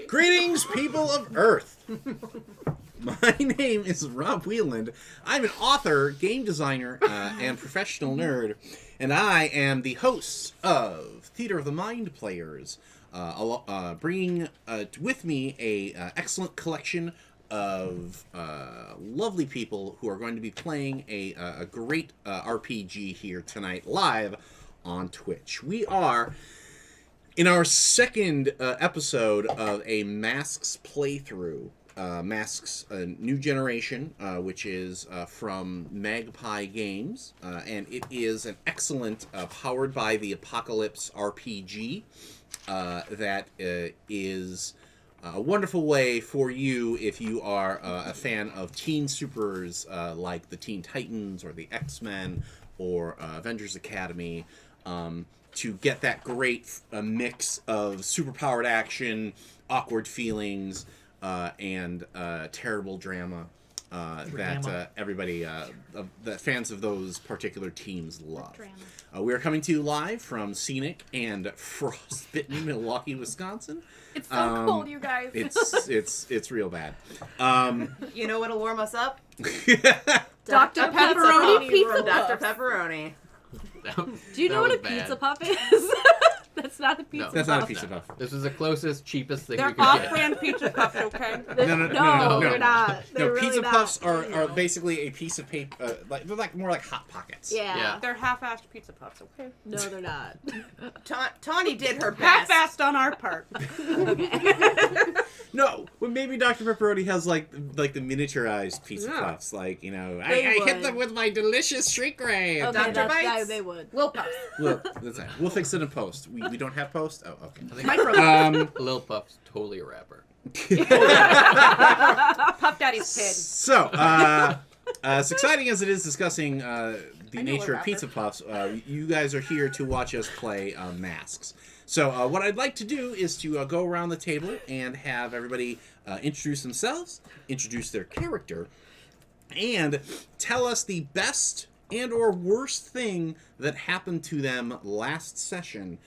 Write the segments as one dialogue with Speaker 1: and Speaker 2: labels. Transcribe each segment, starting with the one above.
Speaker 1: Greetings, people of Earth! My name is Rob Wheeland. I'm an author, game designer, and professional nerd, and I am the host of Theater of the Mind Players, bringing with me a excellent collection of lovely people who are going to be playing a great RPG here tonight live on Twitch. We are in our second episode of a Masks playthrough. Masks New Generation, which is from Magpie Games, and it is an excellent powered by the Apocalypse RPG that is a wonderful way for you if you are a fan of teen supers like the Teen Titans or the X-Men or Avengers Academy, to get that great mix of superpowered action, awkward feelings, and terrible drama that everybody, the fans of those particular teams love. We are coming to you live from scenic and frostbitten Milwaukee, Wisconsin.
Speaker 2: It's so cold, you guys.
Speaker 1: It's real bad.
Speaker 3: You know what'll warm us up?
Speaker 2: Dr. Pepperoni Pizza
Speaker 3: Dr.
Speaker 2: Puffs.
Speaker 3: Pepperoni.
Speaker 2: Do you know what a pizza puff is? That's not a pizza puff.
Speaker 1: That's not a pizza puff.
Speaker 4: This is the closest, cheapest thing we
Speaker 2: They're
Speaker 4: could get.
Speaker 2: off-brand pizza puffs, okay?
Speaker 1: No,
Speaker 2: they're not. They're really
Speaker 1: pizza
Speaker 2: not.
Speaker 1: puffs are basically a piece of paper. They're like more like Hot Pockets.
Speaker 2: Yeah.
Speaker 5: They're half-assed pizza puffs, okay?
Speaker 2: No, they're not.
Speaker 3: Tawny did her best.
Speaker 5: Half-assed on our part.
Speaker 1: No, well, maybe Dr. Pepperoni has like the miniaturized pizza puffs, like I hit them with my delicious shrink ray.
Speaker 2: Okay,
Speaker 3: Dr. Bites?
Speaker 2: they would.
Speaker 3: Will Puffs.
Speaker 1: Look, that's it. We'll fix it in post. We don't have post. Oh, okay.
Speaker 4: Lil Puff's totally a rapper.
Speaker 5: Puff Daddy's kid.
Speaker 1: So, as exciting as it is discussing the nature of pizza puffs, you guys are here to watch us play Masks. So what I'd like to do is to go around the table and have everybody introduce themselves, introduce their character, and tell us the best and or worst thing that happened to them last session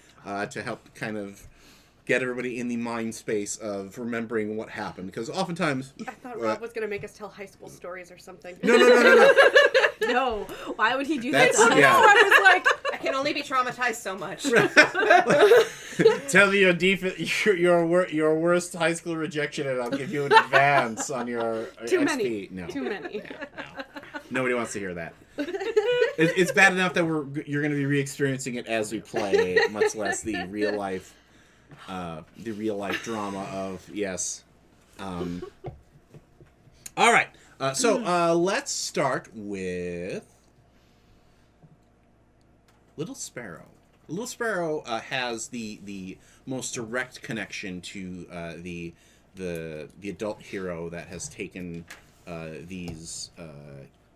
Speaker 1: to help kind of get everybody in the mind space of remembering what happened. Because oftentimes...
Speaker 5: I thought Rob was going to make us tell high school stories or something.
Speaker 1: No.
Speaker 2: No. Why would he do
Speaker 1: That's-
Speaker 2: that?
Speaker 1: yeah.
Speaker 5: I was like,
Speaker 3: I can only be traumatized so much.
Speaker 1: Tell me your worst high school rejection, and I'll give you an advance on your
Speaker 5: too
Speaker 1: XP.
Speaker 5: many.
Speaker 1: No.
Speaker 5: Too many.
Speaker 1: No. Nobody wants to hear that. It's bad enough that you're going to be re-experiencing it as we play, much less the real life drama of yes. All right. So let's start with Little Sparrow. Little Sparrow has the most direct connection to the adult hero that has taken these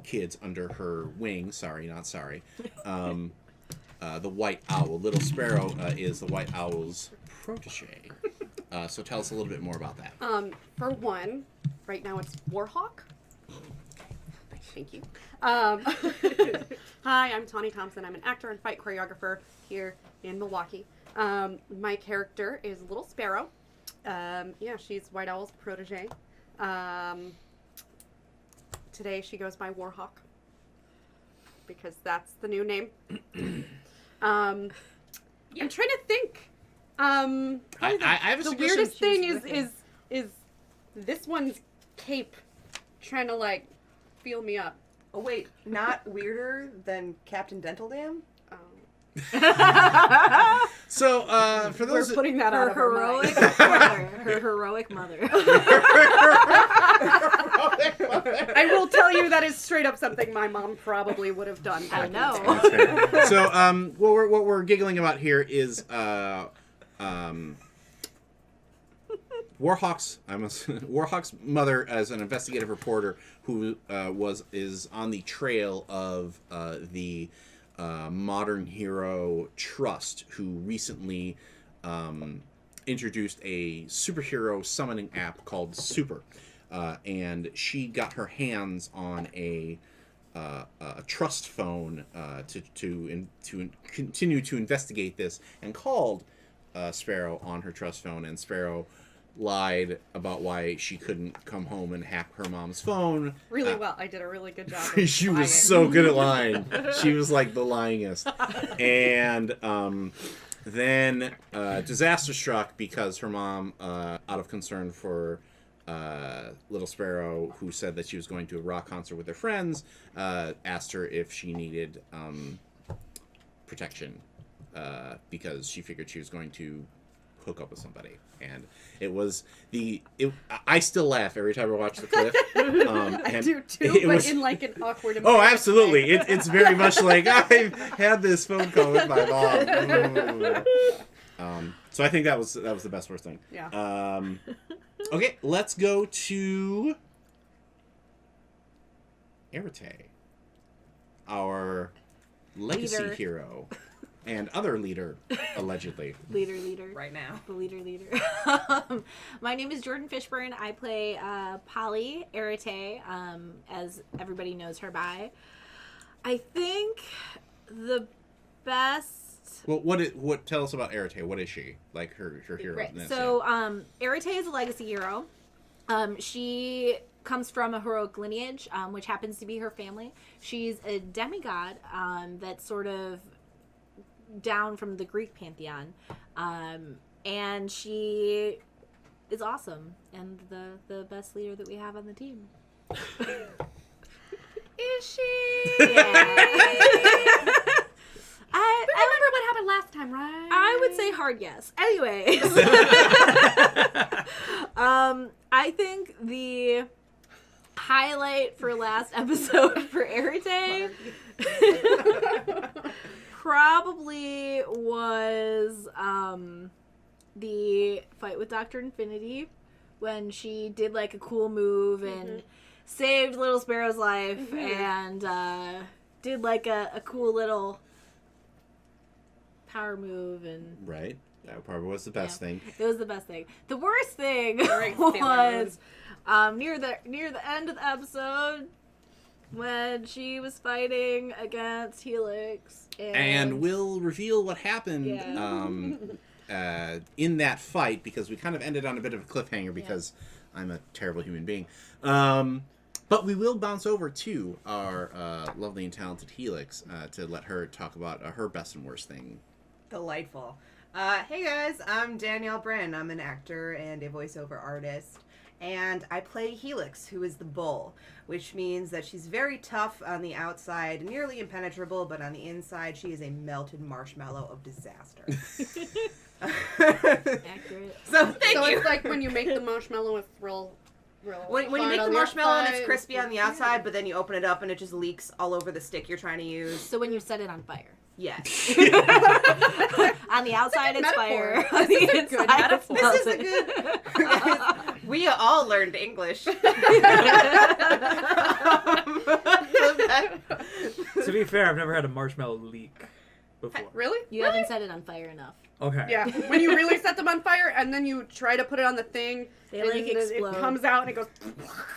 Speaker 1: kids under her wing. Sorry, not sorry. The White Owl. Little Sparrow is the White Owl's protege. So tell us a little bit more about that.
Speaker 5: For one, right now it's Warhawk. Thank you. Hi, I'm Tawny Thompson. I'm an actor and fight choreographer here in Milwaukee. My character is Little Sparrow. She's White Owl's protege. Today she goes by Warhawk because that's the new name. I'm trying to think.
Speaker 1: I have a
Speaker 5: The
Speaker 1: suggestion.
Speaker 5: weirdest thing is this one's cape trying to like feel me up.
Speaker 3: Oh wait, not weirder than Captain Dental Dam?
Speaker 1: So, for those
Speaker 5: We're putting that out
Speaker 2: Her
Speaker 5: of our
Speaker 2: heroic
Speaker 5: mind.
Speaker 2: mother. Her heroic mother.
Speaker 5: I will tell you that is straight up something my mom probably would have done.
Speaker 2: I know.
Speaker 1: That's fair. So, what we're giggling about here is Warhawk's mother as an investigative reporter who is on the trail of the Modern Hero Trust, who recently introduced a superhero summoning app called Super, and she got her hands on a trust phone to continue to investigate this, and called Sparrow on her trust phone, and Sparrow lied about why she couldn't come home and hack her mom's phone.
Speaker 5: Really well. I did a really good job.
Speaker 1: She was so good at lying. She was like the lyingest. And then disaster struck because her mom, out of concern for little Sparrow, who said that she was going to a rock concert with her friends, asked her if she needed protection because she figured she was going to hook up with somebody. And it was I still laugh every time I watch the clip.
Speaker 5: I do too, but in like an awkward.
Speaker 1: Oh, absolutely! It's very much like I've had this phone call with my mom. So I think that was the best worst thing.
Speaker 5: Yeah.
Speaker 1: Okay, let's go to Arete, our legacy
Speaker 2: Leader.
Speaker 1: hero. And other leader, allegedly.
Speaker 2: Leader.
Speaker 3: Right now.
Speaker 2: The leader. My name is Jordan Fishburne. I play Polly Arete, as everybody knows her by. I think the best...
Speaker 1: Well, tell us about Arete. What is she? Like her hero.
Speaker 2: Right. So, Arete is a legacy hero. She comes from a heroic lineage, which happens to be her family. She's a demigod that's sort of down from the Greek pantheon, and she is awesome and the best leader that we have on the team.
Speaker 5: Is she?
Speaker 2: Yeah.
Speaker 5: I remember what happened last time, right?
Speaker 2: I would say hard yes. Anyways, I think the highlight for last episode for Arete probably was the fight with Dr. Infinity, when she did like a cool move and saved little Sparrow's life and did like a cool little power move. And
Speaker 1: right. That probably was the best thing.
Speaker 2: it was the best thing. The worst thing was near the end of the episode, when she was fighting against Helix.
Speaker 1: And we'll reveal what happened in that fight, because we kind of ended on a bit of a cliffhanger because I'm a terrible human being. But we will bounce over to our lovely and talented Helix to let her talk about her best and worst thing.
Speaker 3: Delightful. Hey guys, I'm Danielle Brin. I'm an actor and a voiceover artist. And I play Helix, who is the bull, which means that she's very tough on the outside, nearly impenetrable, but on the inside, she is a melted marshmallow of disaster.
Speaker 2: Accurate.
Speaker 3: So thank you.
Speaker 5: It's like when you make the marshmallow, it's real
Speaker 3: When you
Speaker 5: hard
Speaker 3: make
Speaker 5: on
Speaker 3: the marshmallow and it's
Speaker 5: outside.
Speaker 3: crispy on the outside, but then you open it up and it just leaks all over the stick you're trying to use.
Speaker 2: So when you set it on fire.
Speaker 3: Yes.
Speaker 2: On the outside, it's
Speaker 5: metaphor.
Speaker 2: fire. On the inside, it's
Speaker 3: This is a
Speaker 2: melted.
Speaker 3: good... We all learned English.
Speaker 6: To be fair, I've never had a marshmallow leak before.
Speaker 5: Really?
Speaker 2: You haven't set it on fire enough.
Speaker 6: Okay.
Speaker 5: Yeah. When you really set them on fire and then you try to put it on the thing,
Speaker 2: They,
Speaker 5: and
Speaker 2: like,
Speaker 5: then
Speaker 2: explode.
Speaker 5: it comes out and it goes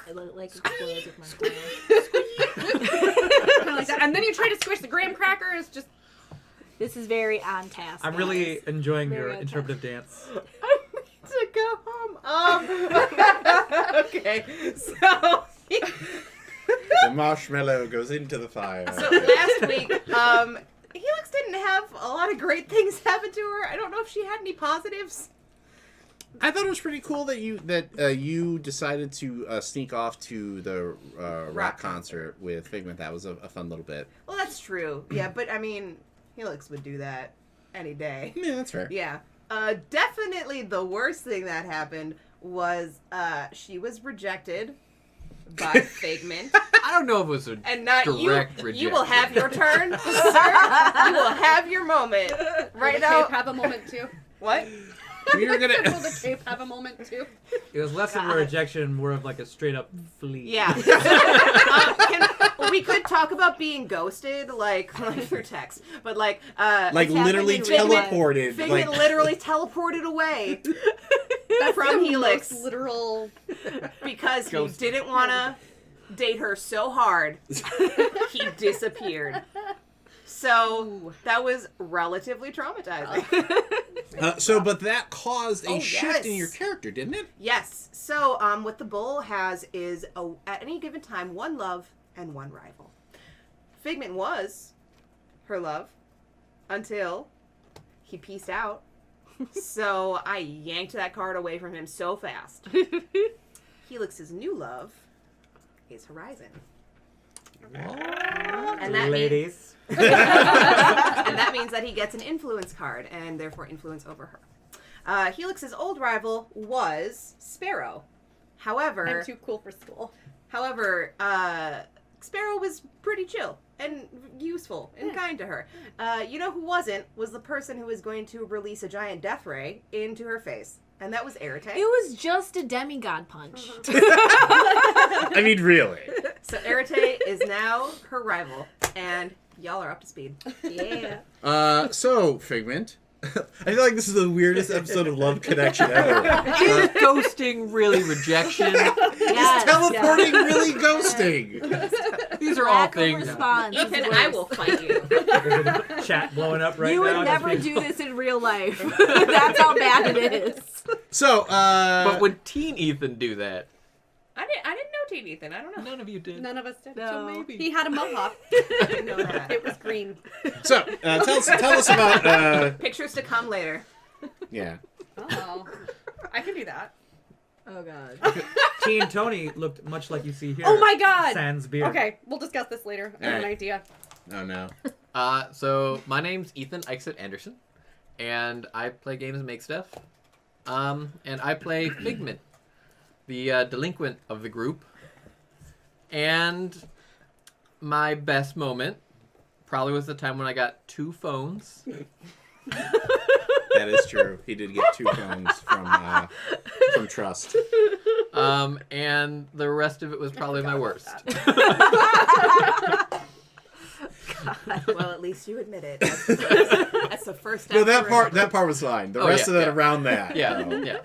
Speaker 2: It like explodes with my smile.
Speaker 5: kind of like that. And then you try to squish the graham cracker. It's just
Speaker 2: This is very on task.
Speaker 6: I'm really
Speaker 2: guys.
Speaker 6: enjoying
Speaker 2: Very
Speaker 6: your
Speaker 2: okay.
Speaker 6: interpretive dance.
Speaker 3: I need to go home. Okay. So...
Speaker 1: The marshmallow goes into the fire.
Speaker 3: So last week, Helix didn't have a lot of great things happen to her. I don't know if she had any positives.
Speaker 1: I thought it was pretty cool that you decided to sneak off to the rock concert with Figment. That was a fun little bit.
Speaker 3: Well, that's true. Yeah, but I mean, Helix would do that any day.
Speaker 1: Yeah, that's fair.
Speaker 3: Yeah. Definitely the worst thing that happened was she was rejected by Figment.
Speaker 4: I don't know if it was a
Speaker 3: And not
Speaker 4: direct
Speaker 3: you.
Speaker 4: rejection.
Speaker 3: You will have your turn, sir. You will have your moment. Right
Speaker 5: Will the
Speaker 3: now.
Speaker 5: cape have a moment too?
Speaker 3: What?
Speaker 1: We are
Speaker 5: Will
Speaker 1: gonna.
Speaker 5: the cape have a moment too?
Speaker 6: It was less of a rejection, more of like a straight up flee.
Speaker 3: Yeah. We could talk about being ghosted, like through text, but
Speaker 1: like
Speaker 2: It's
Speaker 1: literally
Speaker 2: happened in real life.
Speaker 1: teleported.
Speaker 3: Figment
Speaker 1: Like
Speaker 3: literally teleported away
Speaker 5: That's
Speaker 3: from
Speaker 5: the
Speaker 3: Helix
Speaker 5: most literal.
Speaker 3: because he
Speaker 4: Ghosted.
Speaker 3: didn't want to date her so hard. He disappeared. So that was relatively traumatizing.
Speaker 1: but that caused a
Speaker 3: Oh,
Speaker 1: shift in
Speaker 3: yes.
Speaker 1: your character, didn't it?
Speaker 3: Yes. So what the bull has is at any given time one love and one rival. Figment was her love until he peaced out. So I yanked that card away from him so fast. Helix's new love is Horizon. And that means
Speaker 6: Ladies.
Speaker 3: and that means that he gets an influence card and therefore influence over her. Helix's old rival was Sparrow. However,
Speaker 5: I'm too cool for school.
Speaker 3: Sparrow was pretty chill and useful and kind to her. You know who wasn't? Was the person who was going to release a giant death ray into her face. And that was Arete.
Speaker 2: It was just a demigod punch.
Speaker 1: I mean, really.
Speaker 3: So Arete is now her rival. And y'all are up to speed.
Speaker 2: Yeah.
Speaker 1: So Figment. I feel like this is the weirdest episode of Love Connection ever.
Speaker 4: Is ghosting really rejection?
Speaker 2: Yes,
Speaker 1: Teleporting
Speaker 2: yes.
Speaker 1: really ghosting.
Speaker 4: These are all
Speaker 2: Lack of
Speaker 4: things.
Speaker 2: response is
Speaker 3: Ethan,
Speaker 2: worse.
Speaker 3: I will fight you.
Speaker 6: There's a chat blowing up right
Speaker 2: You
Speaker 6: now.
Speaker 2: would
Speaker 6: just
Speaker 2: never
Speaker 6: being-
Speaker 2: do this in real life. That's how bad it is.
Speaker 1: So,
Speaker 4: But would teen Ethan do that?
Speaker 3: I didn't know Teen Ethan. I don't know.
Speaker 4: None of you did.
Speaker 5: None of us did.
Speaker 2: No.
Speaker 4: So maybe.
Speaker 5: He had a mohawk.
Speaker 3: I didn't know that.
Speaker 5: It was green.
Speaker 1: so tell us about
Speaker 3: Pictures to come later.
Speaker 1: yeah.
Speaker 5: Oh, I can do that.
Speaker 2: Oh god.
Speaker 6: Teen Tony looked much like you see here.
Speaker 5: Oh my god.
Speaker 6: Sans beard.
Speaker 5: Okay, we'll discuss this later. I have an
Speaker 1: Alright.
Speaker 5: idea.
Speaker 1: Oh no.
Speaker 4: So my name's Ethan Eichset Anderson, and I play games and make stuff. And I play Figment, the delinquent of the group. And my best moment probably was the time when I got 2 phones.
Speaker 1: That is true. He did get 2 phones from Trust.
Speaker 4: And the rest of it was probably my worst.
Speaker 3: Well, at least you admit it. That's the first step.
Speaker 1: No, that
Speaker 3: forward.
Speaker 1: part was fine. The
Speaker 4: Oh,
Speaker 1: rest
Speaker 4: yeah,
Speaker 1: of it
Speaker 4: yeah.
Speaker 1: around that.
Speaker 4: Yeah,
Speaker 1: no.
Speaker 4: yeah.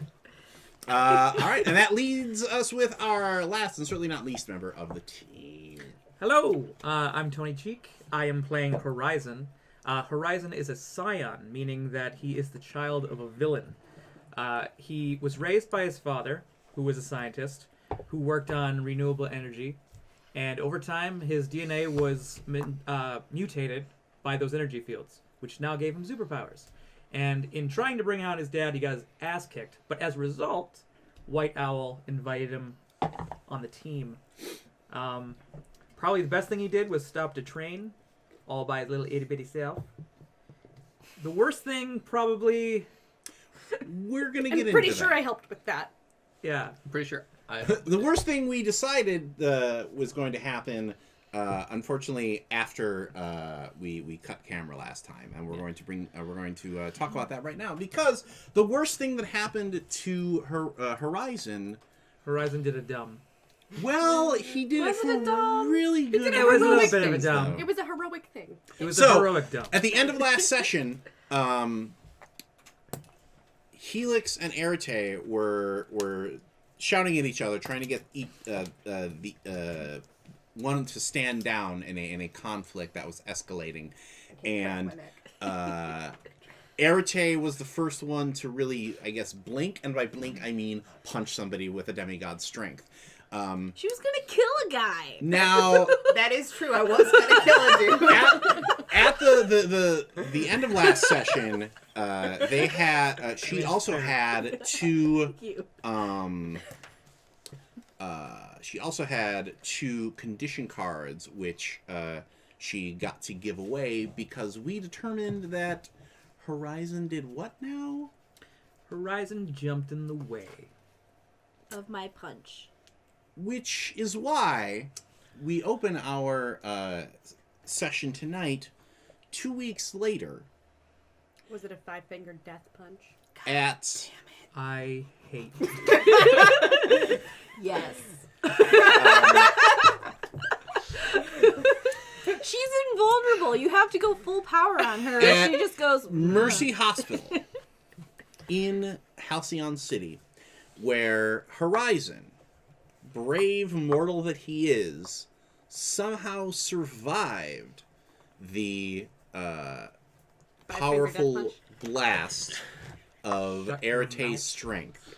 Speaker 1: All right, and that leads us with our last and certainly not least member of the team.
Speaker 6: Hello, I'm Tony Cheek. I am playing Horizon. Horizon is a scion, meaning that he is the child of a villain. He was raised by his father, who was a scientist, who worked on renewable energy, and over time his DNA was mutated by those energy fields, which now gave him superpowers. And in trying to bring out his dad, he got his ass kicked. But as a result, White Owl invited him on the team. Probably the best thing he did was stop to train, all by his little itty-bitty self. The worst thing, probably,
Speaker 1: We're gonna get
Speaker 5: I'm
Speaker 1: into
Speaker 5: pretty
Speaker 1: that.
Speaker 5: sure I helped with that.
Speaker 6: yeah.
Speaker 4: I'm pretty sure.
Speaker 1: The worst thing we decided was going to happen, unfortunately, after we cut camera last time, and we're going to talk about that right now, because the worst thing that happened to Horizon,
Speaker 6: Horizon did a dumb.
Speaker 1: well, he did it
Speaker 2: Was it
Speaker 1: for
Speaker 2: a dumb?
Speaker 1: really good.
Speaker 6: It was a little
Speaker 5: heroic
Speaker 6: bit of a
Speaker 4: things,
Speaker 6: dumb.
Speaker 4: though.
Speaker 5: It was a heroic thing.
Speaker 6: It was
Speaker 1: So,
Speaker 6: a heroic dumb.
Speaker 1: At the end of last session, Helix and Arete were shouting at each other, trying to get the one to stand down in a conflict that was escalating, and Arete was the first one to really, I guess, blink, and by blink I mean punch somebody with a demigod's strength.
Speaker 2: She was gonna kill a guy.
Speaker 1: Now,
Speaker 3: That is true. I was gonna kill a dude.
Speaker 1: at the end of last session, they had. She also had two.
Speaker 2: You.
Speaker 1: She also had two condition cards, which she got to give away because we determined that Horizon did what now?
Speaker 6: Horizon jumped in the way.
Speaker 2: Of my punch.
Speaker 1: Which is why we open our session tonight 2 weeks later
Speaker 5: Was it a 5-fingered death punch?
Speaker 1: at...
Speaker 6: I hate
Speaker 2: Yes. She's invulnerable. You have to go full power on her.
Speaker 1: At
Speaker 2: She just goes
Speaker 1: Mercy Hospital in Halcyon City, where Horizon, brave mortal that he is, somehow survived the powerful
Speaker 5: punch?
Speaker 1: blast of
Speaker 6: Shut your
Speaker 1: Arete's
Speaker 6: mouth.
Speaker 1: strength,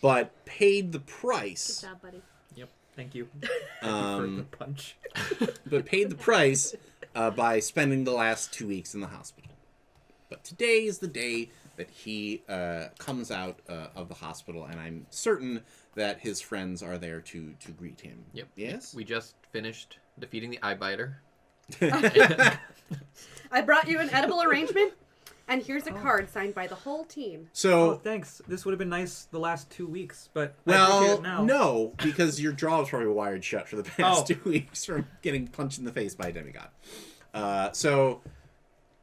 Speaker 1: but paid the
Speaker 2: Good
Speaker 1: price.
Speaker 2: job, buddy.
Speaker 6: Yep, thank you. For the punch.
Speaker 1: But paid the price by spending the last 2 weeks in the hospital. But today is the day that he comes out of the hospital, and I'm certain that his friends are there to greet him.
Speaker 4: Yep.
Speaker 1: Yes?
Speaker 4: We just finished defeating the eye biter.
Speaker 5: I brought you an edible arrangement, and here's a card signed by the whole team.
Speaker 6: Oh,
Speaker 1: So,
Speaker 6: thanks. This would have been nice the last 2 weeks, but I appreciate
Speaker 1: well,
Speaker 6: it now.
Speaker 1: no, because your jaw was probably wired shut for the past
Speaker 6: Oh.
Speaker 1: 2 weeks from getting punched in the face by a demigod. So,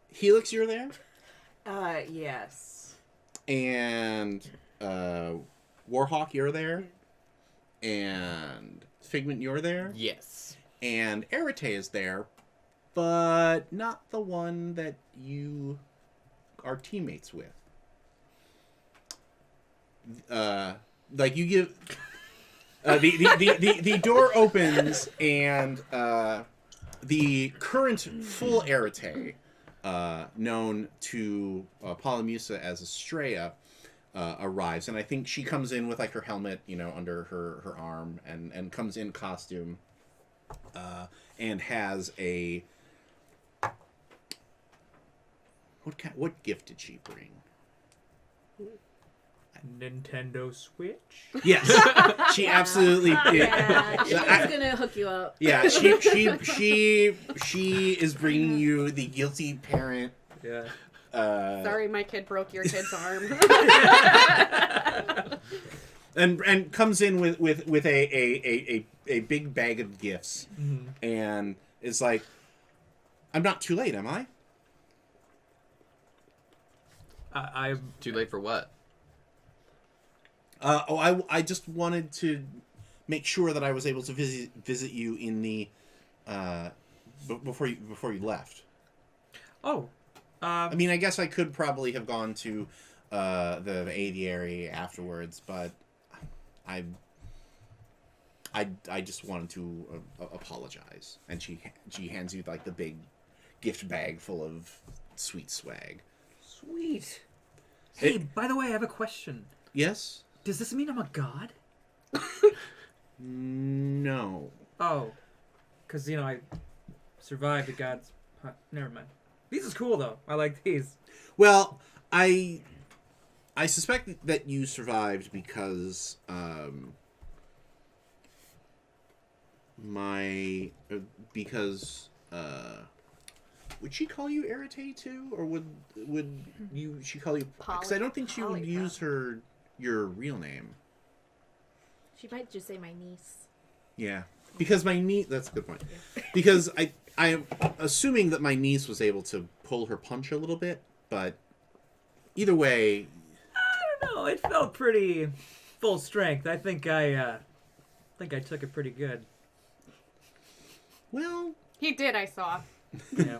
Speaker 1: Helix, you're there?
Speaker 3: Yes.
Speaker 1: And Warhawk, you're there? And Figment, you're there?
Speaker 4: Yes.
Speaker 1: And Arete is there, but not the one that you are teammates with. Like you give the door opens and the current full Arete, known to Polymusa as Estrella, arrives, and I think she comes in with like her helmet, under her arm, and comes in costume. And has a what gift did she bring?
Speaker 6: Nintendo Switch?
Speaker 1: Yes, she absolutely did.
Speaker 2: Yeah, she's gonna hook you up.
Speaker 1: Yeah, she is bringing you the guilty parent.
Speaker 6: Yeah.
Speaker 5: Sorry, my kid broke your kid's arm.
Speaker 1: And comes in with a big bag of gifts, and is like, I'm not too late, am I?
Speaker 6: I'm
Speaker 4: Too late for what?
Speaker 1: I just wanted to make sure that I was able to visit you in the before you left.
Speaker 6: Oh.
Speaker 1: I mean, I guess I could probably have gone to the aviary afterwards, but I just wanted to apologize. And she hands you like the big gift bag full of sweet swag.
Speaker 6: Sweet. Hey, by the way, I have a question.
Speaker 1: Yes?
Speaker 6: Does this mean I'm a god?
Speaker 1: No.
Speaker 6: Oh. Because, I survived the gods. Never mind. These is cool, though. I like these.
Speaker 1: Well, I suspect that you survived because would she call you Arete too, or would she call you? Because I don't think she would use your real name.
Speaker 2: She might just say my niece.
Speaker 1: Yeah, because my niece. That's a good point. Because I am assuming that my niece was able to pull her punch a little bit, but either way.
Speaker 6: I don't know. It felt pretty full strength. I think I took it pretty good.
Speaker 1: Well,
Speaker 5: He did, I saw.
Speaker 6: Yeah.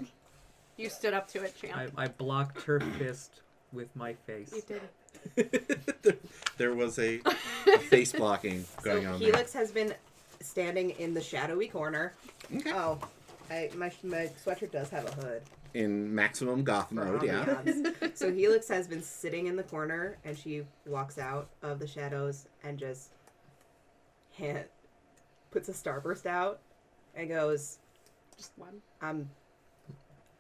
Speaker 5: You stood up to it, champ.
Speaker 6: I blocked her fist with my face.
Speaker 5: You did.
Speaker 1: there was a face blocking going
Speaker 3: So
Speaker 1: on
Speaker 3: Helix has been standing in the shadowy corner.
Speaker 1: there. Okay.
Speaker 3: Oh, my sweatshirt does have a hood.
Speaker 1: In maximum goth
Speaker 3: For
Speaker 1: mode, yeah.
Speaker 3: ambiance. So Helix has been sitting in the corner, and she walks out of the shadows and just puts a starburst out and goes,
Speaker 5: Just one.
Speaker 3: I'm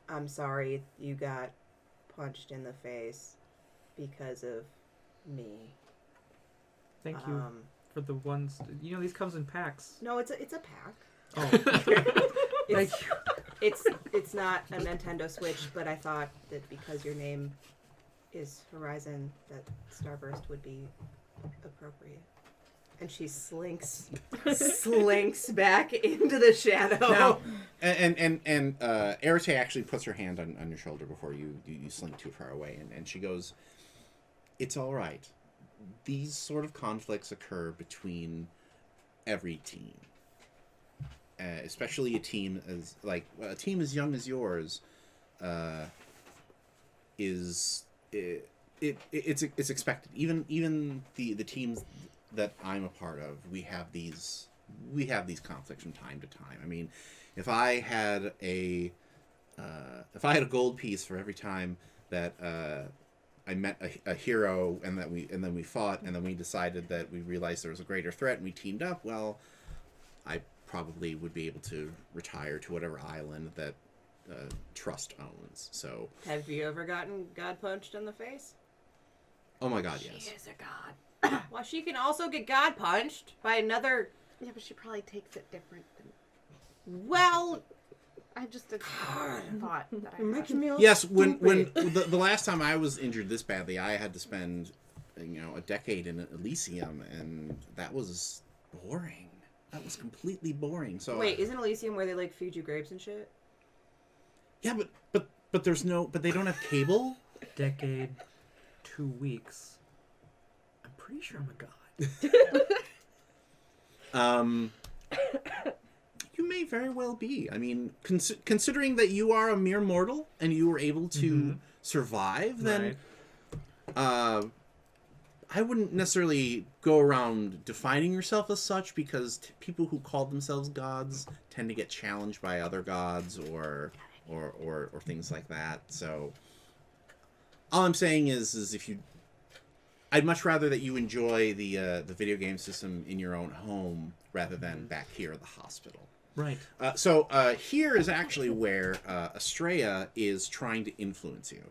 Speaker 3: I'm sorry you got punched in the face because of me.
Speaker 6: Thank you for the ones. You know, these comes in packs.
Speaker 3: No, it's a pack.
Speaker 6: Oh, okay. Thank you.
Speaker 3: It's not a Nintendo Switch, but I thought that because your name is Horizon, that Starburst would be appropriate. And she slinks back into the shadow.
Speaker 1: Now, and Arete actually puts her hand on your shoulder before you slink too far away, and she goes, "It's all right. These sort of conflicts occur between every team, especially a team as young as yours. It's expected. Even the teams that I'm a part of, we have these conflicts from time to time. I mean, if I had a gold piece for every time that I met a hero and then we fought and then we decided that we realized there was a greater threat and we teamed up, well, I probably would be able to retire to whatever island that Trust owns. So,
Speaker 3: have you ever gotten God punched in the face?
Speaker 1: Oh my God, yes.
Speaker 3: She is a god. Well, she can also get God punched by another.
Speaker 5: Yeah, but she probably takes it different than.
Speaker 3: Well,
Speaker 5: I just a thought that I
Speaker 3: makes
Speaker 5: had.
Speaker 3: me all
Speaker 1: Yes, when
Speaker 3: stupid.
Speaker 1: the last time I was injured this badly, I had to spend a decade in Elysium, and that was boring. That was completely boring. So
Speaker 3: Wait, isn't Elysium where they like feed you grapes and shit?
Speaker 1: yeah, but there's they don't have cable.
Speaker 6: Decade, 2 weeks. I'm pretty sure I'm a god.
Speaker 1: You may very well be. I mean, considering that you are a mere mortal and you were able to survive, then
Speaker 6: Right.
Speaker 1: I wouldn't necessarily go around defining yourself as such, because people who call themselves gods tend to get challenged by other gods or things like that. So all I'm saying is if you, I'd much rather that you enjoy the video game system in your own home rather than back here at the hospital.
Speaker 6: Right.
Speaker 1: So here is actually where Estrella is trying to influence you.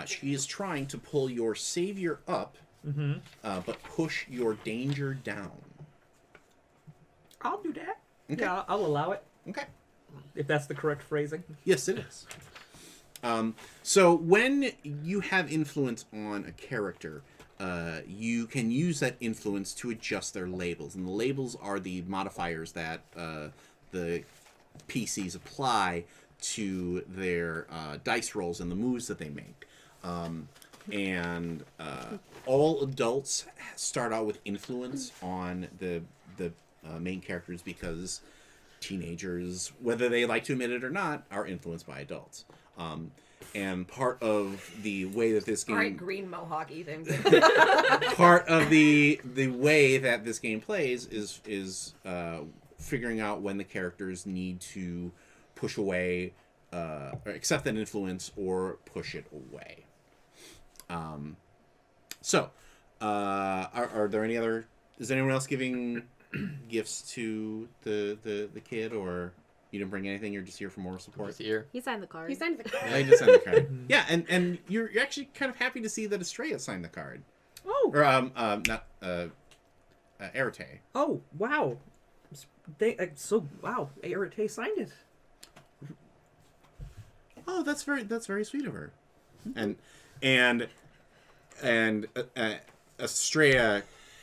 Speaker 1: She is trying to pull your savior up, but push your danger down.
Speaker 6: I'll do that.
Speaker 1: Okay.
Speaker 6: Yeah, I'll allow it.
Speaker 1: Okay.
Speaker 6: If that's the correct phrasing.
Speaker 1: Yes, it is. So when you have influence on a character, you can use that influence to adjust their labels. And the labels are the modifiers that the PCs apply to their dice rolls and the moves that they make. All adults start out with influence on the main characters because teenagers, whether they like to admit it or not, are influenced by adults. And part of the way that this game...
Speaker 3: All right, green mohawk, Ethan.
Speaker 1: part of the way that this game plays is figuring out when the characters need to push away, or accept that influence, or push it away. Are there any other... Is anyone else giving gifts to the kid, or you didn't bring anything? You're just here for more support?
Speaker 4: Just here.
Speaker 2: He signed the card.
Speaker 5: He signed the card.
Speaker 1: I just signed the card. Yeah, and you're actually kind of happy to see that Estrella signed the card.
Speaker 6: Oh.
Speaker 1: Or not Arete.
Speaker 6: Oh, wow. Wow, Arete signed it.
Speaker 1: Oh, that's very sweet of her. And Estrella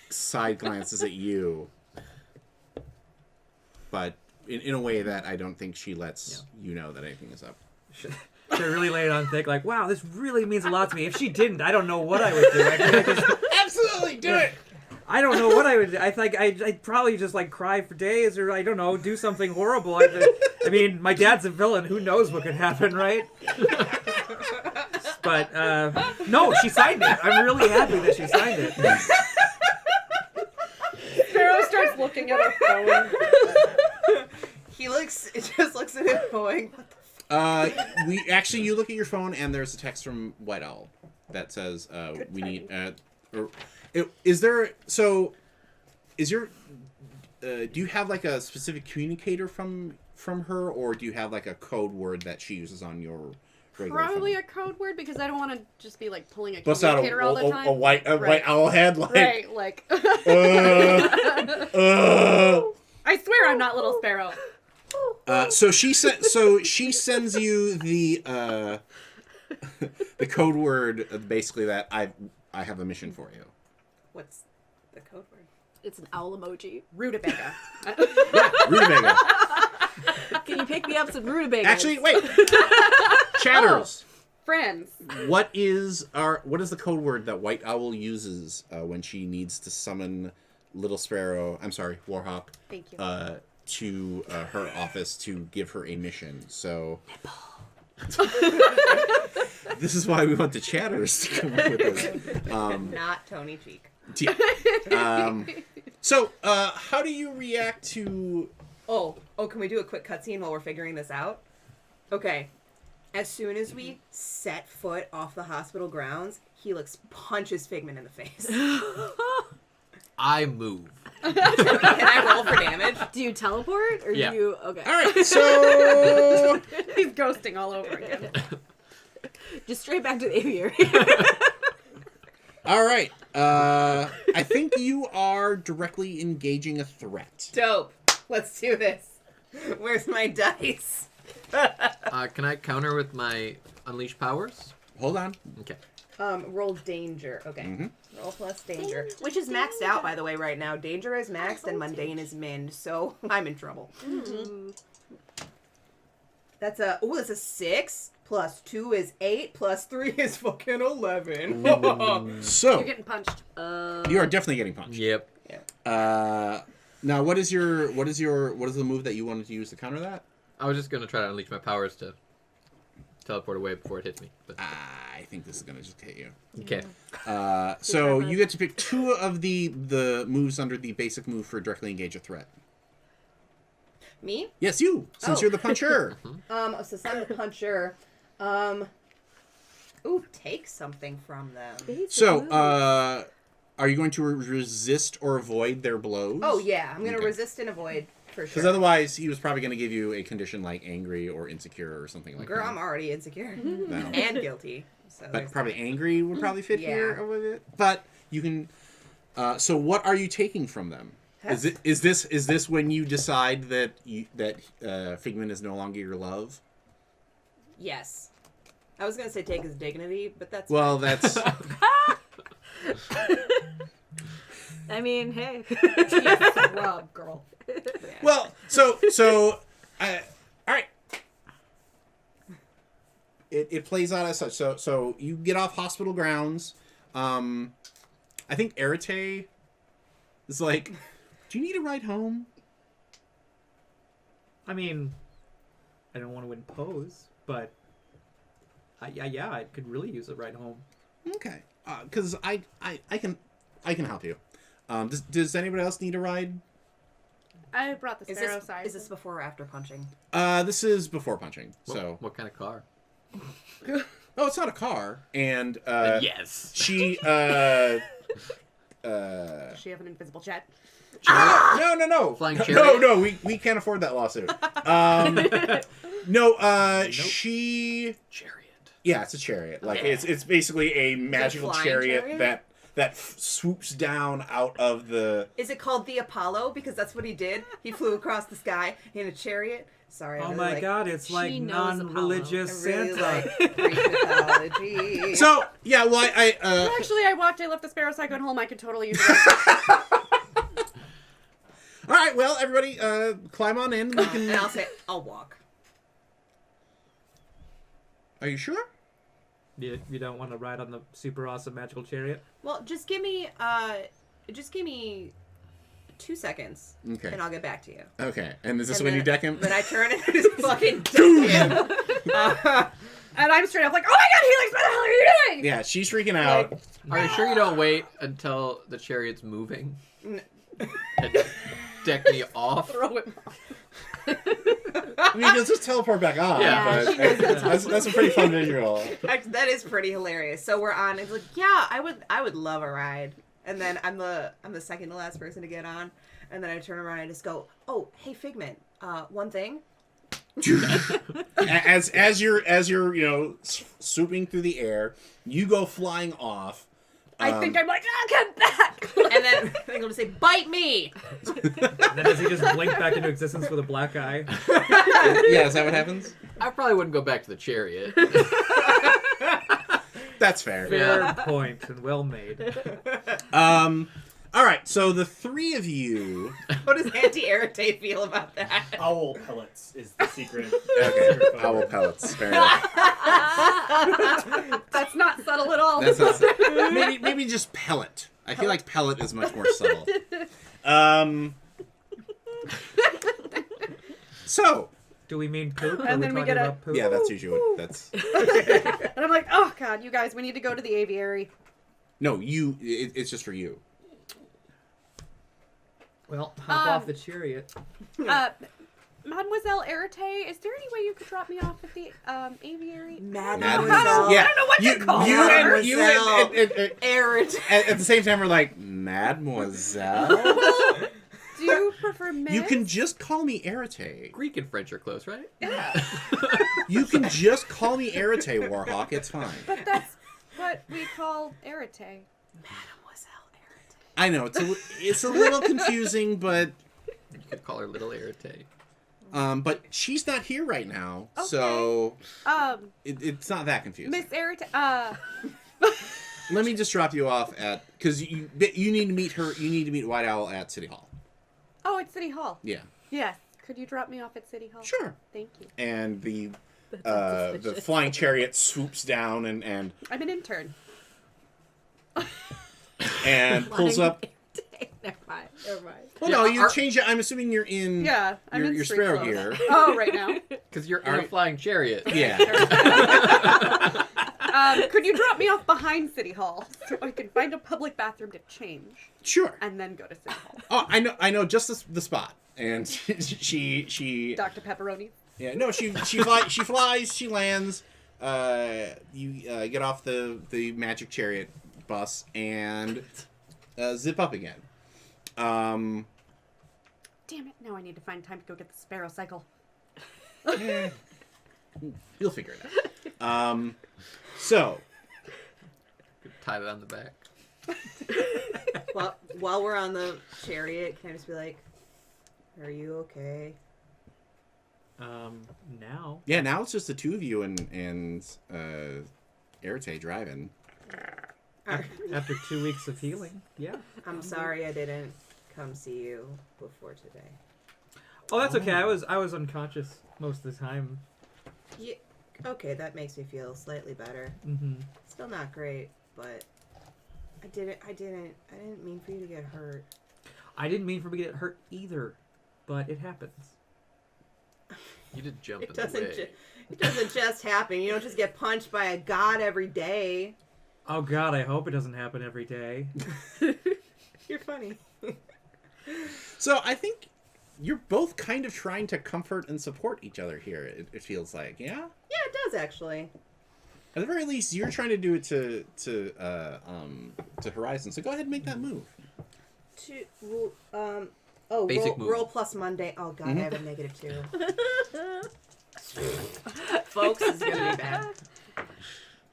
Speaker 1: side glances at you, but in a way that I don't think she lets you know that anything is up.
Speaker 6: Should I really lay it on thick? Like, wow, this really means a lot to me. If she didn't, I don't know what I would do.
Speaker 1: Absolutely, do it.
Speaker 6: I don't know what I would do. I think I'd probably just like cry for days, or I don't know, do something horrible. I mean, my dad's a villain. Who knows what could happen, right? But no, she signed it. I'm really happy that she signed it.
Speaker 5: Sparrow starts looking at her phone.
Speaker 3: Helix just looks at him going, what the
Speaker 1: You look at your phone and there's a text from White Owl that says we need do you have like a specific communicator from from her, or do you have like a code word that she uses on your regular
Speaker 5: Probably
Speaker 1: phone?
Speaker 5: a code word because I don't want to just be like pulling a
Speaker 1: Bust out
Speaker 5: communicator all the time.
Speaker 1: a white
Speaker 5: Right.
Speaker 1: owl head, like.
Speaker 5: Right, like. I swear I'm not Little Sparrow.
Speaker 1: So she sends you the the code word, basically that I have a mission for you.
Speaker 3: What's the code word?
Speaker 2: It's an owl emoji.
Speaker 5: Rutabaga.
Speaker 1: Yeah, rutabaga.
Speaker 2: Can you pick me up some rutabagas?
Speaker 1: Actually, wait. Chatters.
Speaker 5: Friends.
Speaker 1: What is the code word that White Owl uses when she needs to summon Little Sparrow? I'm sorry, Warhawk.
Speaker 5: Thank you.
Speaker 1: To her office to give her a mission. So this is why we want the Chatters to come up with this.
Speaker 3: Not Tony Cheek.
Speaker 1: So how do you react to?
Speaker 3: Oh, can we do a quick cutscene while we're figuring this out? Okay. As soon as we set foot off the hospital grounds, Helix punches Figment in the face.
Speaker 4: I move.
Speaker 3: Can I roll for damage?
Speaker 2: Do you teleport or
Speaker 4: Yeah.
Speaker 2: do you? Okay.
Speaker 1: All right, so
Speaker 5: He's ghosting all over again.
Speaker 2: Just straight back to the aviary.
Speaker 1: all right. I think you are directly engaging a threat.
Speaker 3: Dope. Let's do this. Where's my dice?
Speaker 4: Can I counter with my unleash powers?
Speaker 1: Hold on.
Speaker 4: Okay.
Speaker 3: Roll danger. Okay.
Speaker 1: Mhm.
Speaker 3: Roll plus danger. Which is maxed out, by the way, right now. Danger is maxed and mundane is min, so I'm in trouble. That's a 6. Plus 2 is 8. Plus 3 is fucking 11.
Speaker 1: So
Speaker 5: You're getting punched.
Speaker 1: you are definitely getting punched.
Speaker 4: Yep.
Speaker 1: Now, what is the move that you wanted to use to counter that?
Speaker 4: I was just gonna try to unleash my powers to teleport away before it hits me. But
Speaker 1: I think this is gonna just hit you.
Speaker 4: okay.
Speaker 1: So you get to pick 2 of the moves under the basic move for directly engage a threat.
Speaker 3: Me?
Speaker 1: Yes, you, since
Speaker 3: Oh.
Speaker 1: you're the puncher.
Speaker 3: So since I'm the puncher, take something from them.
Speaker 1: So, are you going to resist or avoid their blows?
Speaker 3: Oh yeah, I'm gonna
Speaker 1: Okay.
Speaker 3: resist and avoid for
Speaker 1: Because
Speaker 3: sure.
Speaker 1: otherwise, he was probably going to give you a condition like angry or insecure or something like
Speaker 3: Girl,
Speaker 1: that.
Speaker 3: I'm already insecure
Speaker 1: No.
Speaker 3: and guilty. So
Speaker 1: But
Speaker 3: there's
Speaker 1: probably
Speaker 3: that.
Speaker 1: angry would probably fit
Speaker 3: Yeah.
Speaker 1: here with it. But you can. So what are you taking from them? Is this when you decide that Figment is no longer your love?
Speaker 3: Yes. I was gonna say take his dignity, but that's
Speaker 1: Well, that's
Speaker 2: I mean, hey.
Speaker 3: rub, girl.
Speaker 1: well. So all right. It plays out as such. So you get off hospital grounds. I think Arete is like, do you need a ride home?
Speaker 6: I mean, I don't want to impose, but yeah, I could really use a ride home.
Speaker 1: Okay, because I can help you. Does anybody else need a ride?
Speaker 5: I brought the
Speaker 3: Is
Speaker 5: Sparrow side.
Speaker 3: this before or after punching?
Speaker 1: This is before punching. So
Speaker 4: What kind of car?
Speaker 1: oh, it's not a car, and
Speaker 4: Yes.
Speaker 1: she
Speaker 5: Does she have an invisible jet?
Speaker 1: no
Speaker 4: Flying
Speaker 1: no
Speaker 4: chariot?
Speaker 1: we can't afford that lawsuit. She
Speaker 4: Chariot.
Speaker 1: yeah, it's a chariot. Like
Speaker 3: Okay.
Speaker 1: it's basically a magical
Speaker 3: flying
Speaker 1: chariot,
Speaker 3: chariot?
Speaker 1: that swoops down out of the.
Speaker 3: Is it called the Apollo? Because that's what he did. He flew across the sky in a chariot. Sorry. I
Speaker 6: Oh
Speaker 3: really
Speaker 6: my
Speaker 3: like,
Speaker 6: god, it's like
Speaker 2: She knows
Speaker 6: non-religious
Speaker 3: I really
Speaker 6: Santa.
Speaker 3: like Greek mythology.
Speaker 1: So yeah, well I
Speaker 5: Actually, I left the Sparrow side at home. I could totally use it.
Speaker 1: all right. Well, everybody, climb on in. We can.
Speaker 3: And I'll say, I'll walk.
Speaker 1: Are you sure?
Speaker 6: You don't want to ride on the super awesome magical chariot?
Speaker 3: Well, just give me 2 seconds,
Speaker 1: Okay.
Speaker 3: and I'll get back to you.
Speaker 1: Okay. And is this
Speaker 3: And
Speaker 1: when you
Speaker 3: then-
Speaker 1: deck him?
Speaker 3: Then I turn and just fucking deck him.
Speaker 5: And I'm straight up like, oh my god, Helix, what the hell are you doing?
Speaker 1: Yeah, she's freaking out.
Speaker 4: Are you sure you don't wait until the chariot's moving? And deck me off?
Speaker 5: Throw it off.
Speaker 1: I mean, you'll just teleport back on.
Speaker 4: Yeah.
Speaker 1: But that's a pretty fun visual.
Speaker 3: Actually, that is pretty hilarious. So we're on. It's like, yeah, I would love a ride. And then I'm the second to last person to get on. And then I turn around and I just go, oh, hey Figment, one thing,
Speaker 1: as you're swooping through the air, you go flying off.
Speaker 5: I think I'm like, get back!
Speaker 3: And then I think I'm gonna say, bite me!
Speaker 6: And then does he just blink back into existence with a black eye?
Speaker 1: Yeah, is that what happens?
Speaker 4: I probably wouldn't go back to the chariot.
Speaker 1: That's fair.
Speaker 6: Fair point and well made.
Speaker 1: All right, so the three of you.
Speaker 3: What does Auntie Arete feel about that?
Speaker 7: Owl pellets is the secret.
Speaker 1: Okay, owl pellets. Fair enough.
Speaker 5: That's not subtle at all.
Speaker 1: That's not, maybe just pellet. I feel like pellet is much more subtle. So.
Speaker 6: Do we mean poop?
Speaker 5: And then we get a-
Speaker 6: about poop?
Speaker 1: Yeah, that's usually what that's.
Speaker 5: And I'm like, oh god, you guys, we need to go to the aviary.
Speaker 1: No, it's just for you.
Speaker 6: Well, hop off the chariot.
Speaker 5: Mademoiselle Arete, is there any way you could drop me off at the aviary?
Speaker 3: Mademoiselle.
Speaker 1: Yeah,
Speaker 5: I don't know what to call
Speaker 1: you
Speaker 5: her.
Speaker 1: and
Speaker 3: Arete.
Speaker 1: at the same time we're like, Mademoiselle.
Speaker 5: Do you prefer Miss?
Speaker 1: You can just call me Arete.
Speaker 4: Greek and French are close, right?
Speaker 5: Yeah.
Speaker 1: You can just call me Arete, Warhawk. It's fine.
Speaker 5: But that's what we call Arete.
Speaker 3: Mademoiselle Arete.
Speaker 1: I know it's a little confusing, but
Speaker 4: You could call her Little Arete.
Speaker 1: but she's not here right now,
Speaker 5: Okay.
Speaker 1: so
Speaker 5: Um,
Speaker 1: it's not that confusing.
Speaker 5: Miss Arete,
Speaker 1: Let me just drop you off at because you need to meet her. You need to meet White Owl at City Hall.
Speaker 5: oh, it's City Hall.
Speaker 1: Yeah,
Speaker 5: Yes. Could you drop me off at City Hall?
Speaker 1: sure.
Speaker 5: Thank you.
Speaker 1: And the flying chariot swoops down and
Speaker 5: I'm an intern.
Speaker 1: pulls up.
Speaker 2: Never mind.
Speaker 1: Well, no, you change it. I'm assuming you're in.
Speaker 5: Yeah, I'm in
Speaker 1: your
Speaker 5: street
Speaker 1: Sparrow
Speaker 5: clothes.
Speaker 1: gear.
Speaker 5: Oh, right now.
Speaker 4: Because you're in a
Speaker 1: Alright.
Speaker 4: flying chariot.
Speaker 1: Yeah.
Speaker 5: Could you drop me off behind City Hall so I can find a public bathroom to change
Speaker 1: Sure.
Speaker 5: and then go to City Hall?
Speaker 1: Oh, I know just the spot. And she
Speaker 5: Dr. Pepperoni.
Speaker 1: yeah, no, she flies, she lands. You get off the magic chariot bus and zip up again.
Speaker 5: Damn it, now I need to find time to go get the Sparrow cycle.
Speaker 1: You'll figure it out. So
Speaker 4: Tie it on the back.
Speaker 3: Well, while we're on the chariot, can I just be like, are you okay?
Speaker 6: Now.
Speaker 1: yeah, now it's just the two of you and Arete driving.
Speaker 6: After 2 weeks of healing. Yeah.
Speaker 3: I'm sorry I didn't come see you before today.
Speaker 6: Oh, that's okay. I was unconscious most of the time.
Speaker 3: Yeah, okay, that makes me feel slightly better.
Speaker 6: Mm-hmm.
Speaker 3: Still not great, but I didn't mean for you to get hurt.
Speaker 6: I didn't mean for me to get hurt either, but it happens.
Speaker 4: You did jump
Speaker 3: It
Speaker 4: in the
Speaker 3: doesn't.
Speaker 4: way.
Speaker 3: It doesn't just happen. You don't just get punched by a god every day.
Speaker 6: Oh God, I hope it doesn't happen every day.
Speaker 3: You're funny.
Speaker 1: So I think you're both kind of trying to comfort and support each other here. It feels like, yeah.
Speaker 3: Yeah, it does actually.
Speaker 1: At the very least, you're trying to do it to Horizon. So go ahead and make that move.
Speaker 4: Basic move.
Speaker 3: Roll plus Monday. Oh god, I have a -2. Folks, this is gonna be bad.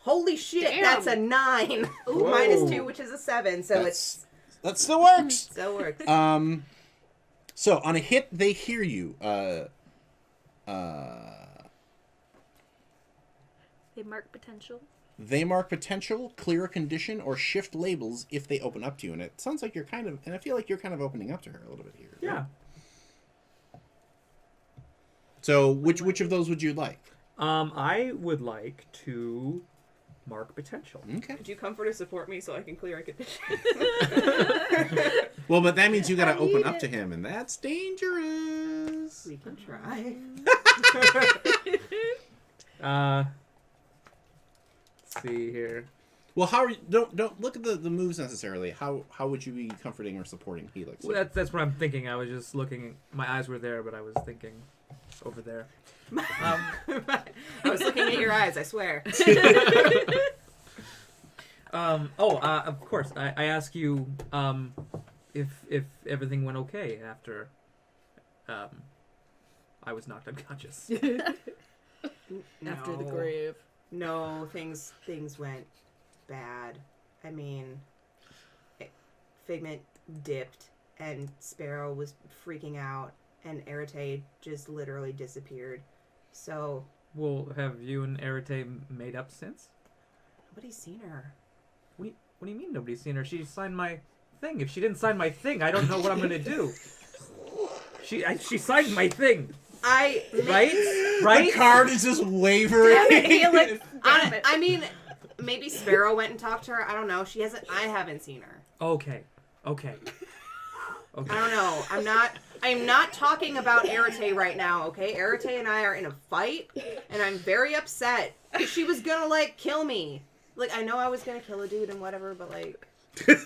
Speaker 3: Holy shit,
Speaker 5: Damn.
Speaker 3: that's a 9. Ooh,
Speaker 1: Whoa.
Speaker 3: -2, which is a 7. So
Speaker 1: That still works.
Speaker 3: so it works.
Speaker 1: So on a hit, they hear you.
Speaker 2: They mark potential.
Speaker 1: They mark potential, clear a condition, or shift labels if they open up to you. And it sounds like you're kind of, and I feel like you're kind of opening up to her a little bit here.
Speaker 6: Yeah.
Speaker 1: So which of those would you like?
Speaker 6: I would like to mark potential.
Speaker 1: Okay.
Speaker 3: Could you comfort or support me so I can clear a condition?
Speaker 1: Well, but that means you got to open
Speaker 3: need
Speaker 1: up
Speaker 3: it.
Speaker 1: to him, and that's dangerous.
Speaker 3: We can try.
Speaker 6: Let's see here.
Speaker 1: Well, how are you, don't look at the moves necessarily. How would you be comforting or supporting Helix?
Speaker 6: Well, that's what I'm thinking. I was just looking. My eyes were there, but I was thinking over there.
Speaker 3: I was looking at your eyes, I swear.
Speaker 6: Of course. I ask you if everything went okay after I was knocked unconscious.
Speaker 5: After the
Speaker 3: No.
Speaker 5: grave.
Speaker 3: No, things went bad. I mean, Figment dipped, and Sparrow was freaking out, and Arete just literally disappeared. So
Speaker 6: Well, have you and Arete made up since?
Speaker 3: nobody's seen her.
Speaker 6: What do you mean nobody's seen her? She signed my thing. If she didn't sign my thing, I don't know what I'm gonna do. She signed my thing, right?
Speaker 1: The
Speaker 6: Right?
Speaker 1: card is just wavering.
Speaker 3: I mean, maybe Sparrow went and talked to her. I don't know. I haven't seen her.
Speaker 6: Okay.
Speaker 3: I don't know. I'm not talking about Arete right now, okay? Arete and I are in a fight, and I'm very upset. She was gonna, like, kill me. Like, I know I was gonna kill a dude and whatever, but, like...
Speaker 6: To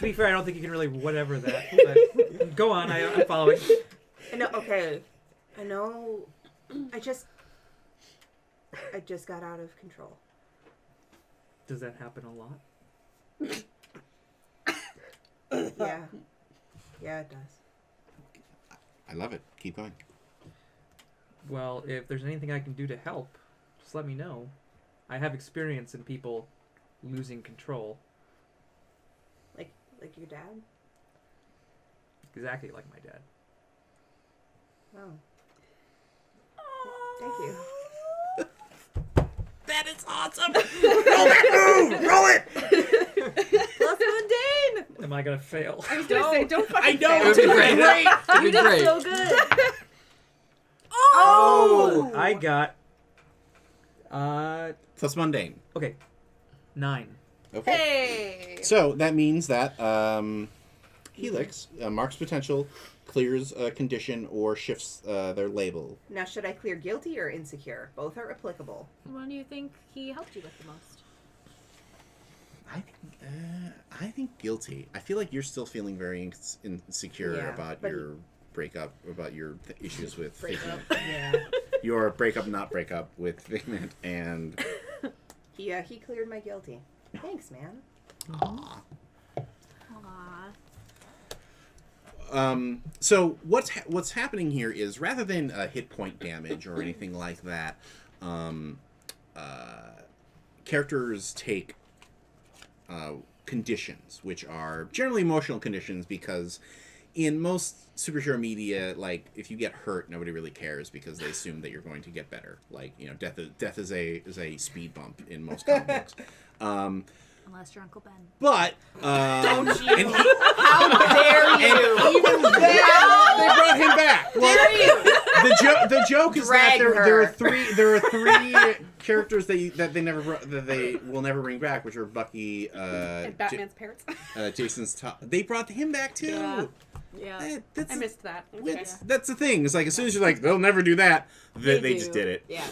Speaker 6: be fair, I don't think you can really whatever that. But go on, I'm following.
Speaker 3: I know, okay. I know... I just got out of control.
Speaker 6: Does that happen a lot?
Speaker 3: Yeah. Yeah, it does.
Speaker 1: I love it. Keep going.
Speaker 6: Well, if there's anything I can do to help, just let me know. I have experience in people losing control.
Speaker 3: Like your dad?
Speaker 6: Exactly like my dad.
Speaker 3: Oh. Thank you.
Speaker 1: That is awesome. Roll that move. Roll it.
Speaker 2: Plus mundane.
Speaker 6: Am I gonna fail?
Speaker 5: I was gonna say, don't fucking
Speaker 1: I know.
Speaker 5: fail.
Speaker 1: It's great.
Speaker 2: You
Speaker 4: It'd be
Speaker 2: did
Speaker 4: great.
Speaker 2: so good.
Speaker 6: Oh! I got
Speaker 1: Plus mundane.
Speaker 6: okay. 9.
Speaker 1: Okay.
Speaker 5: Hey!
Speaker 1: So that means that Helix marks potential, clears a condition, or shifts their label.
Speaker 3: Now, should I clear guilty or insecure? Both are applicable.
Speaker 2: What do you think he helped you with the most?
Speaker 1: I think guilty. I feel like you're still feeling very insecure
Speaker 3: Yeah,
Speaker 1: about
Speaker 3: but-
Speaker 1: your breakup, about your issues with Figment.
Speaker 3: Yeah.
Speaker 1: Your breakup, not breakup with Figment, and
Speaker 3: He cleared my guilty. Thanks, man.
Speaker 1: aw.
Speaker 2: Aw.
Speaker 1: So what's happening here is rather than hit point damage or anything like that, characters take conditions, which are generally emotional conditions, because in most superhero media, like, if you get hurt, nobody really cares because they assume that you're going to get better. Like, you know, death is a speed bump in most comic books.
Speaker 2: Unless you're Uncle Ben.
Speaker 1: But
Speaker 3: Don't you?
Speaker 1: and
Speaker 3: How dare you?
Speaker 1: even then, they brought him back. Well,
Speaker 3: Dare you?
Speaker 1: the joke is that
Speaker 3: Drag
Speaker 1: there are
Speaker 3: her.
Speaker 1: three characters that they will never bring back, which are Bucky,
Speaker 5: And Batman's parents.
Speaker 1: Jason's top. They brought him back too.
Speaker 5: Yeah.
Speaker 2: Yeah.
Speaker 1: That's
Speaker 5: I missed that. Okay.
Speaker 1: that's the thing. It's like, as soon as you're like, they'll never do that, they
Speaker 2: do.
Speaker 1: just did it.
Speaker 2: Yeah.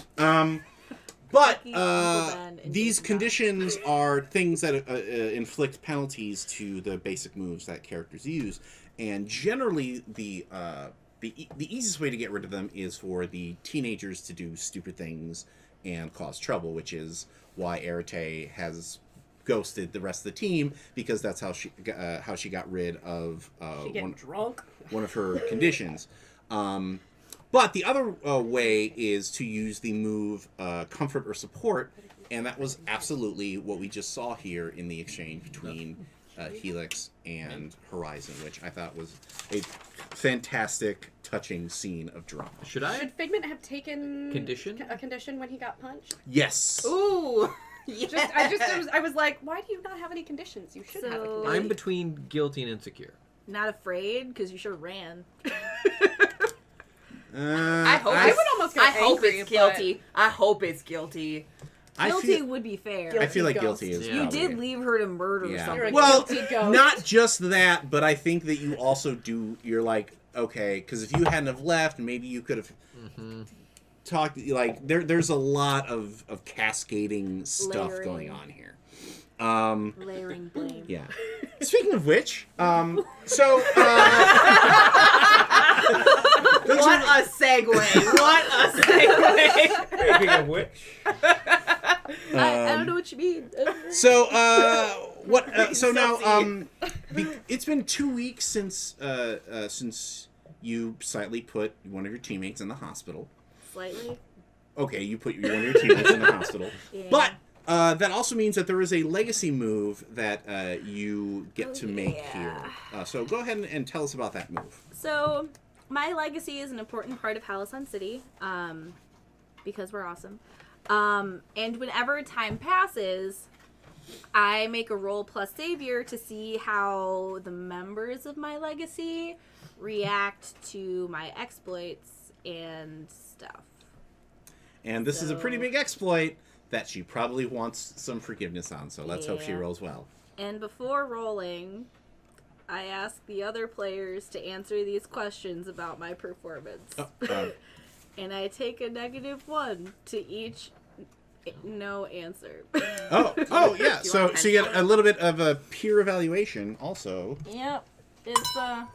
Speaker 1: But
Speaker 2: Bucky, Uncle Ben, and
Speaker 1: these
Speaker 2: Jason
Speaker 1: conditions are things that inflict penalties to the basic moves that characters use, and generally the easiest way to get rid of them is for the teenagers to do stupid things and cause trouble, which is why Arete has ghosted the rest of the team, because that's how she got rid of
Speaker 5: She getting drunk.
Speaker 1: one of her conditions. But the other way is to use the move Comfort or Support, and that was absolutely what we just saw here in the exchange between Helix and Horizon, which I thought was a fantastic, touching scene of drama.
Speaker 4: Should I?
Speaker 5: Should Figment have taken
Speaker 4: Condition?
Speaker 5: a condition when he got punched?
Speaker 1: Yes.
Speaker 3: Ooh. Yeah.
Speaker 5: I was like, why do you not have any conditions? You should have a
Speaker 2: So-
Speaker 5: condition.
Speaker 4: I'm between guilty and insecure.
Speaker 2: Not afraid, because you sure ran.
Speaker 3: I hope
Speaker 5: I would almost go
Speaker 3: I hope
Speaker 5: angry,
Speaker 3: it's guilty. I hope it's guilty.
Speaker 2: Guilty would be fair.
Speaker 1: I feel like
Speaker 5: ghost.
Speaker 1: guilty is.
Speaker 4: Yeah.
Speaker 2: You
Speaker 1: probably-
Speaker 2: did leave her to murder
Speaker 1: Yeah.
Speaker 2: someone.
Speaker 5: You're a
Speaker 1: Well,
Speaker 5: guilty ghost.
Speaker 1: not just that, but I think that you also do. You're like, okay, because if you hadn't have left, maybe you could have talked. Like, there's a lot of cascading stuff
Speaker 2: Layering.
Speaker 1: going on here.
Speaker 2: Layering blame.
Speaker 1: Yeah. Speaking of which, so
Speaker 3: What a segue! What a segue!
Speaker 6: Speaking of which,
Speaker 2: I don't know what you mean.
Speaker 1: So what? So now, it's been 2 weeks since you slightly put one of your teammates in the hospital.
Speaker 2: Slightly.
Speaker 1: Okay, you put one of your teammates in the hospital.
Speaker 2: Yeah.
Speaker 1: But that also means that there is a legacy move that you get to make here. So go ahead and tell us about that move.
Speaker 2: So, my legacy is an important part of Halison City, because we're awesome. And whenever time passes, I make a roll plus savior to see how the members of my legacy react to my exploits and stuff.
Speaker 1: And this is a pretty big exploit that she probably wants some forgiveness on, so let's hope she rolls well.
Speaker 2: And before rolling, I ask the other players to answer these questions about my performance. And I take a -1 to each no answer.
Speaker 1: Oh yeah. So you get a little bit of a peer evaluation also.
Speaker 2: Yep. It's
Speaker 5: There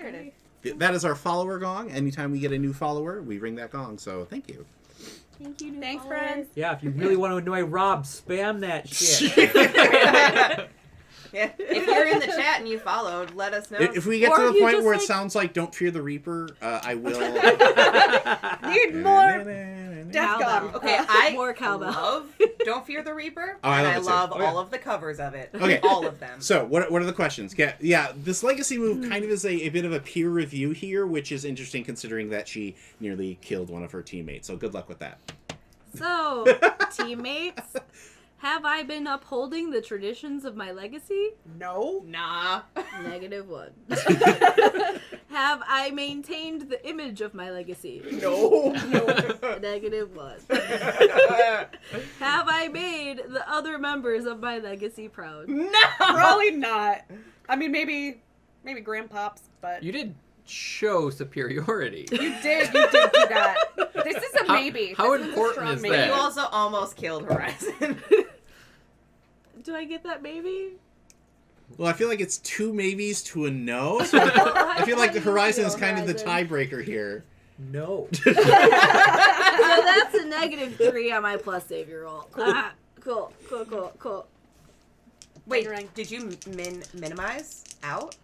Speaker 5: it is.
Speaker 1: That is our follower gong. Anytime we get a new follower, we ring that gong. So thank you.
Speaker 2: Thank you.
Speaker 5: Thanks,
Speaker 2: followers.
Speaker 5: friends.
Speaker 6: Yeah, if you really want to annoy Rob, spam that shit.
Speaker 3: Yeah. If you're in the chat and you followed, let us know.
Speaker 1: If we get
Speaker 2: Or
Speaker 1: to
Speaker 2: if
Speaker 1: the
Speaker 2: you
Speaker 1: point
Speaker 2: just,
Speaker 1: where it
Speaker 2: like-
Speaker 1: sounds like "Don't Fear the Reaper," I will.
Speaker 5: Need more Death
Speaker 2: Cowbell.
Speaker 5: Gong.
Speaker 3: Okay, I
Speaker 2: More cowbell.
Speaker 3: love Don't Fear the Reaper,
Speaker 1: Oh, I
Speaker 3: and
Speaker 1: love
Speaker 3: I
Speaker 1: it too.
Speaker 3: love
Speaker 1: Oh, yeah.
Speaker 3: all of the covers of it.
Speaker 1: Okay.
Speaker 3: All of them.
Speaker 1: So what are the questions? Yeah, this legacy move kind of is a bit of a peer review here, which is interesting considering that she nearly killed one of her teammates. So good luck with that.
Speaker 2: So, teammates, have I been upholding the traditions of my legacy?
Speaker 3: No. Nah.
Speaker 2: -1. Have I maintained the image of my legacy?
Speaker 3: No.
Speaker 2: -1. Have I made the other members of my legacy proud?
Speaker 3: No.
Speaker 5: Probably not. I mean, maybe grandpops, but
Speaker 4: You did show superiority.
Speaker 5: you did do that. This is a maybe.
Speaker 4: How
Speaker 5: This is a
Speaker 4: important
Speaker 5: strong
Speaker 4: is
Speaker 5: maybe.
Speaker 4: that?
Speaker 3: You also almost killed Horizon.
Speaker 2: Do I get that maybe?
Speaker 1: Well, I feel like it's 2 maybes to a no. So I feel like the Horizon is kind of the tiebreaker here.
Speaker 6: No.
Speaker 2: So that's a -3 on my plus savior roll. Cool.
Speaker 3: Wait, did you minimize out?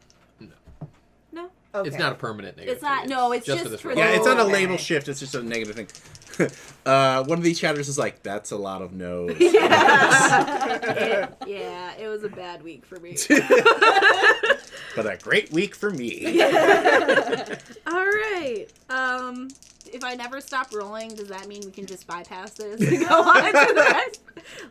Speaker 2: No.
Speaker 3: Okay.
Speaker 4: It's not a permanent negative.
Speaker 2: It's not. No, it's just
Speaker 4: for this
Speaker 2: for
Speaker 4: roll.
Speaker 2: the-
Speaker 1: Yeah, it's not a
Speaker 3: Okay.
Speaker 1: label shift. It's just a negative thing. One of these chatters is like, "That's a lot of no's."
Speaker 2: Yeah, it was a bad week for me.
Speaker 1: But a great week for me.
Speaker 2: All right. If I never stop rolling, does that mean we can just bypass this and go on to the rest?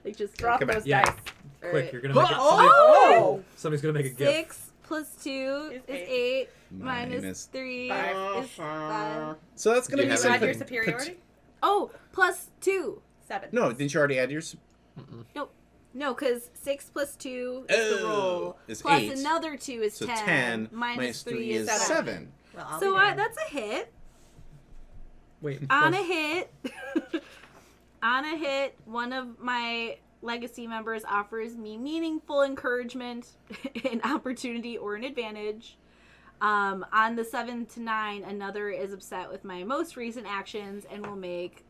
Speaker 2: Like just
Speaker 5: Drop
Speaker 1: Come on.
Speaker 5: those
Speaker 6: Yeah.
Speaker 5: dice.
Speaker 2: All
Speaker 6: Quick,
Speaker 2: right.
Speaker 6: you're gonna make it.
Speaker 2: Oh!
Speaker 6: Somebody's gonna make a gift.
Speaker 2: 6 plus 2
Speaker 5: Is
Speaker 2: is 8.
Speaker 5: eight.
Speaker 2: Minus 3
Speaker 3: Five.
Speaker 2: is 5.
Speaker 1: So that's gonna
Speaker 4: Do
Speaker 1: be
Speaker 4: you
Speaker 5: Did you
Speaker 4: have
Speaker 5: add your
Speaker 1: something.
Speaker 5: superiority?
Speaker 2: Oh, plus 2.
Speaker 5: 7.
Speaker 1: No, didn't you already add yours?
Speaker 2: No, because 6 plus 2 is the roll.
Speaker 1: Is
Speaker 2: Plus
Speaker 1: 8.
Speaker 2: another 2 is
Speaker 1: So
Speaker 2: 10.
Speaker 1: 10
Speaker 2: minus 3 is
Speaker 5: 7.
Speaker 1: 7.
Speaker 3: Well, I'll
Speaker 2: So
Speaker 3: be damned.
Speaker 2: that's a hit.
Speaker 6: Wait.
Speaker 2: On
Speaker 6: plus-
Speaker 2: a hit. On a hit, one of my legacy members offers me meaningful encouragement, an opportunity, or an advantage. On the 7 to 9, another is upset with my most recent actions and will make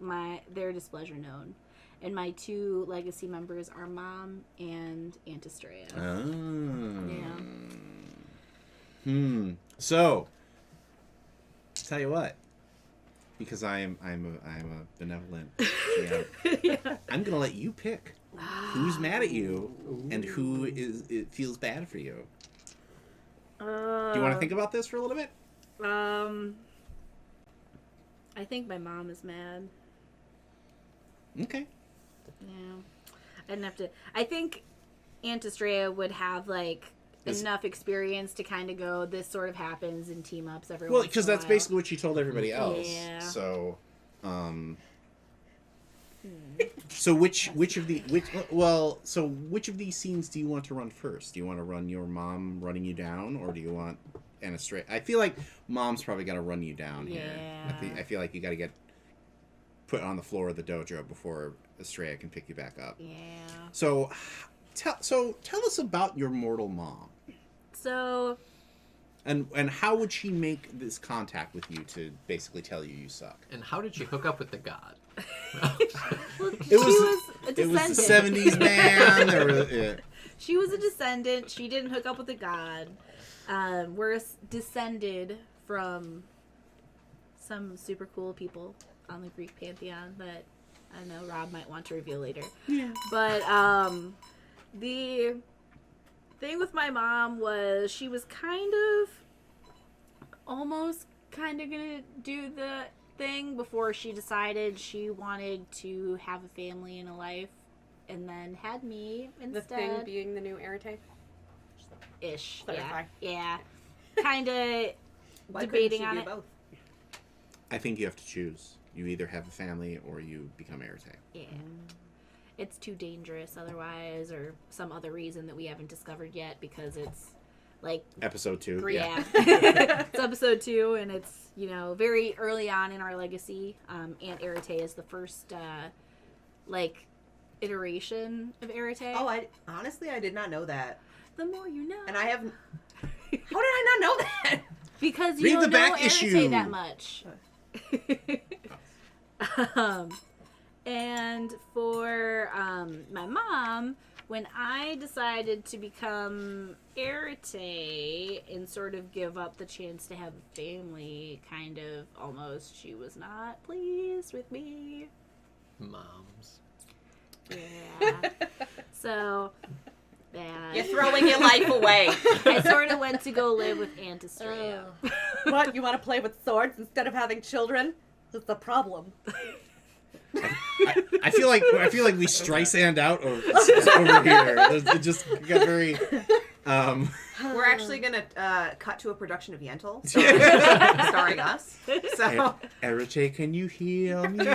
Speaker 2: their displeasure known. And my 2 legacy members are Mom and Aunt Estrella.
Speaker 1: Oh.
Speaker 2: Yeah.
Speaker 1: So, tell you what, because I'm a benevolent GM,
Speaker 2: Yeah.
Speaker 1: I'm gonna let you pick who's mad at you and who it feels bad for you. Do you want to think about this for a little bit?
Speaker 2: I think my mom is mad.
Speaker 1: Okay.
Speaker 2: Yeah. I didn't have to. I think Aunt Estrella would have enough experience to kind of go, this sort of happens in team ups every
Speaker 1: Well,
Speaker 2: once
Speaker 1: because
Speaker 2: in a
Speaker 1: that's
Speaker 2: while.
Speaker 1: basically what you told everybody else.
Speaker 2: Yeah.
Speaker 1: So, so which of these scenes do you want to run first? Do you want to run your mom running you down, or do you want Aunt Estrella? I feel like Mom's probably got to run you down here.
Speaker 2: Yeah.
Speaker 1: I feel like you got to get put on the floor of the dojo before Estrella can pick you back up.
Speaker 2: Yeah.
Speaker 1: So, tell us about your mortal mom.
Speaker 2: So,
Speaker 1: And how would she make this contact with you to basically tell you suck?
Speaker 4: And how did you hook up with the god?
Speaker 2: well,
Speaker 1: It
Speaker 2: she
Speaker 1: was
Speaker 2: was a
Speaker 1: It
Speaker 2: descendant.
Speaker 1: was the 70s, man. There was, yeah.
Speaker 2: She was a descendant. She didn't hook up with a god. We're descended from some super cool people on the Greek pantheon that I don't know Rob might want to reveal later.
Speaker 5: Yeah.
Speaker 2: But the thing with my mom was she was almost kind of gonna do the thing before she decided she wanted to have a family and a life, and then had me instead.
Speaker 5: The thing being the new Arete.
Speaker 2: Ish.
Speaker 5: Clarify.
Speaker 2: Yeah. Kind of
Speaker 3: Why
Speaker 2: debating
Speaker 3: couldn't
Speaker 2: on
Speaker 3: you
Speaker 2: it.
Speaker 3: do both?
Speaker 1: I think you have to choose. You either have a family or you become Arete.
Speaker 2: Yeah. It's too dangerous otherwise, or some other reason that we haven't discovered yet, because it's like
Speaker 1: Episode 2.
Speaker 2: yeah. It's episode 2, and it's, you know, very early on in our legacy. Aunt Arete is the first like iteration of Arete.
Speaker 3: Oh, I did not know that.
Speaker 2: The more you know.
Speaker 3: And I have. How did I not know that?
Speaker 2: Because you
Speaker 1: Read
Speaker 2: don't
Speaker 1: the back
Speaker 2: know Arete
Speaker 1: issue.
Speaker 2: that much. And for my mom, when I decided to become Arete and sort of give up the chance to have a family, kind of almost, she was not pleased with me.
Speaker 4: Moms.
Speaker 2: Yeah. So, bad.
Speaker 3: You're throwing your life away.
Speaker 2: I sort of went to go live with Aunt Estrella.
Speaker 5: What? You want to play with swords instead of having children? That's the problem.
Speaker 1: I feel like we Streisand out over here. It just got very.
Speaker 3: We're actually gonna cut to a production of Yentl, starring us. So
Speaker 1: Arete, can you heal me?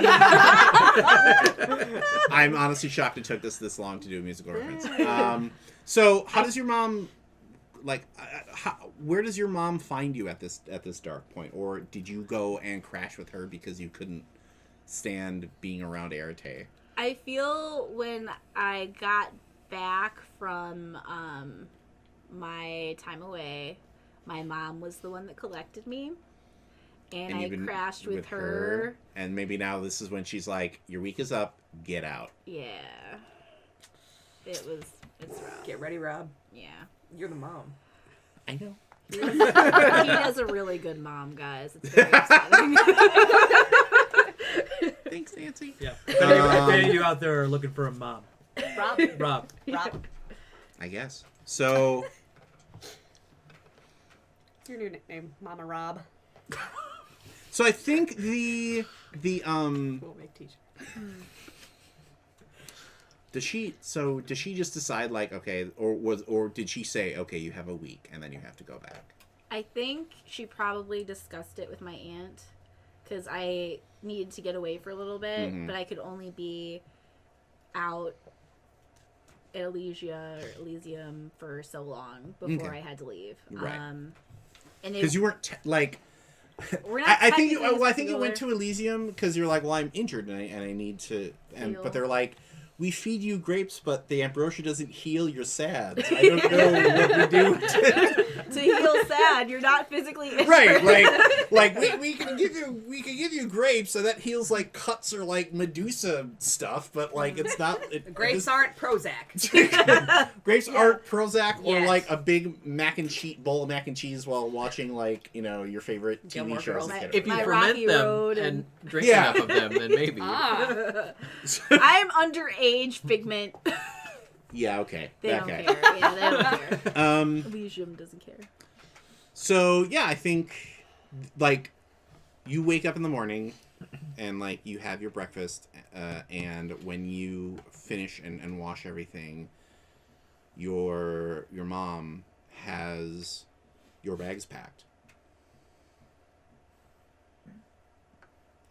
Speaker 1: I'm honestly shocked it took this long to do a musical reference. So how does your mom, like, where does your mom find you at this dark point, or did you go and crash with her because you couldn't stand being around Arete?
Speaker 2: I feel when I got back from my time away, my mom was the one that collected me, and I
Speaker 1: you've been
Speaker 2: crashed with her.
Speaker 1: And maybe now this is when she's like, your week is up, get out.
Speaker 2: Yeah, it's rough.
Speaker 3: get ready, Rob.
Speaker 2: Yeah,
Speaker 3: You're the mom.
Speaker 1: I know.
Speaker 2: he has a really good mom, guys. It's very exciting.
Speaker 1: Thanks, Nancy.
Speaker 6: Yeah. If any of you out there are looking for a mom,
Speaker 5: Rob.
Speaker 6: Rob.
Speaker 1: I guess. So,
Speaker 5: Your new nickname, Mama Rob.
Speaker 1: so I think the
Speaker 5: We'll make t-shirts.
Speaker 1: does she just decide, like, okay, or did she say, okay, you have a week and then you have to go back?
Speaker 2: I think she probably discussed it with my aunt, because I needed to get away for a little bit,
Speaker 1: Mhm.
Speaker 2: but I could only be out at Elysium for so long before
Speaker 1: Okay.
Speaker 2: I had to leave.
Speaker 1: Right.
Speaker 2: And
Speaker 1: Because you weren't like.
Speaker 2: we're not
Speaker 1: I think
Speaker 2: technically
Speaker 1: I think you went
Speaker 2: together.
Speaker 1: to Elysium because you're like, well, I'm injured and I need to,
Speaker 2: Heal.
Speaker 1: but they're like, we feed you grapes, but the ambrosia doesn't heal your sads. I don't know what we do
Speaker 2: to heal sad. You're not physically injured.
Speaker 1: Right, like we can give you grapes, so that heals like cuts or like Medusa stuff, but like it's not.
Speaker 3: Grapes aren't Prozac.
Speaker 1: Grapes aren't Prozac or
Speaker 3: Yes.
Speaker 1: like a big bowl of mac and cheese while watching, like, you know, your favorite TV
Speaker 3: Gilmore
Speaker 1: shows.
Speaker 3: Girls.
Speaker 1: as a kid.
Speaker 4: If you
Speaker 2: My
Speaker 4: ferment
Speaker 2: Rocky
Speaker 4: them
Speaker 2: Road
Speaker 4: and
Speaker 2: and-
Speaker 4: drink
Speaker 1: Yeah.
Speaker 4: enough of them, then maybe.
Speaker 5: Ah.
Speaker 2: I'm underage, Figment.
Speaker 1: Yeah, okay.
Speaker 2: They don't
Speaker 1: okay.
Speaker 2: care. Yeah, they don't care. Elysium doesn't care.
Speaker 1: So yeah, I think like you wake up in the morning and like you have your breakfast, and when you finish and wash everything, your mom has your bags packed,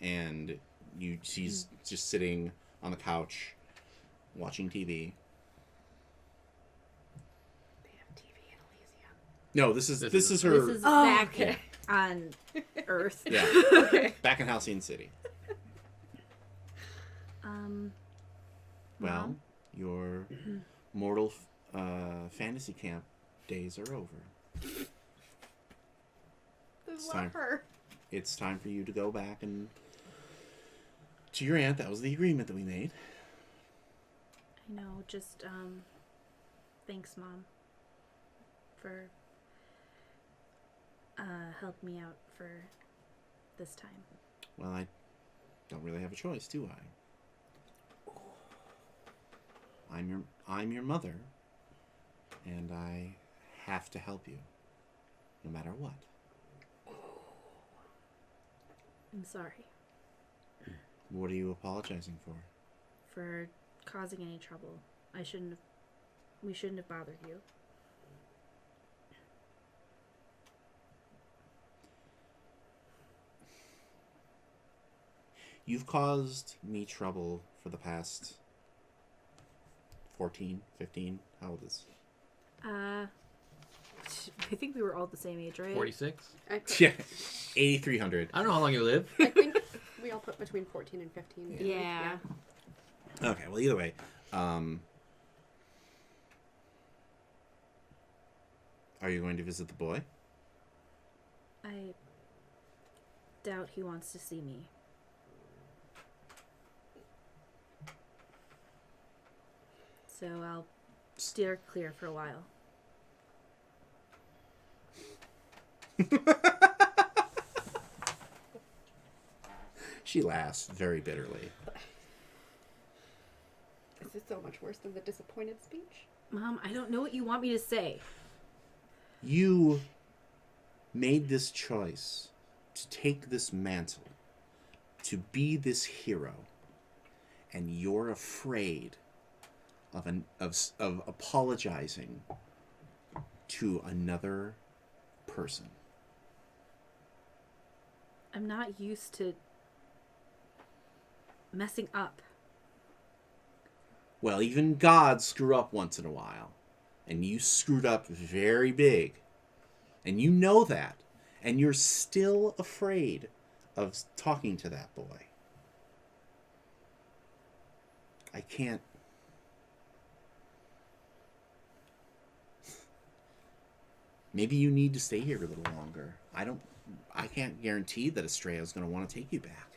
Speaker 1: and she's just sitting on the couch watching TV.
Speaker 5: They have TV in Elysium.
Speaker 1: No, this is
Speaker 4: This
Speaker 1: her.
Speaker 2: This is
Speaker 5: Oh,
Speaker 2: back
Speaker 5: okay.
Speaker 2: on Earth.
Speaker 1: Yeah,
Speaker 5: Okay.
Speaker 1: back in Halcyon City. Well,
Speaker 2: Mom?
Speaker 1: your mortal fantasy camp days are over. It's time. It's time for you to go back and to your aunt. That was the agreement that we made.
Speaker 2: I know, just, thanks, Mom, for, help me out for this time.
Speaker 1: Well, I don't really have a choice, do I? I'm your mother, and I have to help you, no matter what.
Speaker 2: I'm sorry
Speaker 1: What are you apologizing for?
Speaker 2: for causing any trouble. We shouldn't have bothered you.
Speaker 1: You've caused me trouble for the past 14, 15, how old is?
Speaker 2: I think we were all the same age, right?
Speaker 4: 46.
Speaker 1: Yeah, 8,300.
Speaker 4: I don't know how long you live.
Speaker 5: I think we all put between 14 and 15.
Speaker 2: Yeah.
Speaker 1: Okay, well, either way, are you going to visit the boy?
Speaker 2: I doubt he wants to see me. So I'll steer clear for a while.
Speaker 1: She laughs very bitterly.
Speaker 5: This is so much worse than the disappointed speech.
Speaker 2: Mom, I don't know what you want me to say.
Speaker 1: You made this choice to take this mantle, to be this hero, and you're afraid of apologizing to another person.
Speaker 2: I'm not used to messing up.
Speaker 1: Well, even gods screw up once in a while. And you screwed up very big. And you know that. And you're still afraid of talking to that boy. I can't... Maybe you need to stay here a little longer. I can't guarantee that Estrella is going to want to take you back.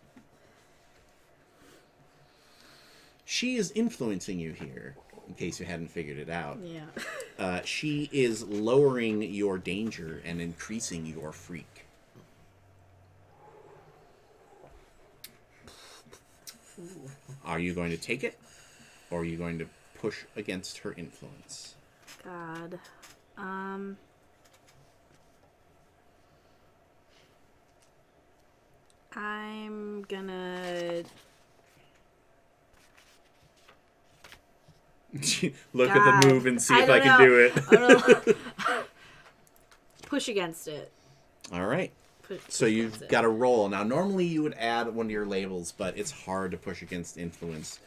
Speaker 1: She is influencing you here, in case you hadn't figured it out.
Speaker 2: Yeah.
Speaker 1: She is lowering your danger and increasing your freak. Are you going to take it, or are you going to push against her influence?
Speaker 2: God. I'm gonna
Speaker 1: Look at
Speaker 2: God.
Speaker 1: the move and see
Speaker 2: I
Speaker 1: if I
Speaker 2: don't
Speaker 1: can
Speaker 2: know.
Speaker 1: do it.
Speaker 2: I don't know. Push against it.
Speaker 1: All right.
Speaker 2: Push
Speaker 1: So you've
Speaker 2: against it.
Speaker 1: got to roll. Now, normally you would add one of your labels, but it's hard to push against influence.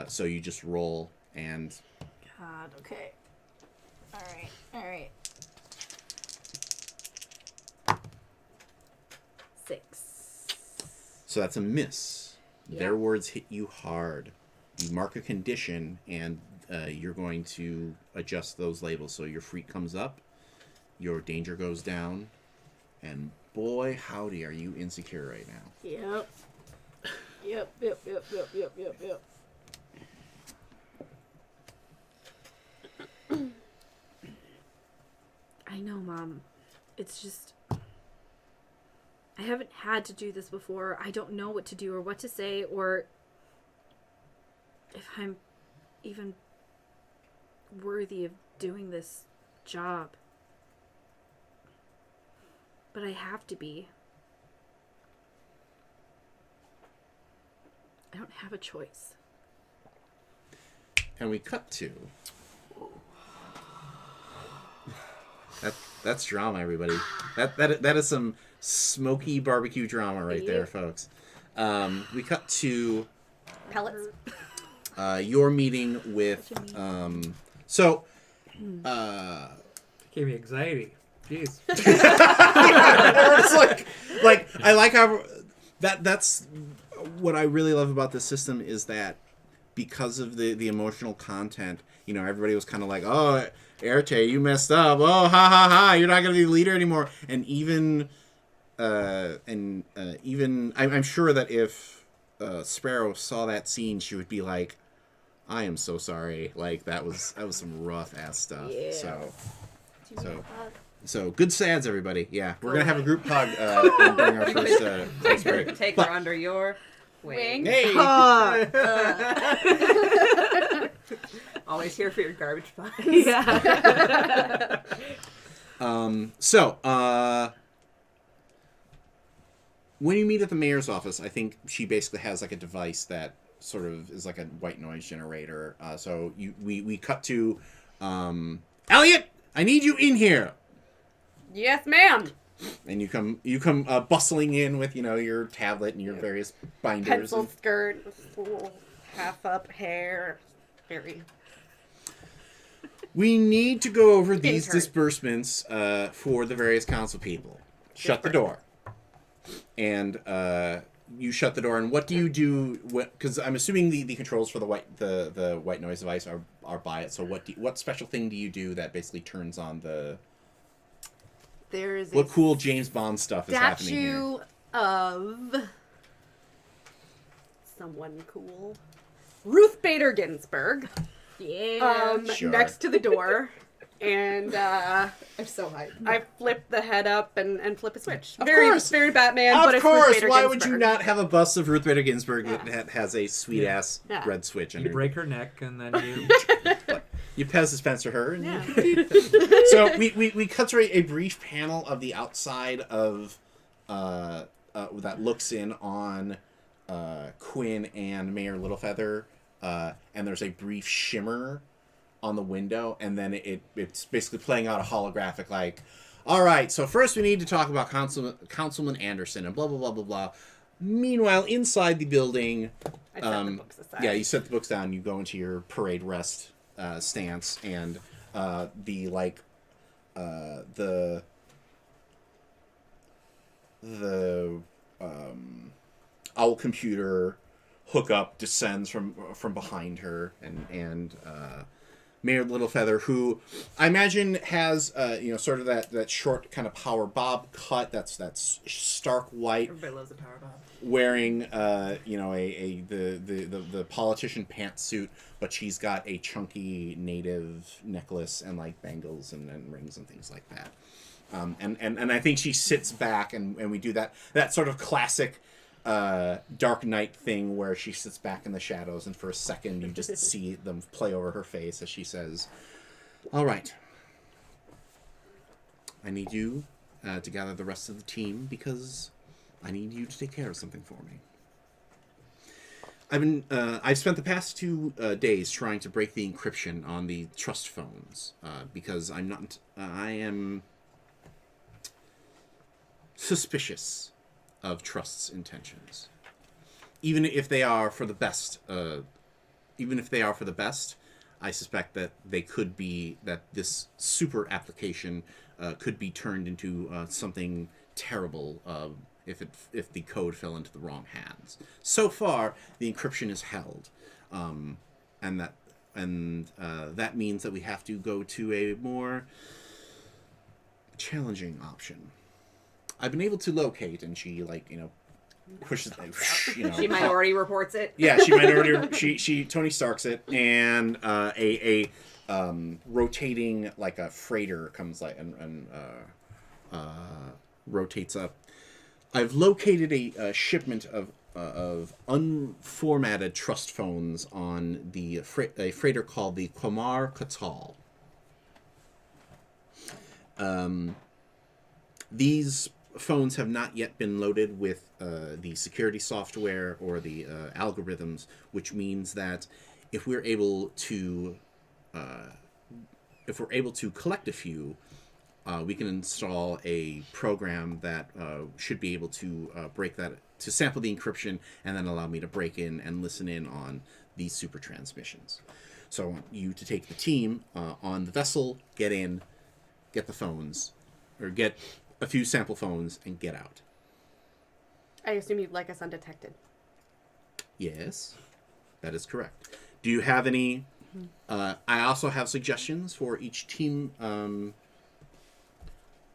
Speaker 1: So you just roll and...
Speaker 2: God, okay. Alright. 6.
Speaker 1: So that's a miss.
Speaker 2: Yeah.
Speaker 1: Their words hit you hard. You mark a condition, and you're going to adjust those labels. So your freak comes up, your danger goes down, and boy, howdy, are you insecure right now.
Speaker 2: Yep. I know, Mom. It's just... I haven't had to do this before. I don't know what to do or what to say or if I'm even worthy of doing this job. But I have to be. I don't have a choice.
Speaker 1: And we cut to... That's drama, everybody. That is some smoky barbecue drama right there, folks. We cut to
Speaker 2: Pellets?
Speaker 1: your meeting with
Speaker 6: Gave me anxiety. Jeez.
Speaker 1: it's like I like how that's what I really love about this system is that because of the emotional content, you know, everybody was kind of like, oh, Arete, you messed up. Oh, ha ha ha, you're not gonna be the leader anymore. And even I'm sure that if Sparrow saw that scene, she would be like, I am so sorry. Like that was some rough ass stuff.
Speaker 2: Yeah.
Speaker 1: So So good sads, everybody. Yeah, we're gonna have a group hug and bring our first break.
Speaker 3: Take
Speaker 1: But-
Speaker 3: her under your wing.
Speaker 1: Hey.
Speaker 3: Always here for your garbage bags.
Speaker 2: Yeah.
Speaker 1: When you meet at the mayor's office, I think she basically has like a device that sort of is like a white noise generator. So we cut to Elliot, I need you in here.
Speaker 5: Yes, ma'am.
Speaker 1: And you come bustling in with your tablet and your various binders.
Speaker 5: Pencil
Speaker 1: and-
Speaker 5: skirt, full half up hair. Very.
Speaker 1: We need to go over these
Speaker 5: Intern.
Speaker 1: disbursements for the various council people. Shut the door. And you shut the door. And what do you do? Because I'm assuming the controls for the white noise device are by it. So what special thing do you do that basically turns on the?
Speaker 5: There is
Speaker 1: What
Speaker 5: a
Speaker 1: cool James Bond stuff is happening here?
Speaker 5: statue of someone cool. Ruth Bader Ginsburg.
Speaker 2: Yeah.
Speaker 1: Sure.
Speaker 5: Next to the door. And
Speaker 3: I'm so hyped.
Speaker 5: I flip the head up and flip a switch.
Speaker 1: Of
Speaker 5: very,
Speaker 1: course.
Speaker 5: very Batman, but
Speaker 1: Of
Speaker 5: it's Ruth
Speaker 1: course.
Speaker 5: Bader
Speaker 1: Why would you
Speaker 5: Ginsburg.
Speaker 1: not have a bust of Ruth Bader Ginsburg
Speaker 5: Yeah.
Speaker 1: that has a sweet ass
Speaker 5: Yeah.
Speaker 1: red switch?
Speaker 6: You
Speaker 1: Under
Speaker 6: break her neck, and then you.
Speaker 1: You Pez dispenser her. And
Speaker 5: Yeah.
Speaker 1: So we cut to a brief panel of the outside of that looks in on Quinn and Mayor Littlefeather, and there's a brief shimmer on the window, and then it's basically playing out a holographic like, all right, so first we need to talk about Councilman Anderson and blah blah blah blah blah. Meanwhile, inside the building,
Speaker 5: I set the books aside.
Speaker 1: yeah, you set the books down, you go into your parade rest stance, and the owl computer hookup descends from behind her, and Mayor Littlefeather, who I imagine has sort of that short kind of power bob cut that's stark white,
Speaker 3: Everybody loves a power bomb.
Speaker 1: wearing the politician pantsuit, but she's got a chunky native necklace and like bangles and rings and things like that. And I think she sits back and we do that sort of classic Dark Knight thing where she sits back in the shadows, and for a second you just see them play over her face as she says, all right, I need you to gather the rest of the team because I need you to take care of something for me. I've spent the past 2 days trying to break the encryption on the trust phones because I am suspicious of Trust's intentions. Even if they are for the best, I suspect that that this super application could be turned into something terrible if the code fell into the wrong hands. So far, the encryption is held, and that means that we have to go to a more challenging option. I've been able to locate, and she pushes,
Speaker 3: She minority reports it.
Speaker 1: yeah, she minority. She Tony Starks it, and a rotating like a freighter comes and rotates up. I've located a shipment of unformatted trust phones on a freighter called the Qamar Qatal. These phones have not yet been loaded with the security software or the algorithms, which means that if we're able to collect a few, we can install a program that should be able to break that, to sample the encryption and then allow me to break in and listen in on these super transmissions. So I want you to take the team on the vessel, get in, get the phones, or get a few sample phones and get out.
Speaker 5: I assume you'd like us undetected.
Speaker 1: Yes, that is correct. Do you have any? I also have suggestions for each team.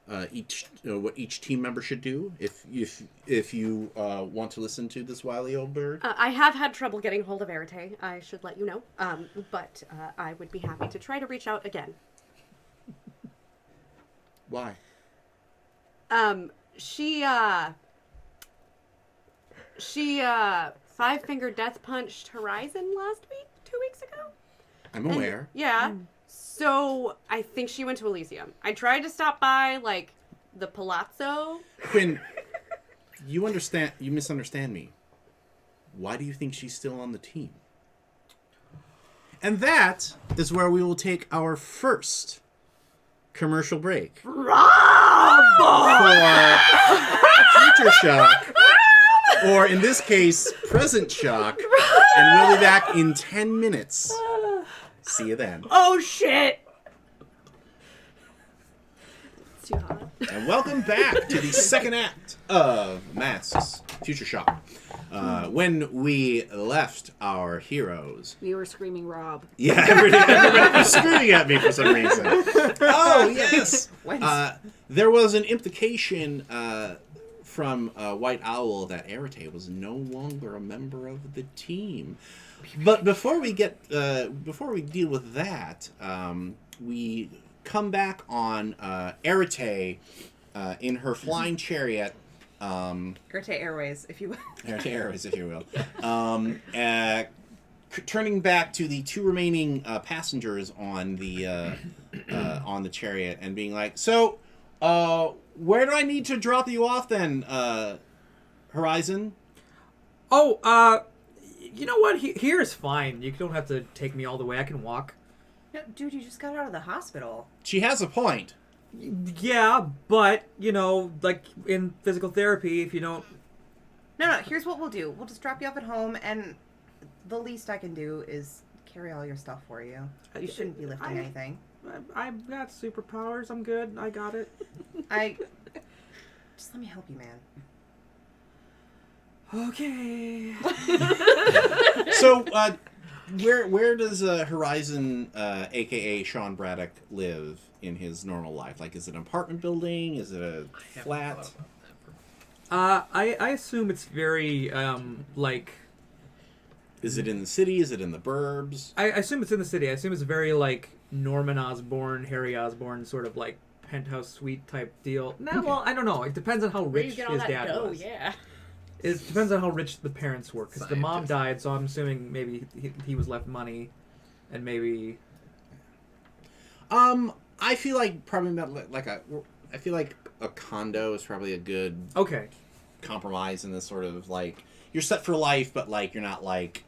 Speaker 1: What each team member should do. If you want to listen to this wily old bird.
Speaker 5: I have had trouble getting hold of Arete. I should let you know. But I would be happy to try to reach out again.
Speaker 1: Why?
Speaker 5: She five-finger death punched Horizon last week, 2 weeks ago.
Speaker 1: I'm aware.
Speaker 5: Yeah. So I think she went to Elysium. I tried to stop by, like, the Palazzo.
Speaker 1: Quinn, you misunderstand me. Why do you think she's still on the team? And that is where we will take our first commercial break. For Future Shock, or in this case, Present Shock, and we'll be back in 10 minutes. See you then.
Speaker 5: Oh, shit!
Speaker 2: It's too hot.
Speaker 1: And welcome back to the second act of Masks Future Shock. When we left our heroes...
Speaker 2: We were screaming Rob.
Speaker 1: Yeah, everybody was screaming at me for some reason. Oh, yes! There was an implication from White Owl that Arete was no longer a member of the team. But before we deal with that, we come back on Arete in her flying chariot.
Speaker 3: Arete Airways, if you will.
Speaker 1: Arete Airways, if you will. Turning back to the two remaining passengers on the chariot and being like, so, where do I need to drop you off then, Horizon?
Speaker 6: Oh, you know what? Here is fine. You don't have to take me all the way. I can walk.
Speaker 3: No, dude, you just got out of the hospital.
Speaker 1: She has a point.
Speaker 6: Yeah, but, you know, like in physical therapy, if you don't...
Speaker 3: No, here's what we'll do. We'll just drop you off at home, and the least I can do is carry all your stuff for you. You shouldn't be lifting anything.
Speaker 6: I've got superpowers. I'm good. I got it.
Speaker 3: Just let me help you, man.
Speaker 6: Okay.
Speaker 1: So, where does Horizon, aka Sean Braddock, live in his normal life? Like, is it an apartment building? Is it a flat?
Speaker 6: I assume it's very, like...
Speaker 1: Is it in the city? Is it in the burbs?
Speaker 6: I assume it's in the city. I assume it's very, like, Norman Osborn, Harry Osborn, sort of, like, penthouse suite type deal. No, well, I don't know. It depends on how rich his dad was.
Speaker 5: Yeah.
Speaker 6: It depends on how rich the parents were, because the mom
Speaker 4: Scientist.
Speaker 6: died, so I'm assuming maybe he was left money, and maybe...
Speaker 1: I feel like probably not like I feel like a condo is probably a good
Speaker 6: Okay.
Speaker 1: compromise in this sort of, like, you're set for life, but, like, you're not like,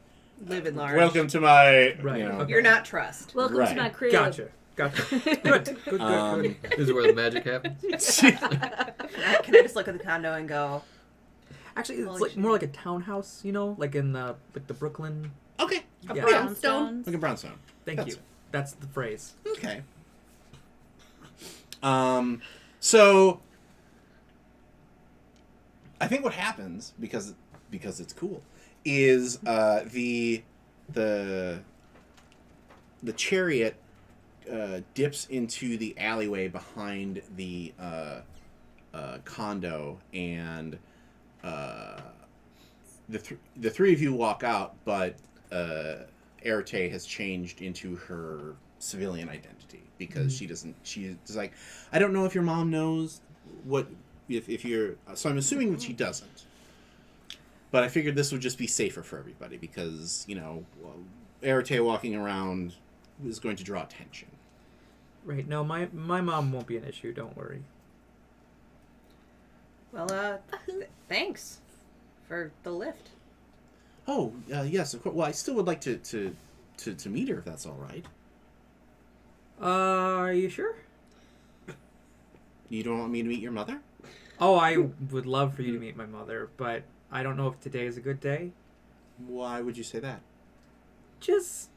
Speaker 3: Living large.
Speaker 1: welcome to my,
Speaker 6: Right,
Speaker 1: you know.
Speaker 6: okay.
Speaker 3: You're not trust.
Speaker 2: Welcome
Speaker 1: Right.
Speaker 2: to my crib.
Speaker 6: Gotcha. Good.
Speaker 1: Um,
Speaker 4: This is where the magic happens.
Speaker 3: Can I just look at the condo and go,
Speaker 6: Actually, it's
Speaker 3: Holy
Speaker 6: like
Speaker 3: shit.
Speaker 6: more like a townhouse, you know, like in the Brooklyn.
Speaker 1: Okay.
Speaker 6: Yeah.
Speaker 3: brownstone?
Speaker 1: Like a brownstone.
Speaker 6: Thank
Speaker 1: That's
Speaker 6: you. That's the phrase.
Speaker 1: Okay. So I think what happens, because it's cool, is the chariot dips into the alleyway behind the condo, and the three of you walk out, but Arete has changed into her civilian identity because she's like, I don't know if your mom knows what if you're, so I'm assuming that she doesn't, but I figured this would just be safer for everybody because, you know, Arete walking around is going to draw attention.
Speaker 6: Right. No, my mom won't be an issue. Don't worry.
Speaker 3: well, thanks for the lift.
Speaker 1: Oh, yes, of course. Well, I still would like to meet her if that's all right.
Speaker 6: Are you sure?
Speaker 1: You don't want me to meet your mother?
Speaker 6: Oh, I would love for you to meet my mother, but I don't know if today is a good day.
Speaker 1: Why would you say that?
Speaker 6: Just,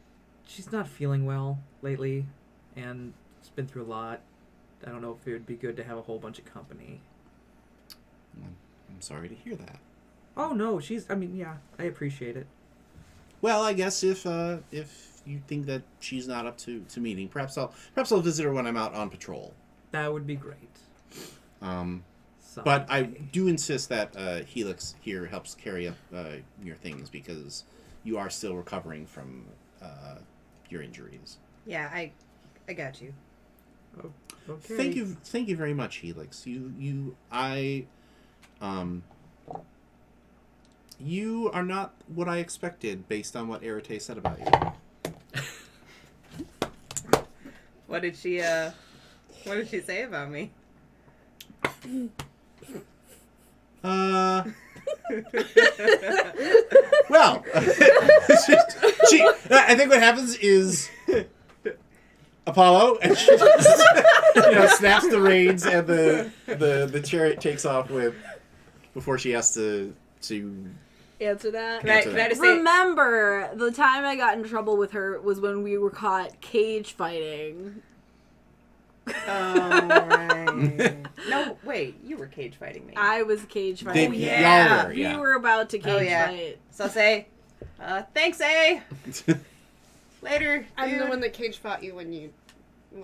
Speaker 6: she's not feeling well lately, and she's been through a lot. I don't know if it would be good to have a whole bunch of company.
Speaker 1: I'm sorry to hear that.
Speaker 6: Oh no, yeah, I appreciate it.
Speaker 1: Well, I guess if you think that she's not up to meeting, perhaps I'll visit her when I'm out on patrol.
Speaker 6: That would be great.
Speaker 1: But I do insist that Helix here helps carry up your things because you are still recovering from your injuries.
Speaker 3: Yeah, I got you.
Speaker 6: Okay.
Speaker 1: Thank you very much, Helix. You are not what I expected based on what Arete said about you.
Speaker 3: What did she say about me?
Speaker 1: Well, I think what happens is Apollo, and she just, snaps the reins, and the chariot takes off with before she has to
Speaker 2: Answer that.
Speaker 3: Can I just say,
Speaker 2: Remember, the time I got in trouble with her was when we were caught cage fighting.
Speaker 3: oh, right. No, wait, you were cage fighting me.
Speaker 2: I was cage fighting.
Speaker 3: yeah.
Speaker 1: Y'all were, yeah.
Speaker 2: We were about to cage fight.
Speaker 3: So say, thanks, A. Later.
Speaker 5: I'm the
Speaker 3: dude.
Speaker 5: one that cage fought you when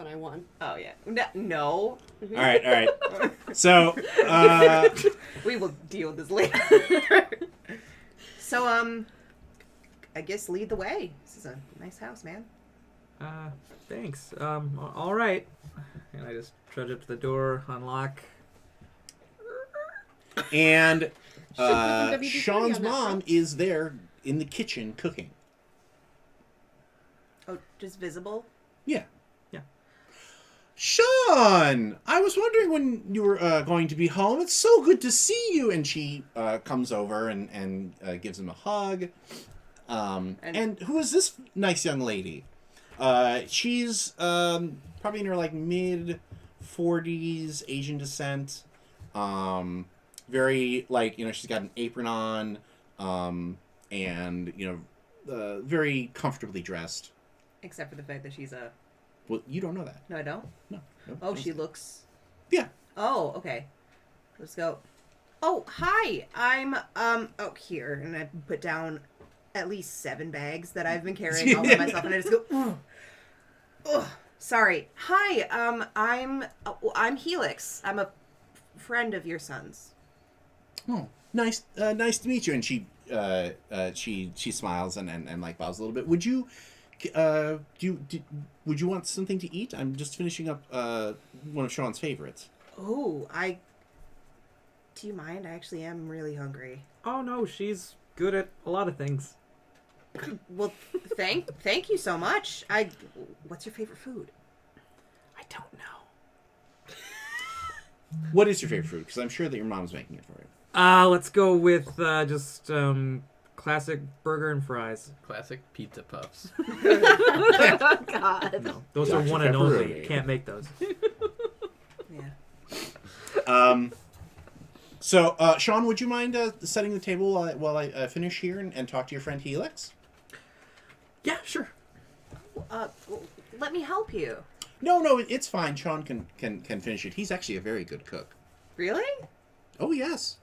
Speaker 5: I won.
Speaker 3: Oh yeah. No.
Speaker 1: All right. So,
Speaker 3: We will deal with this later. So, I guess lead the way. This is a nice house, man.
Speaker 6: Thanks. All right. And I just trudge up to the door, unlock.
Speaker 1: and
Speaker 5: Should put some WD-40
Speaker 1: Sean's
Speaker 5: on that,
Speaker 1: mom
Speaker 5: bro.
Speaker 1: is there in the kitchen cooking.
Speaker 3: Oh, just visible?
Speaker 1: Yeah. Sean, I was wondering when you were going to be home. It's so good to see you. And she comes over and gives him a hug. And who is this nice young lady? She's probably in her mid 40s, Asian descent. Very she's got an apron on, and very comfortably dressed.
Speaker 3: Except for the fact that she's a...
Speaker 1: Well, you don't know that.
Speaker 3: No, I don't?
Speaker 1: No.
Speaker 3: Oh, she looks...
Speaker 1: Yeah.
Speaker 3: Oh, okay. Let's go. Oh, hi! I'm, here. And I put down at least 7 bags that I've been carrying all by myself, and I just go, ugh. Ugh. Sorry. Hi, I'm Helix. I'm a friend of your son's.
Speaker 1: Oh, nice to meet you. And she smiles and bows a little bit. Would you would you want something to eat? I'm just finishing up one of Sean's favorites.
Speaker 3: Oh, do you mind? I actually am really hungry.
Speaker 6: Oh no, she's good at a lot of things.
Speaker 3: Well, thank you so much. What's your favorite food?
Speaker 6: I don't know.
Speaker 1: What is your favorite food? Because I'm sure that your mom's making it for you.
Speaker 6: Let's go with just classic burger and fries.
Speaker 4: Classic pizza puffs.
Speaker 2: Oh, God.
Speaker 6: No, those
Speaker 1: Dr.
Speaker 6: are one and only.
Speaker 1: Pepperoni.
Speaker 6: You can't make those.
Speaker 3: Yeah.
Speaker 1: So, Sean, would you mind setting the table while I finish here and talk to your friend Helix?
Speaker 6: Yeah, sure.
Speaker 3: Let me help you.
Speaker 1: No, it's fine. Sean can finish it. He's actually a very good cook.
Speaker 3: Really?
Speaker 1: Oh, yes.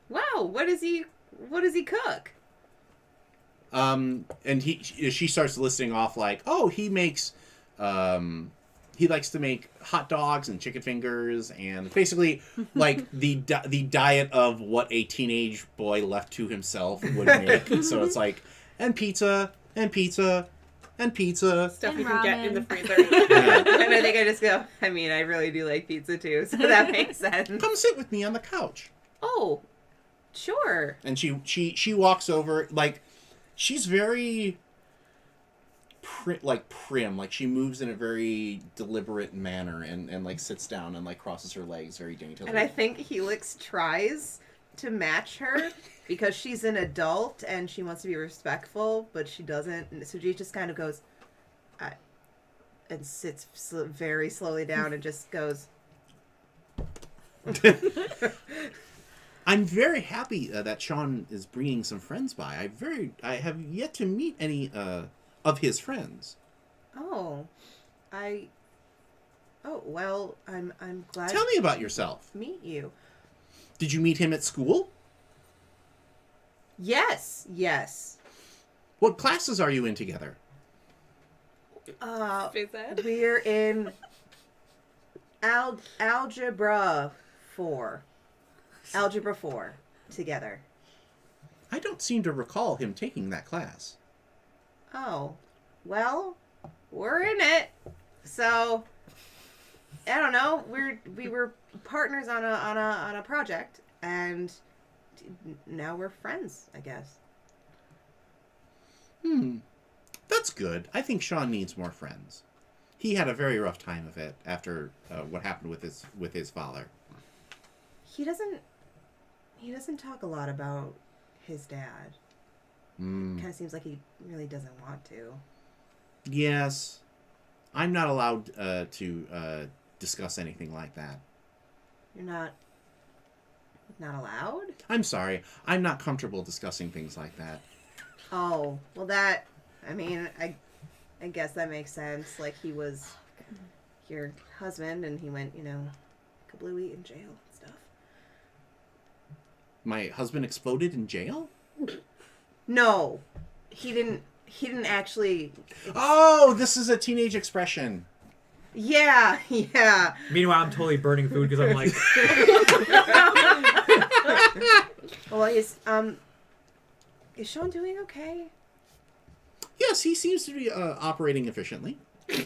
Speaker 3: Wow. What does he cook?
Speaker 1: And she starts listing off he makes, he likes to make hot dogs and chicken fingers and basically the diet of what a teenage boy left to himself would make. So it's and pizza and pizza and pizza.
Speaker 5: Stuff
Speaker 2: And
Speaker 5: you can get in the
Speaker 2: ramen.
Speaker 5: freezer.
Speaker 3: And I think I just go, I mean, I really do like pizza too, so that makes sense.
Speaker 1: Come sit with me on the couch.
Speaker 3: Oh, sure.
Speaker 1: And she walks over she's very prim. She moves in a very deliberate manner and sits down and crosses her legs very daintily.
Speaker 3: And I think Helix tries to match her because she's an adult and she wants to be respectful, but she doesn't. And so she just kind of goes, and sits very slowly down and just goes.
Speaker 1: I'm very happy that Sean is bringing some friends by. I have yet to meet any of his friends.
Speaker 3: Oh, well, I'm glad.
Speaker 1: Tell me about yourself.
Speaker 3: to meet you.
Speaker 1: Did you meet him at school?
Speaker 3: Yes.
Speaker 1: What classes are you in together?
Speaker 5: Phys ed?
Speaker 3: We're in algebra 4. Algebra 4 together.
Speaker 1: I don't seem to recall him taking that class.
Speaker 3: Oh, well, we're in it. So, I don't know. We were partners on a project, and now we're friends, I guess.
Speaker 1: That's good. I think Sean needs more friends. He had a very rough time of it after what happened with his father.
Speaker 3: He doesn't talk a lot about his dad. Kind of seems like he really doesn't want to.
Speaker 1: Yes. I'm not allowed to discuss anything like that.
Speaker 3: You're not allowed?
Speaker 1: I'm sorry. I'm not comfortable discussing things like that.
Speaker 3: Oh, well I guess that makes sense. Like, he was your husband and he went, kablooey in jail and stuff.
Speaker 1: My husband exploded in jail?
Speaker 3: No. He didn't actually.
Speaker 1: Oh, this is a teenage expression.
Speaker 3: Yeah.
Speaker 6: Meanwhile, I'm totally burning food because I'm like,
Speaker 3: Well, is Sean doing okay?
Speaker 1: Yes, he seems to be operating efficiently.
Speaker 3: Oh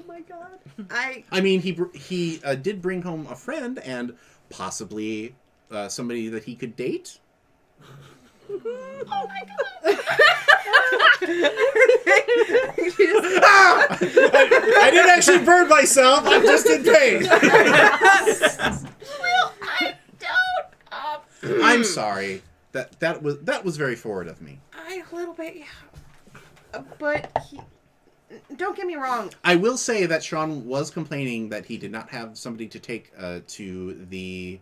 Speaker 3: my god.
Speaker 1: I mean, he did bring home a friend and possibly somebody that he could date.
Speaker 3: Oh my god.
Speaker 1: I didn't actually burn myself. I'm just in pain.
Speaker 3: Well, I don't.
Speaker 1: I'm sorry. That was very forward of me.
Speaker 3: A little bit, yeah. But don't get me wrong.
Speaker 1: I will say that Sean was complaining that he did not have somebody to take to the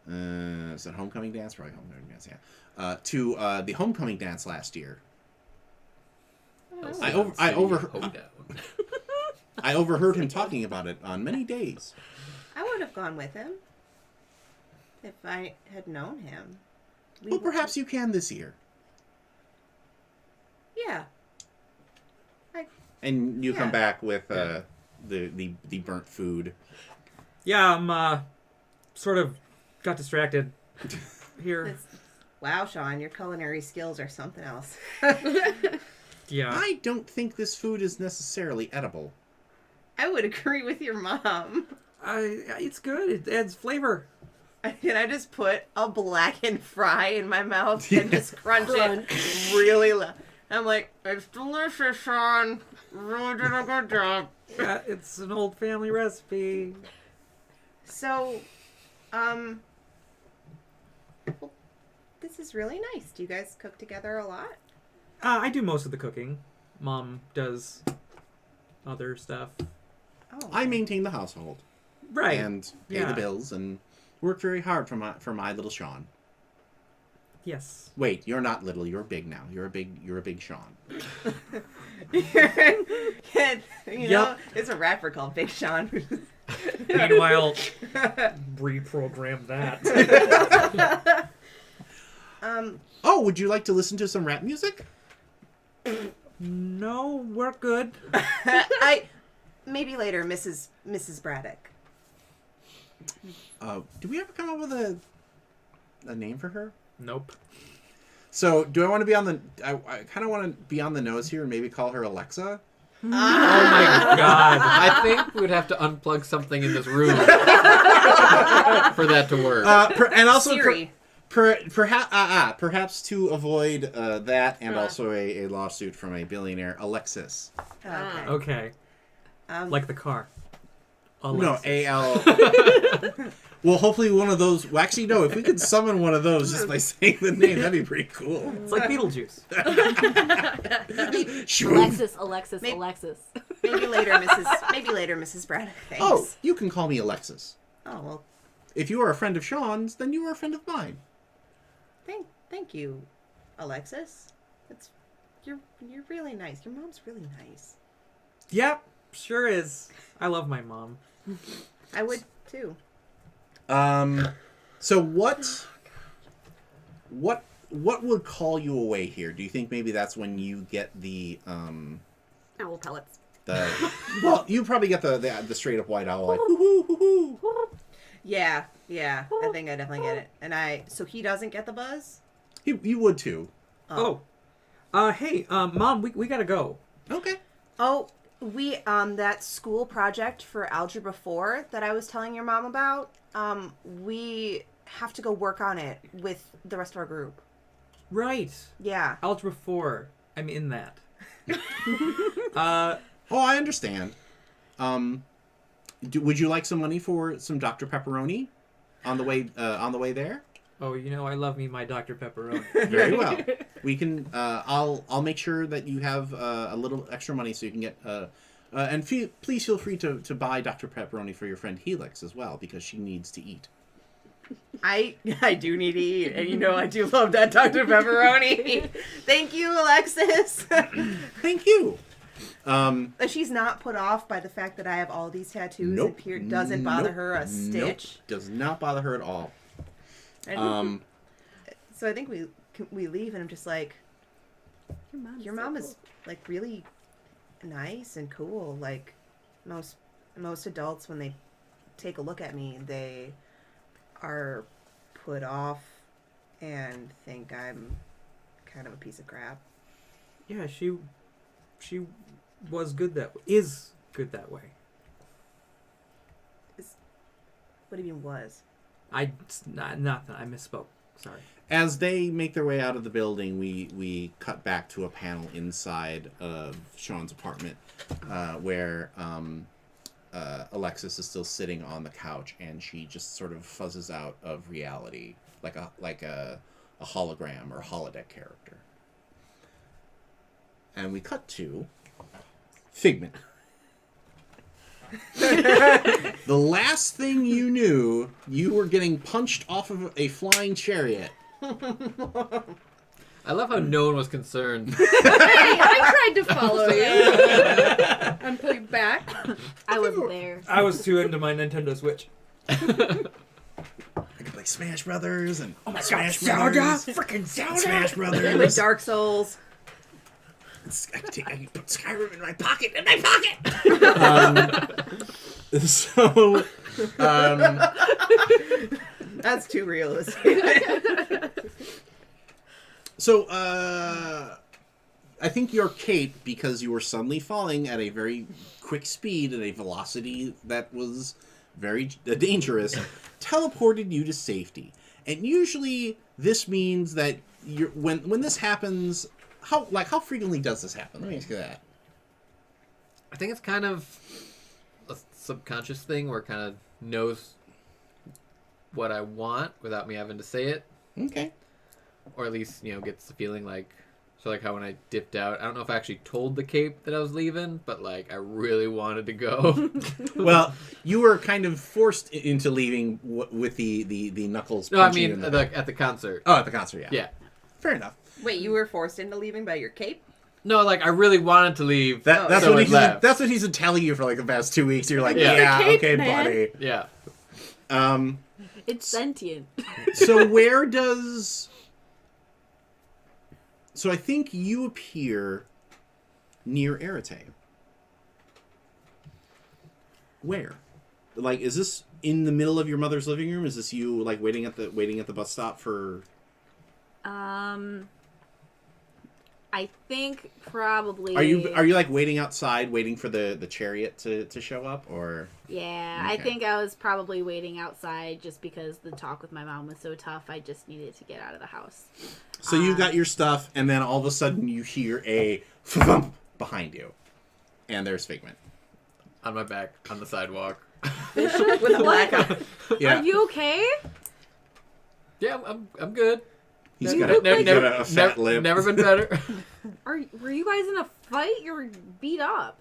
Speaker 1: is that homecoming dance? Probably homecoming dance, yeah. To the homecoming dance last year. I overheard him talking about it on many days.
Speaker 3: I would have gone with him if I had known him.
Speaker 1: Well, perhaps you can this year.
Speaker 3: Yeah.
Speaker 1: And you come
Speaker 3: Yeah.
Speaker 1: back with the burnt food.
Speaker 6: yeah, I'm sort of got distracted here.
Speaker 3: Wow, Sean, your culinary skills are something else.
Speaker 6: Yeah.
Speaker 1: I don't think this food is necessarily edible.
Speaker 3: I would agree with your mom.
Speaker 6: It's good. It adds flavor.
Speaker 3: And I just put a blackened fry in my mouth and just crunch it really loud. I'm like, it's delicious, Sean. Really did a good job.
Speaker 6: Yeah, it's an old family recipe.
Speaker 3: So, well, this is really nice. Do you guys cook together a lot?
Speaker 6: I do most of the cooking. Mom does other stuff.
Speaker 3: Oh,
Speaker 1: I maintain the household
Speaker 6: Right.
Speaker 1: and pay
Speaker 6: Yeah.
Speaker 1: the bills and work very hard for my little Sean.
Speaker 6: Yes.
Speaker 1: Wait, you're not little. You're big now. You're a big Sean.
Speaker 3: you know, there's a rapper called Big Sean.
Speaker 6: Meanwhile, reprogram that.
Speaker 1: Oh, would you like to listen to some rap music?
Speaker 6: No, we're good.
Speaker 3: Maybe later, Mrs. Braddock.
Speaker 1: Do we ever come up with a name for her?
Speaker 6: Nope.
Speaker 1: So, do I want to be on the... I kind of want to be on the nose here and maybe call her Alexa.
Speaker 4: Oh my god. I think we'd have to unplug something in this room for that to work.
Speaker 1: And also...
Speaker 3: Siri.
Speaker 1: Perhaps to avoid that and also a lawsuit from a billionaire, Alexis.
Speaker 3: Okay.
Speaker 6: Okay. Like the car.
Speaker 1: No,
Speaker 6: Alexis.
Speaker 1: A-L... Well, hopefully one of those... Well, actually, no. If we could summon one of those just by saying the name, that'd be pretty cool.
Speaker 6: It's like Beetlejuice.
Speaker 2: Alexis.
Speaker 3: Maybe later, Mrs. Braddock. Thanks.
Speaker 1: Oh, you can call me Alexis.
Speaker 3: Oh, well,
Speaker 1: If you are a friend of Sean's, then you are a friend of mine.
Speaker 3: thank you, Alexis. You're really nice. Your mom's really nice.
Speaker 6: Yep, sure is. I love my mom.
Speaker 3: I would too.
Speaker 1: So what would call you away here? Do you think maybe that's when you get the
Speaker 5: Owl pellets.
Speaker 1: well, you probably get the straight up white owl like hoo hoo hoo.
Speaker 3: Yeah. I think I definitely get it. So he doesn't get the buzz?
Speaker 1: You would too.
Speaker 6: Oh. Hey, Mom, we gotta go.
Speaker 1: Okay.
Speaker 3: Oh, We that school project for Algebra 4 that I was telling your mom about, we have to go work on it with the rest of our group.
Speaker 6: Right.
Speaker 3: Yeah.
Speaker 6: Algebra 4. I'm in that.
Speaker 1: Oh, I understand. Would you like some money for some Dr. Pepperoni on the way there?
Speaker 6: Oh, I love me my Dr. Pepperoni.
Speaker 1: Very well. We can. I'll make sure that you have a little extra money so you can get. And please feel free to buy Dr. Pepperoni for your friend Helix as well because she needs to eat.
Speaker 3: I do need to eat, and I do love that Dr. Pepperoni. Thank you, Alexis.
Speaker 1: Thank you.
Speaker 3: She's not put off by the fact that I have all these tattoos.
Speaker 1: Nope.
Speaker 3: It doesn't bother her a stitch.
Speaker 1: Nope. Does not bother her at all.
Speaker 3: So I think we leave, and I'm just like, your mom is like really nice and cool. Like most adults, when they take a look at me, they are put off and think I'm kind of a piece of crap.
Speaker 6: Yeah, she was good is good that way.
Speaker 3: What do you mean was?
Speaker 6: Nothing. I misspoke. Sorry.
Speaker 1: As they make their way out of the building, we cut back to a panel inside of Sean's apartment, where Alexis is still sitting on the couch, and she just sort of fuzzes out of reality, like a hologram or a holodeck character. And we cut to Figment. The last thing you knew, you were getting punched off of a flying chariot.
Speaker 4: I love how no one was concerned.
Speaker 5: Hey, I tried to follow you. And pull you back.
Speaker 2: I wasn't there.
Speaker 6: I was too into my Nintendo Switch.
Speaker 1: I could play Smash Brothers and Smash Brothers.
Speaker 6: Freaking Zelda!
Speaker 1: Smash
Speaker 3: With
Speaker 1: Brothers.
Speaker 3: Dark Souls.
Speaker 1: I can put Skyrim in my pocket. So,
Speaker 3: That's too realistic.
Speaker 1: So, I think your cape, because you were suddenly falling at a very quick speed at a velocity that was very dangerous, teleported you to safety. And usually, this means that when this happens, how frequently does this happen? Let me ask you that.
Speaker 4: I think it's kind of a subconscious thing where it kind of knows what I want without me having to say it.
Speaker 1: Okay.
Speaker 4: Or at least, gets the feeling like... So, like, how when I dipped out... I don't know if I actually told the cape that I was leaving, but, like, I really wanted to go.
Speaker 1: Well, you were kind of forced into leaving with the knuckles
Speaker 4: No, I
Speaker 1: punching you
Speaker 4: mean,
Speaker 1: in the back.
Speaker 4: at the concert.
Speaker 1: Oh, at the concert, yeah.
Speaker 4: Yeah.
Speaker 1: Fair enough.
Speaker 3: Wait, you were forced into leaving by your cape?
Speaker 4: No, like, I really wanted to leave.
Speaker 1: That's
Speaker 4: so
Speaker 1: what
Speaker 4: I left.
Speaker 1: that's what he's been telling you for like the past 2 weeks. You're like,
Speaker 4: Yeah.
Speaker 1: yeah,
Speaker 5: The cape,
Speaker 1: okay,
Speaker 5: man.
Speaker 1: buddy.
Speaker 4: Yeah.
Speaker 2: It's sentient.
Speaker 1: So where does... So I think you appear near Arete. Where? Like, is this in the middle of your mother's living room? Is this you like waiting at the bus stop for?
Speaker 2: I think probably.
Speaker 1: Are you like waiting outside, waiting for the chariot to show up, or?
Speaker 2: Yeah,
Speaker 1: Okay.
Speaker 2: I think I was probably waiting outside just because the talk with my mom was so tough. I just needed to get out of the house.
Speaker 1: So you got your stuff, and then all of a sudden you hear a thump behind you, and there's Figment.
Speaker 4: On my back, on the sidewalk.
Speaker 3: With a black eye.
Speaker 1: Yeah,
Speaker 2: Are you okay?
Speaker 4: Yeah, I'm good.
Speaker 1: he's
Speaker 2: You
Speaker 1: got
Speaker 2: look like-
Speaker 1: a fat lip.
Speaker 4: Never been better.
Speaker 2: Were you guys in a fight? You're beat up.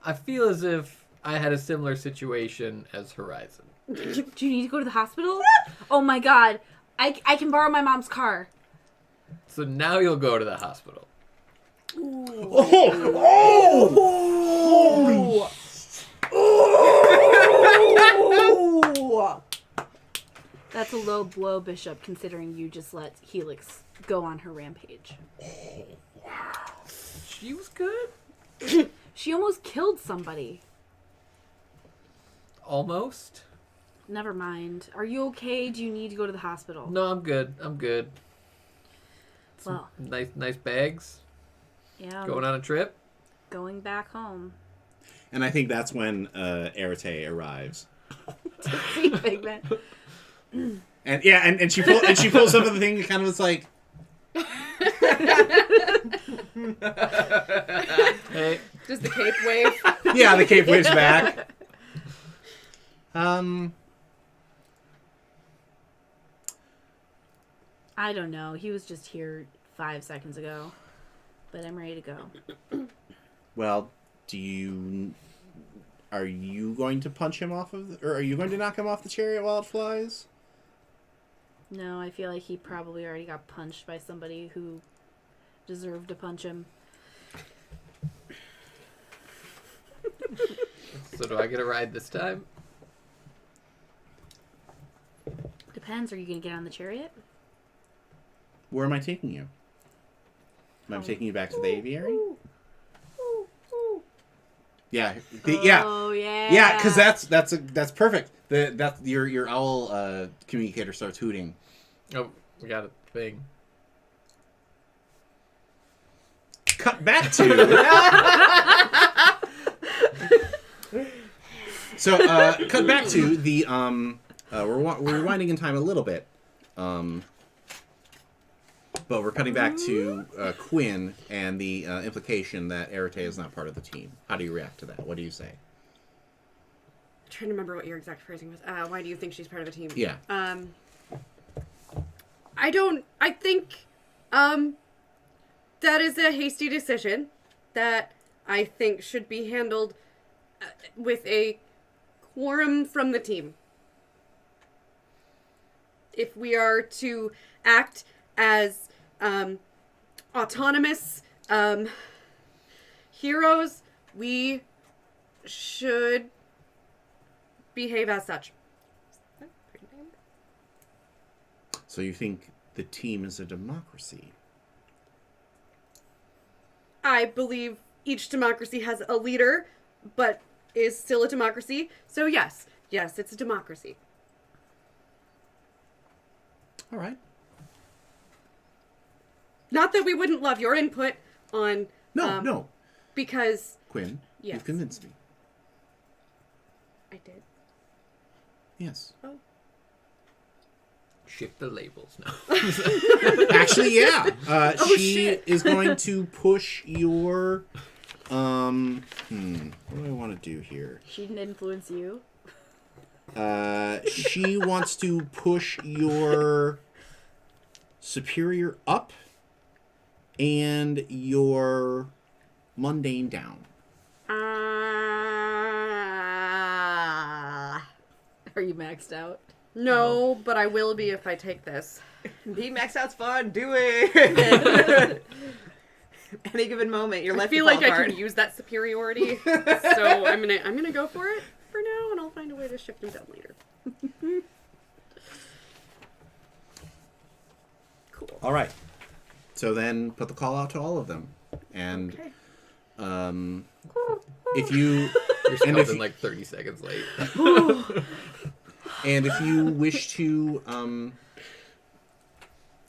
Speaker 4: I feel as if I had a similar situation as Horizon.
Speaker 2: Do you need to go to the hospital? Oh my god. I can borrow my mom's car.
Speaker 4: So now you'll go to the hospital.
Speaker 2: That's a low blow, Bishop, considering you just let Helix go on her rampage.
Speaker 4: She was good.
Speaker 2: She almost killed somebody.
Speaker 4: Almost.
Speaker 2: Never mind. Are you okay? Do you need to go to the hospital?
Speaker 4: No, I'm good. I'm good.
Speaker 2: Well,
Speaker 4: Nice bags.
Speaker 2: yeah.
Speaker 4: Going on a trip.
Speaker 2: Going back home.
Speaker 1: And I think that's when Arete arrives.
Speaker 2: See Figment.
Speaker 1: And yeah, and she pulls up the thing and kind of was like,
Speaker 4: Hey,
Speaker 5: Does the cape wave?
Speaker 1: yeah, the cape waves back.
Speaker 2: I don't know. He was just here 5 seconds ago. But I'm ready to go.
Speaker 1: Well, are you going to punch him off of, or are you going to knock him off the chariot while it flies?
Speaker 2: No, I feel like he probably already got punched by somebody who deserved to punch him.
Speaker 4: so do I get a ride this time?
Speaker 2: Depends. Are you going to get on the chariot?
Speaker 1: Where am I taking you? Am I taking you back to the aviary? Yeah, yeah,
Speaker 2: Oh, yeah.
Speaker 1: yeah. Because that's perfect. That's your owl communicator starts hooting.
Speaker 4: Oh, we got a thing.
Speaker 1: Cut back to. So cut back to the we're rewinding in time a little bit, but we're cutting back to Quinn and the implication that Arete is not part of the team. How do you react to that? What do you say?
Speaker 5: I'm trying to remember what your exact phrasing was. Why do you think she's part of a team?
Speaker 1: Yeah.
Speaker 5: I think that is a hasty decision that I think should be handled with a quorum from the team. If we are to act as autonomous heroes, we should behave as such.
Speaker 1: So you think the team is a democracy?
Speaker 5: I believe each democracy has a leader, but is still a democracy. So yes, it's a democracy.
Speaker 1: All right.
Speaker 5: Not that we wouldn't love your input on...
Speaker 1: No.
Speaker 5: Because...
Speaker 1: Quinn,
Speaker 5: Yes.
Speaker 1: you've convinced me.
Speaker 5: I did.
Speaker 1: Yes.
Speaker 5: Oh.
Speaker 4: Shift the labels now.
Speaker 1: Actually, yeah. She
Speaker 5: shit.
Speaker 1: is going to push your. What do I want to do here?
Speaker 2: She didn't influence you.
Speaker 1: She wants to push your superior up and your mundane down.
Speaker 2: Are you maxed out?
Speaker 5: No, but I will be if I take this.
Speaker 3: Being maxed out's fun. Do it. Any given moment, your
Speaker 5: I
Speaker 3: life
Speaker 5: feel
Speaker 3: will
Speaker 5: like
Speaker 3: fall
Speaker 5: I
Speaker 3: apart.
Speaker 5: can use that superiority, so I'm gonna go for it for now, and I'll find a way to shift them down later. Cool.
Speaker 1: All right. So then put the call out to all of them. And
Speaker 5: Okay.
Speaker 1: if you
Speaker 4: You're
Speaker 1: And if
Speaker 4: spelled in
Speaker 1: you-
Speaker 4: like 30 seconds late.
Speaker 1: and if you wish to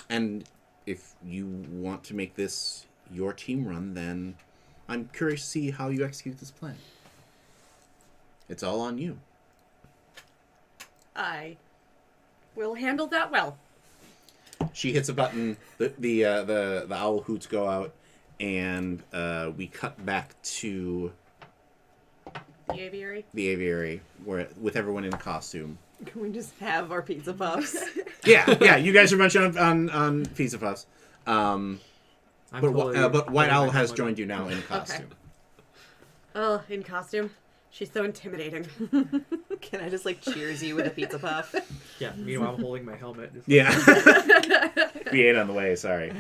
Speaker 1: and if you want to make this your team run, then I'm curious to see how you execute this plan. It's all on you.
Speaker 5: I will handle that well.
Speaker 1: She hits a button. The owl hoots go out, and we cut back to
Speaker 5: The aviary.
Speaker 1: the aviary where with everyone in costume.
Speaker 3: Can we just have our pizza puffs?
Speaker 1: Yeah. You guys are munching on pizza puffs.
Speaker 6: I'm
Speaker 1: But
Speaker 6: totally
Speaker 1: White Owl
Speaker 6: my
Speaker 1: has
Speaker 6: helmet
Speaker 1: joined you now in costume.
Speaker 5: Oh, in costume. She's so intimidating.
Speaker 3: Can I just cheers you with a pizza puff?
Speaker 6: on. Yeah. Meanwhile, I'm holding my helmet. Just
Speaker 1: Yeah. We ate on the way. Sorry.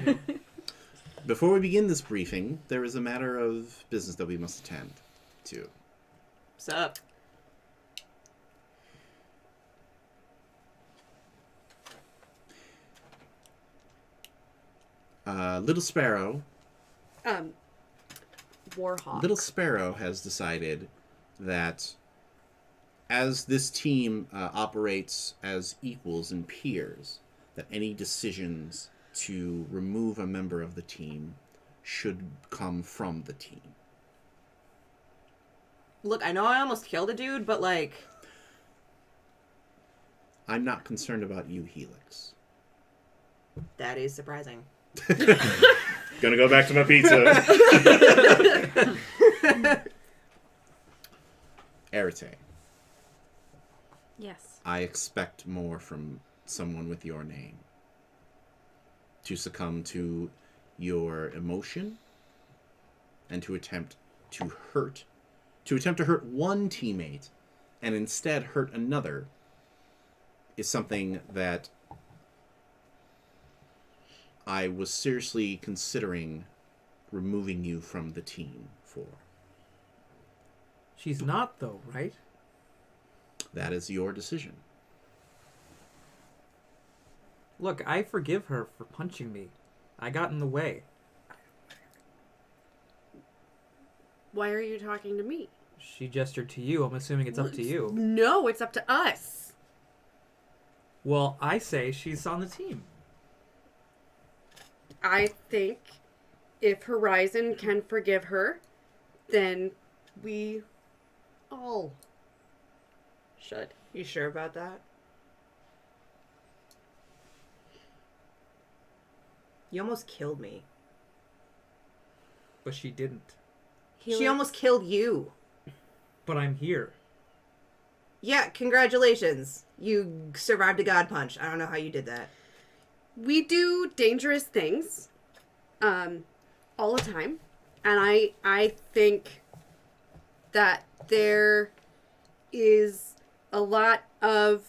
Speaker 1: Before we begin this briefing, there is a matter of business that we must attend to.
Speaker 3: What's up?
Speaker 1: Little Sparrow.
Speaker 5: Warhawk.
Speaker 1: Little Sparrow has decided that as this team operates as equals and peers, that any decisions to remove a member of the team should come from the team.
Speaker 3: Look, I know I almost killed a dude, but like...
Speaker 1: I'm not concerned about you, Helix.
Speaker 3: That is surprising.
Speaker 7: Gonna go back to my pizza.
Speaker 1: Arete,
Speaker 2: Yes.
Speaker 1: I expect more from someone with your name. To succumb to your emotion and to attempt to hurt one teammate and instead hurt another is something that I was seriously considering removing you from the team for.
Speaker 6: She's not, though, right?
Speaker 1: That is your decision.
Speaker 6: Look, I forgive her for punching me. I got in the way.
Speaker 5: Why are you talking to me?
Speaker 6: She gestured to you. I'm assuming it's up to you.
Speaker 5: No, it's up to us.
Speaker 6: Well, I say she's on the team.
Speaker 5: I think if Horizon can forgive her, then we all should.
Speaker 3: You sure about that? You almost killed me.
Speaker 6: But she didn't.
Speaker 3: She almost killed you.
Speaker 6: But I'm here.
Speaker 3: Yeah, congratulations. You survived a god punch. I don't know how you did that.
Speaker 5: We do dangerous things all the time. And I think that there is a lot of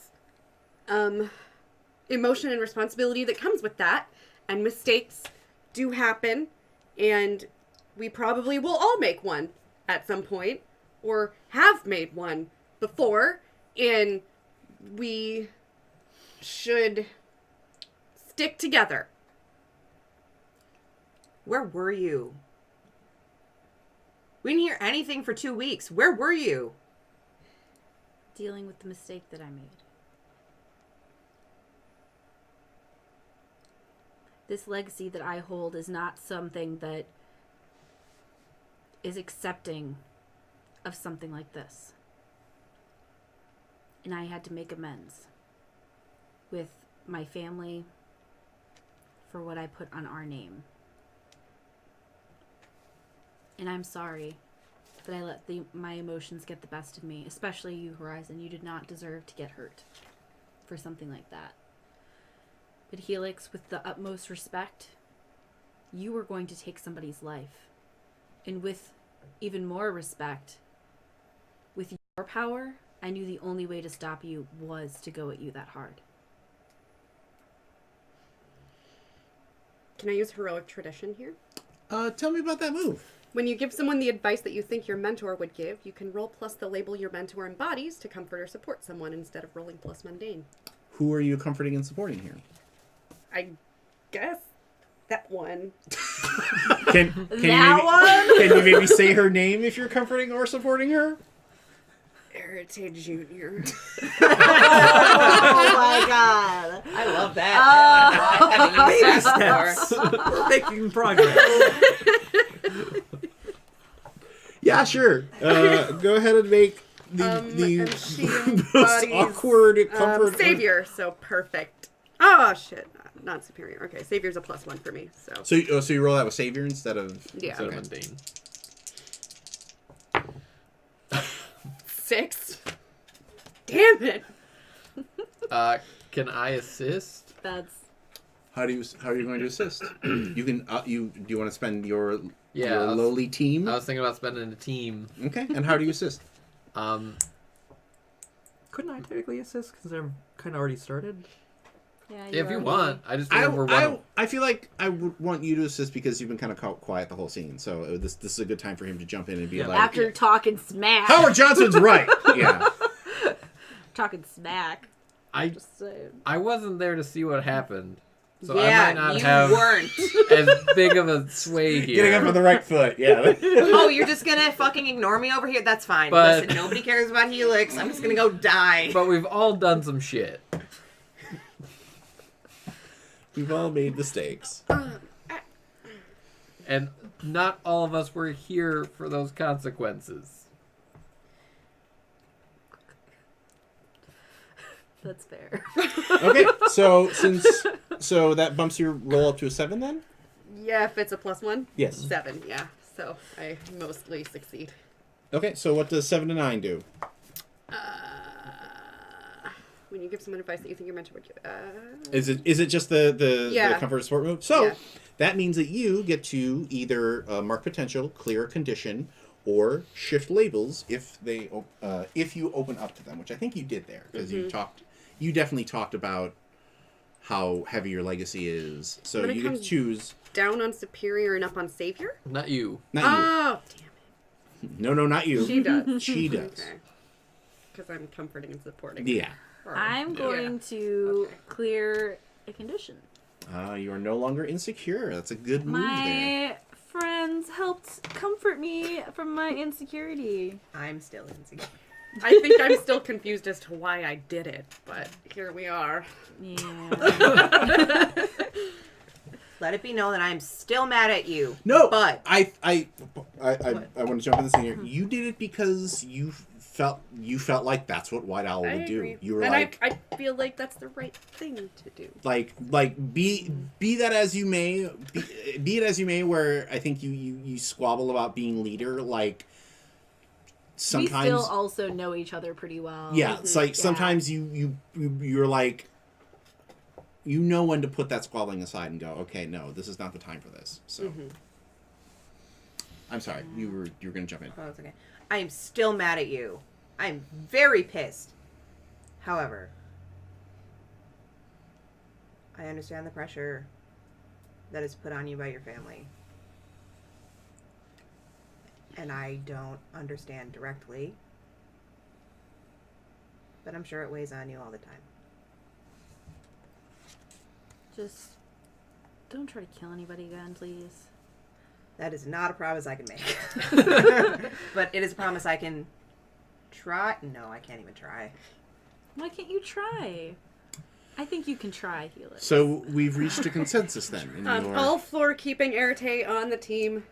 Speaker 5: emotion and responsibility that comes with that. And mistakes do happen. And we probably will all make one at some point. Or have made one before. And we should stick together.
Speaker 3: Where were you? We didn't hear anything for 2 weeks. Where were you?
Speaker 2: Dealing with the mistake that I made. This legacy that I hold is not something that is accepting of something like this. And I had to make amends with my family for what I put on our name. And I'm sorry that I let my emotions get the best of me, especially you, Horizon. You did not deserve to get hurt for something like that. But Helix, with the utmost respect, you were going to take somebody's life. And with even more respect, with your power, I knew the only way to stop you was to go at you that hard.
Speaker 5: Can I use heroic tradition here?
Speaker 1: Tell me about that move.
Speaker 5: When you give someone the advice that you think your mentor would give, you can roll plus the label your mentor embodies to comfort or support someone instead of rolling plus mundane.
Speaker 1: Who are you comforting and supporting here?
Speaker 5: I guess that one.
Speaker 1: Can
Speaker 2: That
Speaker 1: you
Speaker 2: one?
Speaker 1: Can you maybe say her name if you're comforting or supporting her?
Speaker 5: Arete Jr.
Speaker 2: Oh my god.
Speaker 3: I love that. I haven't
Speaker 6: Baby
Speaker 3: used that
Speaker 6: steps.
Speaker 3: before.
Speaker 6: We're making progress.
Speaker 1: Yeah, sure. Go ahead and make the
Speaker 5: and she
Speaker 1: most
Speaker 5: embodies,
Speaker 1: awkward comfort.
Speaker 5: Savior, so perfect. Oh shit, not superior. Okay, Savior's a +1 for me. So
Speaker 1: So you roll that with Savior instead of
Speaker 5: yeah,
Speaker 4: Instead
Speaker 5: okay.
Speaker 4: of mundane.
Speaker 5: 6. Damn it.
Speaker 4: Can I assist?
Speaker 2: That's
Speaker 1: How are you going to assist? You can do you want to spend your
Speaker 4: Yeah, I was-
Speaker 1: lowly team?
Speaker 4: I was thinking about spending a team.
Speaker 1: Okay, and how do you assist?
Speaker 4: Um,
Speaker 6: Couldn't I technically assist because I'm kind of already started?
Speaker 2: yeah.
Speaker 4: if you
Speaker 2: already-
Speaker 4: want, I just remember one.
Speaker 1: I feel like I would want you to assist because you've been kind of quiet the whole scene. So this is a good time for him to jump in and be
Speaker 6: Yeah.
Speaker 1: like,
Speaker 2: After talking smack.
Speaker 1: Howard Johnson's right. Yeah.
Speaker 2: Talking smack.
Speaker 4: I
Speaker 2: Just saying.
Speaker 4: I wasn't there to see what happened, so
Speaker 3: yeah,
Speaker 4: I might not
Speaker 3: you
Speaker 4: have
Speaker 3: weren't.
Speaker 4: as big of a sway here.
Speaker 1: Getting up on the right foot. Yeah.
Speaker 3: Oh, you're just gonna fucking ignore me over here? That's fine.
Speaker 4: But-
Speaker 3: Listen, nobody cares about Helix. I'm just gonna go die.
Speaker 4: But we've all done some shit.
Speaker 1: We've all made mistakes.
Speaker 4: And not all of us were here for those consequences.
Speaker 2: That's fair.
Speaker 1: Okay, so that bumps your roll up to a 7 then?
Speaker 5: Yeah, if it's a +1.
Speaker 1: Yes.
Speaker 5: 7, yeah. So I mostly succeed.
Speaker 1: Okay, so what does 7 to 9 do?
Speaker 5: When you give someone advice that you think your mentor would give.
Speaker 1: Is it just the
Speaker 5: Yeah.
Speaker 1: comfort of sport move? So
Speaker 5: Yeah.
Speaker 1: that means that you get to either mark potential, clear a condition, or shift labels if you open up to them, which I think you did there because you definitely talked about how heavy your legacy is. So
Speaker 5: When it
Speaker 1: you get to
Speaker 5: comes
Speaker 1: choose.
Speaker 5: Down on superior and up on savior?
Speaker 4: Not you.
Speaker 1: Not
Speaker 5: Oh, damn
Speaker 1: you. No, not you.
Speaker 5: it. She does.
Speaker 1: She does.
Speaker 5: Okay. Because I'm comforting and supporting.
Speaker 1: Yeah.
Speaker 5: her.
Speaker 2: I'm going to
Speaker 5: Okay.
Speaker 2: clear a condition.
Speaker 1: You are no longer insecure. That's a good move there.
Speaker 2: My friends helped comfort me from my insecurity.
Speaker 3: I'm still insecure.
Speaker 5: I think I'm still confused as to why I did it, but here we are.
Speaker 2: Yeah.
Speaker 3: Let it be known that I'm still mad at you.
Speaker 1: No,
Speaker 3: But
Speaker 1: I want to jump in this thing here. You did it because you felt like that's what White Owl
Speaker 5: I
Speaker 1: would
Speaker 5: agree.
Speaker 1: do. You were
Speaker 5: and
Speaker 1: like,
Speaker 5: I feel like that's the right thing to do.
Speaker 1: like be that as you may, be it as you may. Where I think you squabble about being leader, like sometimes.
Speaker 2: We still also know each other pretty well.
Speaker 1: Yeah, it's like sometimes you're like, you know when to put that squabbling aside and go, okay, no, this is not the time for this. So, I'm sorry, you were going to jump in.
Speaker 3: oh, it's okay. I am still mad at you. I'm very pissed. However, I understand the pressure that is put on you by your family. And I don't understand directly. But I'm sure it weighs on you all the time.
Speaker 2: Just don't try to kill anybody again, please.
Speaker 3: That is not a promise I can make. But it is a promise I can try. No, I can't even try.
Speaker 2: Why can't you try? I think you can try, Helix.
Speaker 1: So we've reached a consensus then. In your...
Speaker 5: All for keeping Arete on the team.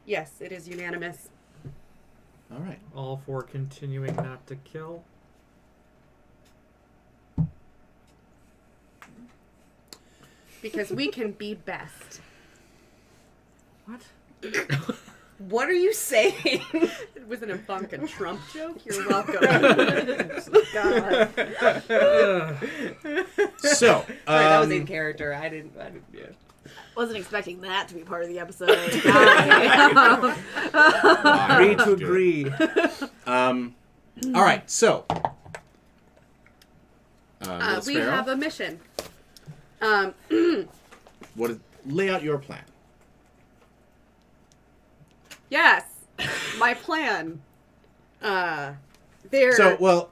Speaker 5: Yes, it is unanimous.
Speaker 1: All right.
Speaker 6: All for continuing not to kill.
Speaker 5: Because we can be best.
Speaker 6: What?
Speaker 3: What are you saying?
Speaker 5: It was an Ivanka Trump joke. You're welcome.
Speaker 3: God.
Speaker 1: So,
Speaker 3: Sorry, that was in character. I didn't yeah.
Speaker 2: Wasn't expecting that to be part of the episode.
Speaker 6: Agree to agree.
Speaker 1: All right, so.
Speaker 5: We
Speaker 1: Sparrow,
Speaker 5: have a mission.
Speaker 1: lay out your plan.
Speaker 5: Yes, my plan. There.
Speaker 1: So, well,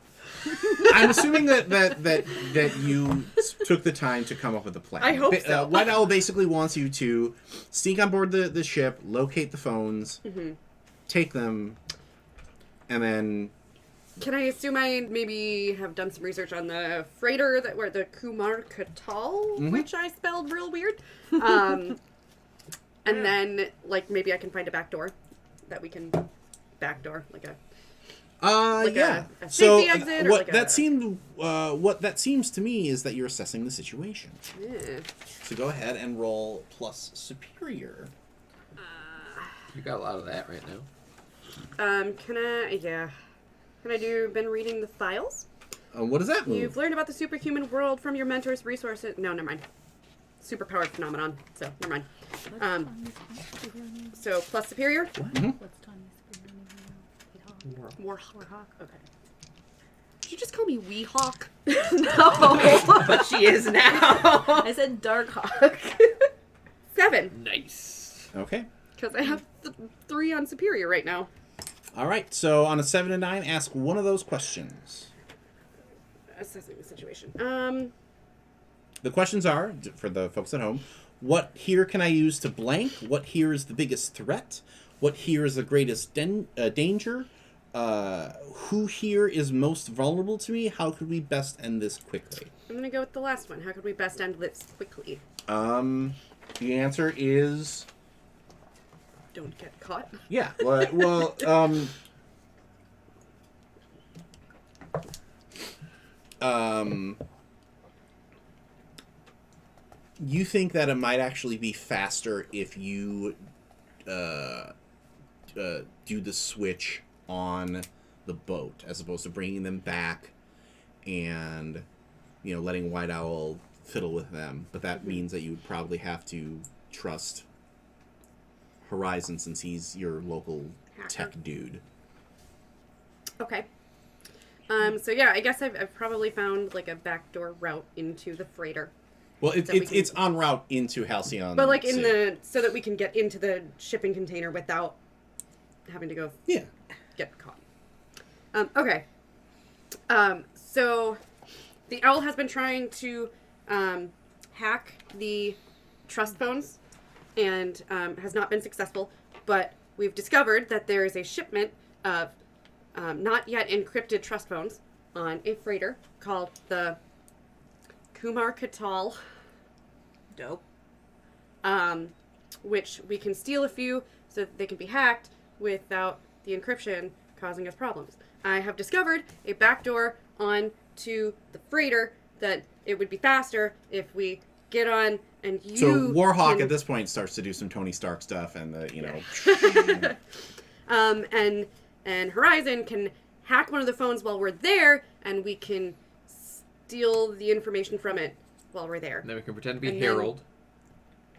Speaker 1: I'm assuming that you took the time to come up with a plan.
Speaker 5: I hope so.
Speaker 1: White Owl basically wants you to sneak on board the ship, locate the phones, take them, and then...
Speaker 5: Can I assume I maybe have done some research on the freighter that were the Kumar Katal, which I spelled real weird. And then, like, maybe I can find a back door that we can backdoor, like a
Speaker 1: yeah.
Speaker 5: a
Speaker 1: So
Speaker 5: safety exit or
Speaker 1: what
Speaker 5: like
Speaker 1: that
Speaker 5: a...
Speaker 1: seemed, what that seems to me is that you're assessing the situation.
Speaker 5: Yeah.
Speaker 1: So go ahead and roll plus superior.
Speaker 4: You got a lot of that right now.
Speaker 5: Can I do been reading the files?
Speaker 1: What does that mean?
Speaker 5: You've learned about the superhuman world from your mentor's resources. No, never mind. Superpowered phenomenon. So, never mind. So, plus superior? Warhawk. Okay. Did you just call me Weehawk?
Speaker 2: No.
Speaker 3: But she is now.
Speaker 2: I said Dark Hawk.
Speaker 5: 7.
Speaker 4: Nice.
Speaker 1: Okay.
Speaker 5: Because I have 3 on superior right now.
Speaker 1: All right. So on a 7 and 9, ask one of those questions.
Speaker 5: Assessing the situation.
Speaker 1: The questions are, for the folks at home, what here can I use to blank? What here is the biggest threat? What here is the greatest danger? Who here is most vulnerable to me? How could we best end this quickly?
Speaker 5: I'm going to go with the last one. How could we best end this quickly?
Speaker 1: The answer is...
Speaker 5: Don't get caught.
Speaker 1: Yeah. You think that it might actually be faster if you do the switch on the boat as opposed to bringing them back and letting White Owl fiddle with them. But that means that you would probably have to trust Horizon since he's your local tech dude.
Speaker 5: Okay. So yeah, I guess I've probably found like a backdoor route into the freighter.
Speaker 1: Well, it's en route into Halcyon.
Speaker 5: But like so that we can get into the shipping container without having to go get caught. Okay. So the owl has been trying to hack the trust phones and has not been successful, but we've discovered that there is a shipment of not yet encrypted trust phones on a freighter called the Kumar Katal.
Speaker 3: Dope.
Speaker 5: Which we can steal a few so that they can be hacked without the encryption causing us problems. I have discovered a backdoor onto the freighter that it would be faster if we get on and you.
Speaker 1: So Warhawk
Speaker 5: can...
Speaker 1: at this point starts to do some Tony Stark stuff, and
Speaker 5: and Horizon can hack one of the phones while we're there, and we can steal the information from it while we're there.
Speaker 4: And then we can pretend to be
Speaker 5: And
Speaker 4: Harold,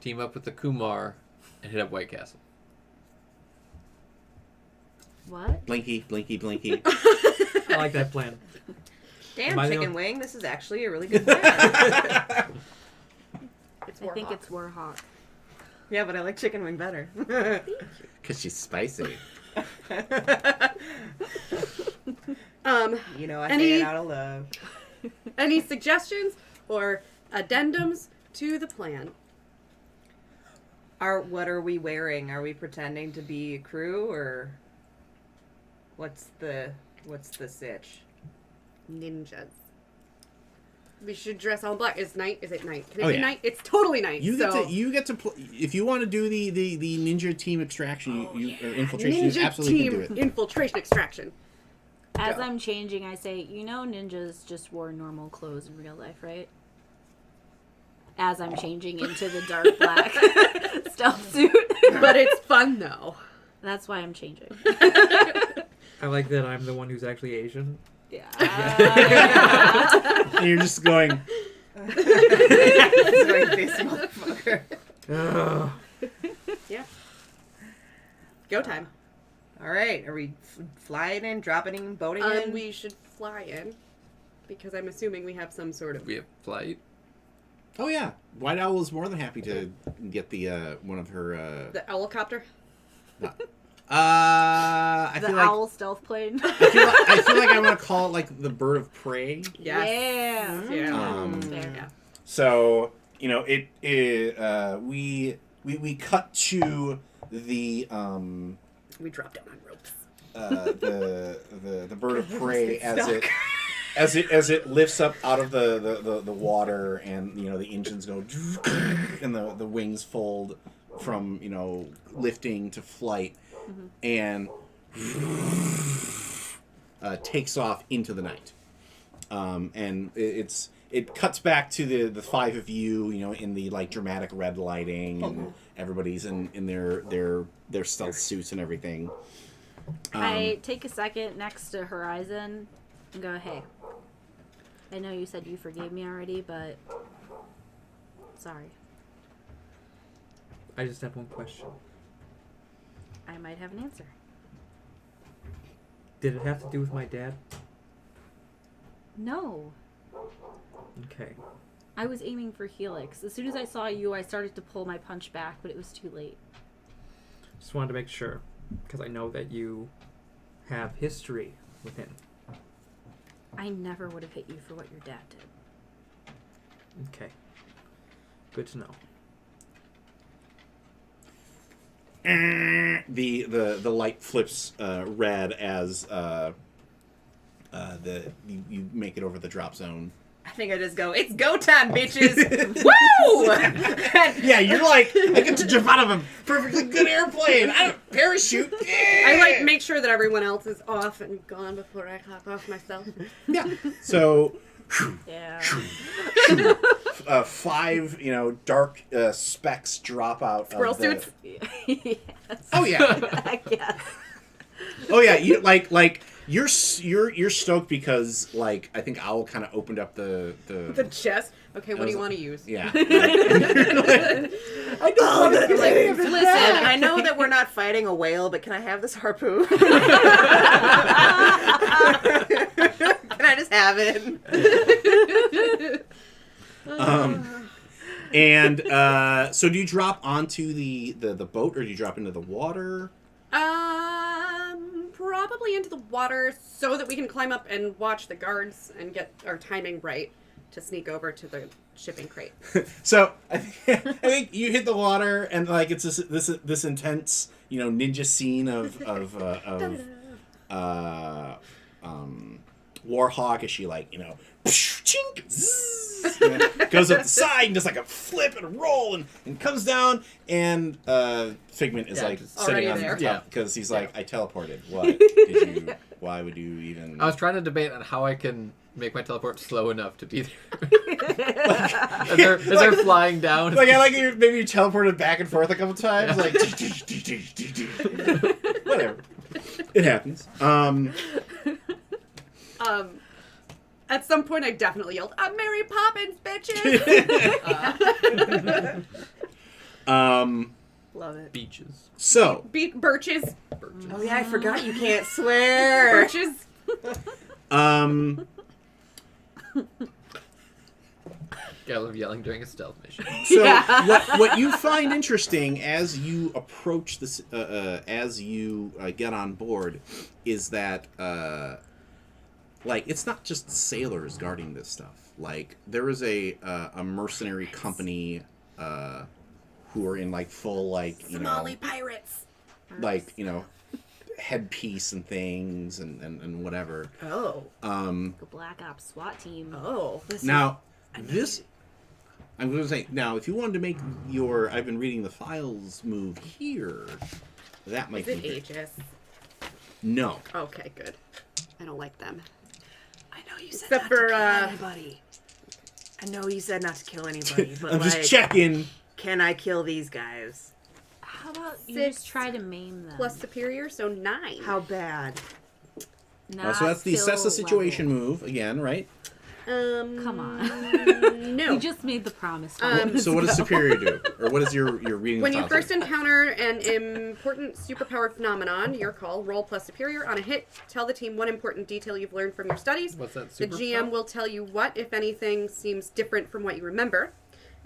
Speaker 4: team up with the Kumar, and hit up White Castle.
Speaker 2: What?
Speaker 1: Blinky, blinky, blinky.
Speaker 6: I like that plan.
Speaker 3: Damn,
Speaker 6: Am I the
Speaker 3: Chicken
Speaker 6: only-
Speaker 3: Wing, this is actually a really good plan.
Speaker 5: It's
Speaker 2: I think
Speaker 5: Warhawk.
Speaker 2: it's Warhawk.
Speaker 3: Yeah, but I like Chicken Wing better.
Speaker 1: Because she's spicy.
Speaker 3: You know, I
Speaker 5: Any-
Speaker 3: say it out of love.
Speaker 5: Any suggestions or addendums to the plan?
Speaker 3: What are we wearing? Are we pretending to be crew, or what's the sitch?
Speaker 5: Ninjas. We should dress all black. Is it night? Can it
Speaker 1: Oh,
Speaker 5: be
Speaker 1: yeah.
Speaker 5: night? It's totally night.
Speaker 1: You
Speaker 5: so...
Speaker 1: get to play, if you want to do the ninja team extraction, or infiltration. You
Speaker 5: Ninja
Speaker 1: absolutely
Speaker 5: team
Speaker 1: can do it.
Speaker 5: infiltration extraction.
Speaker 2: As
Speaker 5: Go.
Speaker 2: I'm changing, I say, ninjas just wore normal clothes in real life, right? As I'm changing into the dark black stealth suit.
Speaker 5: But it's fun though.
Speaker 2: That's why I'm changing.
Speaker 6: I like that I'm the one who's actually Asian.
Speaker 2: Yeah.
Speaker 1: And you're just going.
Speaker 3: It's like this motherfucker.
Speaker 6: Ugh.
Speaker 5: Yeah. Go time.
Speaker 3: All right, are we flying in, dropping in, boating in?
Speaker 5: We should fly in because I'm assuming we have some sort of.
Speaker 4: We have flight.
Speaker 1: Oh yeah, White Owl is more than happy to get the one of her.
Speaker 5: The helicopter.
Speaker 1: I
Speaker 2: The
Speaker 1: feel like
Speaker 2: owl stealth plane.
Speaker 1: I feel like I want to call it like the bird of prey.
Speaker 5: Yes.
Speaker 2: Yeah.
Speaker 5: Yeah.
Speaker 2: Fair.
Speaker 5: Yeah.
Speaker 1: So we cut to the
Speaker 5: We dropped down on ropes.
Speaker 1: the bird of prey as it lifts up out of the water, and the engines go and the wings fold from lifting to flight, and takes off into the night, and it cuts back to the five of you, in the like dramatic red lighting, and everybody's in their stealth suits and everything.
Speaker 2: I take a second next to Horizon and go, hey, I know you said you forgave me already, but sorry.
Speaker 6: I just have one question.
Speaker 2: I might have an answer.
Speaker 6: Did it have to do with my dad?
Speaker 2: No.
Speaker 6: Okay.
Speaker 2: I was aiming for Helix. As soon as I saw you, I started to pull my punch back, but it was too late.
Speaker 6: Just wanted to make sure, because I know that you have history with him.
Speaker 2: I never would have hit you for what your dad did.
Speaker 6: Okay. Good to know.
Speaker 1: The light flips red as you make it over the drop zone.
Speaker 3: I think I just go, it's go time, bitches! Woo!
Speaker 1: Yeah, you're like, I get to jump out of a perfectly good airplane. I don't parachute.
Speaker 5: I like make sure that everyone else is off and gone before I hop off myself.
Speaker 1: Yeah. So
Speaker 2: Yeah.
Speaker 1: 5, dark specks drop out.
Speaker 5: Squirrel
Speaker 1: of the...
Speaker 5: suits.
Speaker 2: Yes.
Speaker 1: Oh yeah.
Speaker 2: I guess.
Speaker 1: Oh yeah. You you're stoked because I think Owl kind of opened up the
Speaker 5: The chest. Okay, what do you want to use?
Speaker 1: yeah.
Speaker 3: I don't want to listen, I know that we're not fighting a whale, but can I have this harpoon? Can I just have it?
Speaker 1: And so do you drop onto the boat or do you drop into the water?
Speaker 5: Probably into the water so that we can climb up and watch the guards and get our timing right to sneak over to the shipping crate.
Speaker 1: So I think you hit the water and it's this intense ninja scene of Warhawk as she chink, zzz, goes up the side and does a flip and a roll and comes down and Figment is
Speaker 4: just
Speaker 1: sitting
Speaker 5: already
Speaker 1: on
Speaker 5: there.
Speaker 1: top because he's I teleported. What did you? Why would you even?
Speaker 4: I was trying to debate on how I can make my teleport slow enough to be there. as they're flying down.
Speaker 1: I like maybe you teleported back and forth a couple times, whatever. It happens.
Speaker 5: At some point, I definitely yelled, "I'm Mary Poppins, bitches!"
Speaker 3: Love it.
Speaker 4: Beaches.
Speaker 1: So
Speaker 5: Beat birches.
Speaker 3: Oh yeah, I forgot you can't swear.
Speaker 5: Birches.
Speaker 4: Gotta love yelling during a stealth mission.
Speaker 1: So
Speaker 5: Yeah.
Speaker 1: what you find interesting as you approach this, as you get on board, is that it's not just sailors guarding this stuff. There is a mercenary company who are in full
Speaker 5: Somali pirates.
Speaker 1: headpiece and things and whatever.
Speaker 3: Oh.
Speaker 2: The Black Ops SWAT team.
Speaker 3: Oh.
Speaker 1: Now this. I'm going to say, now, if you wanted to make your I've been reading the files move here, that might
Speaker 5: Is it
Speaker 1: be...
Speaker 5: Aegis?
Speaker 1: No.
Speaker 5: Okay, good. I don't like them.
Speaker 3: I know you said
Speaker 5: Except
Speaker 3: not
Speaker 5: for,
Speaker 3: to kill anybody. I know you said not to kill anybody, but
Speaker 1: I'm just checking.
Speaker 3: can I kill these guys?
Speaker 2: How about you
Speaker 5: 6
Speaker 2: just try to maim them?
Speaker 5: Plus superior, so 9.
Speaker 3: How bad?
Speaker 2: Not
Speaker 1: So that's the assess the
Speaker 2: skill
Speaker 1: situation
Speaker 2: level.
Speaker 1: move, again, right?
Speaker 2: Come on.
Speaker 5: No.
Speaker 2: We just made the promise.
Speaker 1: So what does superior do? Or what is your reading
Speaker 5: When
Speaker 1: the
Speaker 5: you
Speaker 1: files
Speaker 5: first
Speaker 1: say?
Speaker 5: encounter an important superpowered phenomenon, your call, roll plus superior. On a hit, tell the team one important detail you've learned from your studies.
Speaker 4: What's that?
Speaker 5: The
Speaker 4: Super
Speaker 5: GM
Speaker 4: power?
Speaker 5: will tell you what, if anything, seems different from what you remember.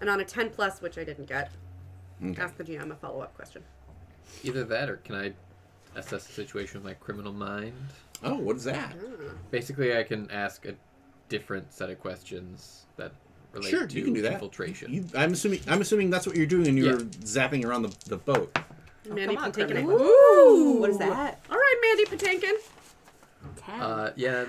Speaker 5: And on a 10 plus, which I didn't get,
Speaker 1: Okay.
Speaker 5: ask the GM a follow-up question.
Speaker 4: Either that, or can I assess the situation with my criminal mind?
Speaker 1: Oh, what is that?
Speaker 4: Basically, I can ask a different set of questions that relate
Speaker 1: Sure,
Speaker 4: to
Speaker 1: you can do that.
Speaker 4: infiltration.
Speaker 1: I'm assuming that's what you're doing when you're zapping around the boat.
Speaker 5: Mandy
Speaker 3: come on,
Speaker 5: Patinkin.
Speaker 3: criminal.
Speaker 5: Ooh!
Speaker 3: What is that?
Speaker 5: All right, Mandy Patinkin.
Speaker 2: 10.
Speaker 4: Yeah,